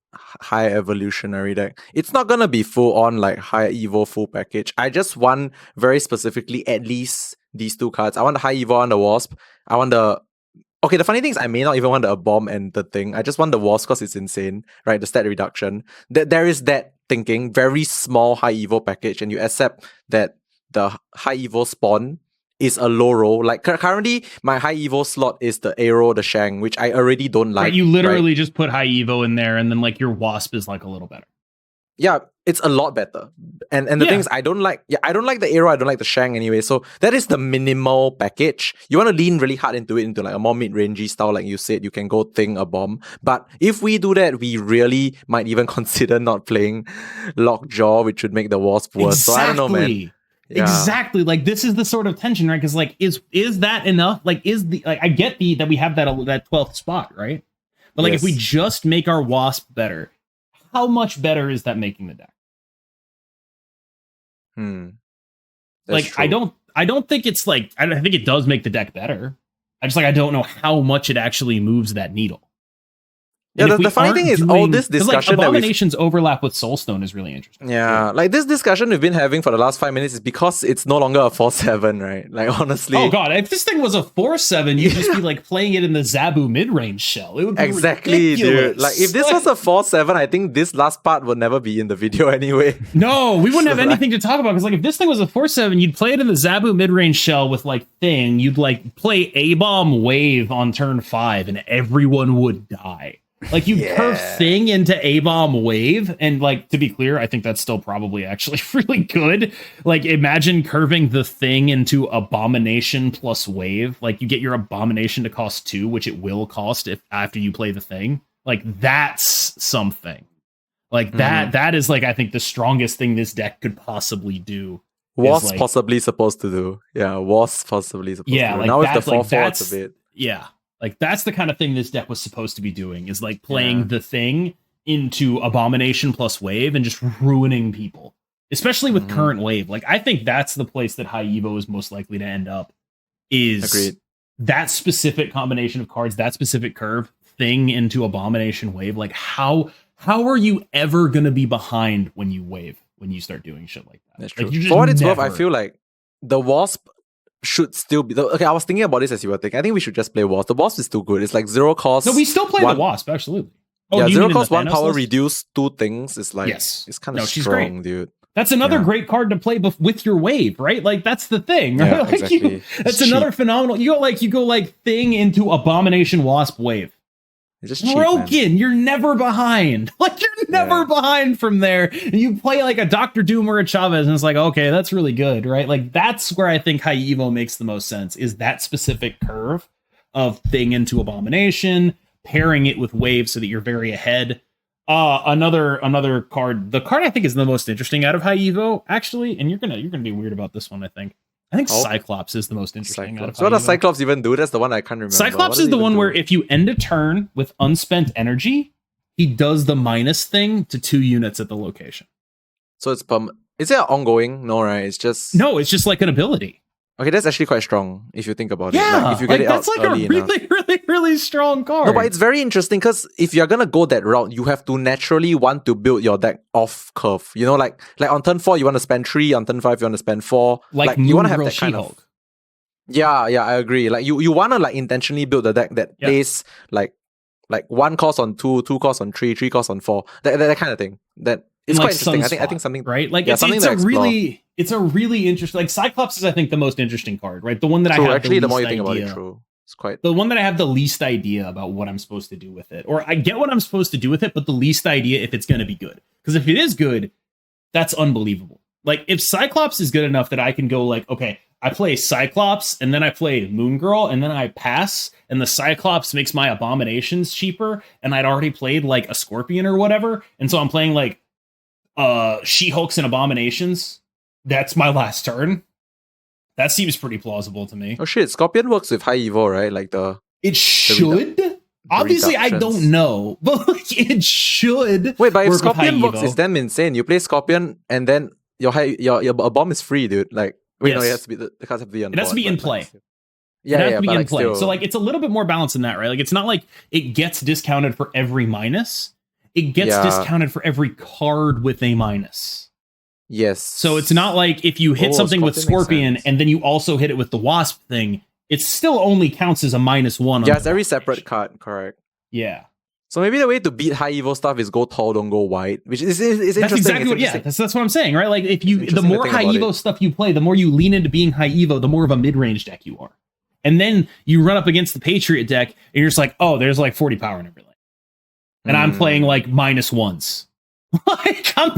High Evolutionary deck, it's not gonna be full on like High Evo full package. I just want very specifically at least these two cards. I want the High Evo and the Wasp. I want the Okay, the funny thing is I may not even want the bomb and the thing. I just want the Wasp because it's insane, right? The stat reduction. There is that thinking, very small High Evo package, and you accept that the High Evo spawn is a low roll. Like currently, my High Evo slot is the Arrow, the Shang, which I already don't like. Right, you literally just put High Evo in there, and then like your Wasp is like a little better. Yeah, it's a lot better. And the thing is, I don't like the Arrow, I don't like the Shang anyway. So that is the minimal package. You want to lean really hard into it, into like a more mid-rangey style, like you said, you can go Thing a bomb. But if we do that, we really might even consider not playing Lockjaw, which would make the Wasp worse. Exactly. So I don't know, man. Yeah. Exactly. Like this is the sort of tension, right? Because like is that enough? Like is the like I get that we have that 12th spot, right? But like if we just make our Wasp better, how much better is that making the deck? Like true. I don't think it's like I think it does make the deck better. I don't know how much it actually moves that needle. Yeah, the funny thing is all this discussion like, Abomination's overlap with Soulstone is really interesting. Yeah, like this discussion we've been having for the last 5 minutes is because it's no longer a 4/7, right? Like honestly. Oh god, if this thing was a 4/7, you'd just be like playing it in the Zabu mid-range shell. It would be exactly, ridiculous. Dude. Like if this was a 4/7, I think this last part would never be in the video anyway. No, we wouldn't have anything to talk about because like if this thing was a 4/7, you'd play it in the Zabu mid-range shell with like Thing. You'd like play A-bomb Wave on turn 5 and everyone would die. Like you curve Thing into A-bomb Wave, and like to be clear, I think that's still probably actually really good. Like imagine curving the Thing into Abomination plus Wave. Like you get your Abomination to cost 2, which it will cost if after you play the Thing. Like that's something. Like that is like I think the strongest thing this deck could possibly do. Was like, possibly supposed to do. Yeah, was possibly supposed to do. Like now with the 4/4, it's a bit. Yeah. Like, that's the kind of thing this deck was supposed to be doing, is, like, playing the Thing into Abomination plus Wave and just ruining people. Especially with current Wave. Like, I think that's the place that High Evo is most likely to end up, is that specific combination of cards, that specific curve, Thing into Abomination Wave. Like, how are you ever going to be behind when you Wave, when you start doing shit like that? That's true. Like, for what it's worth, I feel like the Wasp should still be okay. I was thinking about this as you were thinking. I think we should just play Wasp. The Wasp is too good. It's like 0 cost. No, we still play the Wasp, absolutely. Oh, 0 cost 1 power reduce 2 things. It's like it's kind of strong, dude. That's another great card to play with your Wave, right? Like that's the thing, right? Yeah, like exactly. That's another phenomenal. You go like Thing into Abomination Wasp Wave. It's just broken. Cheap, you're never behind. Like you're never behind from there. You play like a Dr. Doom or a Chavez, and it's like, okay, that's really good, right? Like that's where I think High Evo makes the most sense. Is that specific curve of Thing into Abomination, pairing it with Wave so that you're very ahead. Another card. The card I think is the most interesting out of High Evo, actually, and you're gonna be weird about this one, I think. I think Oh. Cyclops is the most interesting. Cyclops. What does Cyclops even do? That's the one I can't remember. Cyclops is the one where if you end a turn with unspent energy, he does the minus thing to 2 units at the location. So it's is it ongoing? No, right? It's just No, it's just like an ability. Okay, that's actually quite strong if you think about it. Yeah, Like, if you get it that's out like a early really, enough. really strong card. No, but it's very interesting because if you're gonna go that route, you have to naturally want to build your deck off curve. You know, like on turn 4 you want to spend 3, on turn 5 you want to spend 4. like you want to have Moon that kind She-Hulk. of. Yeah, I agree. Like you want to like intentionally build a deck that plays like 1 cost on 2, 2 cost on 3, 3 cost on 4. That kind of thing. That it's like quite interesting. Sunspot, I think something right. Like it's a really interesting. Like Cyclops is, I think, the most interesting card, right? The one that true, I have actually the more you least think about idea- it, true. It's quite the one that I have the least idea about what I'm supposed to do with it. Or I get what I'm supposed to do with it, but the least idea if it's going to be good. Because if it is good, that's unbelievable. Like, if Cyclops is good enough that I can go like, okay, I play Cyclops, and then I play Moon Girl, and then I pass, and the Cyclops makes my abominations cheaper, and I'd already played like a Scorpion or whatever, and so I'm playing like She-Hulks and Abominations. That's my last turn. That seems pretty plausible to me. Oh shit, Scorpion works with high evo, right? Like It should. Obviously, I don't know, but like, it should. Wait, but if work with Scorpion high works, evo. it's damn insane. You play Scorpion and then your bomb is free, dude. Like, wait, no, it Yes. has to be the cards have to be on. It has to board, be in but, play. like, It has to be but, in like, play. still- So like it's a little bit more balanced than that, right? Like it's not like it gets discounted for every minus. It gets Yeah. discounted for every card with a minus. yes. So it's not like if you hit Oh, something with Scorpion makes Scorpion sense. and then you also hit it with the Wasp thing, it still only counts as a -1 on Yeah, the it's every block separate page. card, correct. Yeah. So maybe the way to beat high evo stuff is go tall, don't go wide, which is interesting. That's exactly it's what. Yeah, interesting. that's what I'm saying, right? Like if you, the Interesting to more think high about evo it. stuff you play, the more you lean into being high evo, the more of a mid range deck you are. And then you run up against the Patriot deck, and you're just like, oh, there's like 40 power in everything, and I'm playing like -1s. Like I'm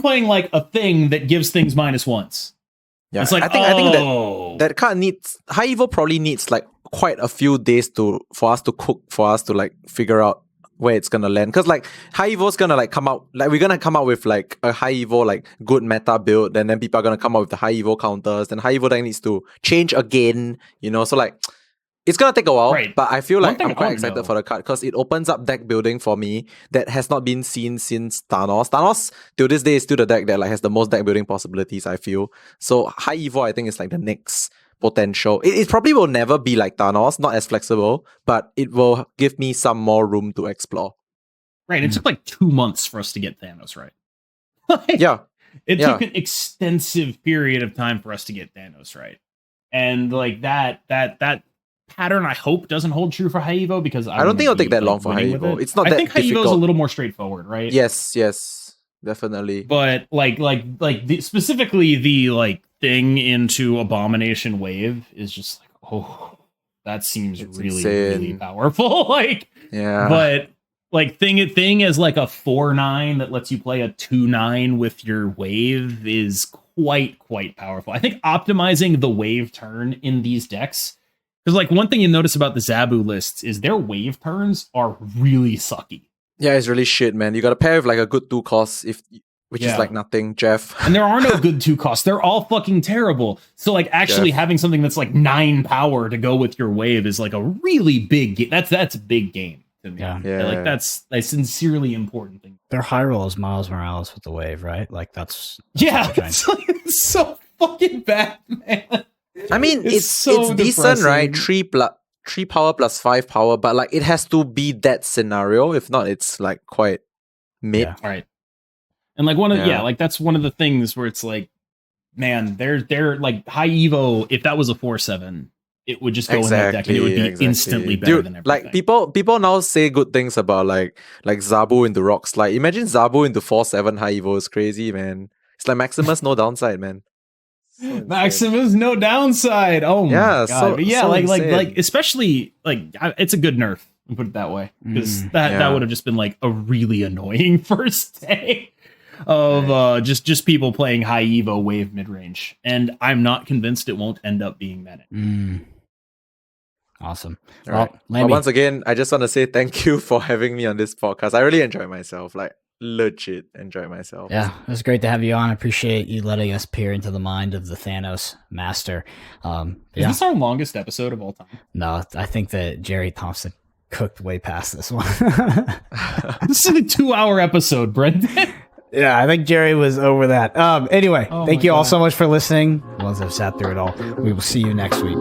playing like a thing that gives things -1s. Yeah, It's like, I think oh, that card needs high evo probably needs like quite a few days for us to cook, for us to like figure out where it's gonna land. Because like high evo's gonna like come out, like we're gonna come out with like a high evo like good meta build, and then people are gonna come out with the high evo counters, then high evo deck needs to change again, you know. So like it's gonna take a while, Right. but I feel One like thing I'm I quite wanna excited know- for the card because it opens up deck building for me that has not been seen since Thanos. Thanos till this day is still the deck that like has the most deck building possibilities, I feel. So high evo I think is like the next potential. It probably will never be like Thanos, not as flexible, but it will give me some more room to explore. right. It took like 2 months for us to get Thanos right. Like, Yeah. It Yeah. took an extensive period of time for us to get Thanos right. And like that pattern, I hope, doesn't hold true for High Evo because I don't think it'll take that long for High winning with Evo. it. It's not I that think High Evo is a difficult. little more straightforward, right? Yes, definitely. But specifically the like thing into Abomination Wave is just like, oh, that seems It's really, insane. really powerful. Like, Yeah. but like thing as like a 4/9 that lets you play a 2/9 with your wave is quite powerful. I think optimizing the wave turn in these decks, because like one thing you notice about the Zabu lists is their wave turns are really sucky. Yeah, it's really shit, man. You got to pair with like a good 2 cost, which Yeah. is like nothing, Jeff. And there are no good 2 costs. They're all fucking terrible. So like actually having something that's like 9 power to go with your wave is like a really big game. That's a big game to me. Yeah. Like that's a sincerely important thing. Their high roll is Miles Morales with the wave, right? Like that's Yeah, what they're trying to- it's so fucking bad, man. I mean, It's it's so decent, right? depressing. 3 power plus 5 power, but like it has to be that scenario. If not, it's like quite mid. Yeah. All right. And like one of Yeah. like that's one of the things where it's like, man, they're like High Evo, if that was a 4/7, it would just go in that deck and it would be instantly better Dude, than everything. like people now say good things about like Zabu into rocks. Like imagine Zabu into 4/7 high evo is crazy, man. It's like Maximus, no downside, man. So insane. Maximus, no downside. Oh my Yeah, god. But yeah, so like insane. especially like it's a good nerf. I'll put it that way because that yeah. would have just been like a really annoying first day of just people playing high evo wave mid range, and I'm not convinced it won't end up being manic. Awesome. All right. Well, But Lambie, once again, I just want to say thank you for having me on this podcast. I really enjoyed myself. Like legit enjoyed myself. Yeah, it was great to have you on. I appreciate you letting us peer into the mind of the Thanos Master. Is Yeah. this our longest episode of all time? No, I think that Jerry Thompson cooked way past this one. This is a 2-hour episode, Brendan. Yeah, I think Jerry was over that. Anyway, Oh thank my you all God. so much for listening. The ones that have sat through it all. We will see you next week.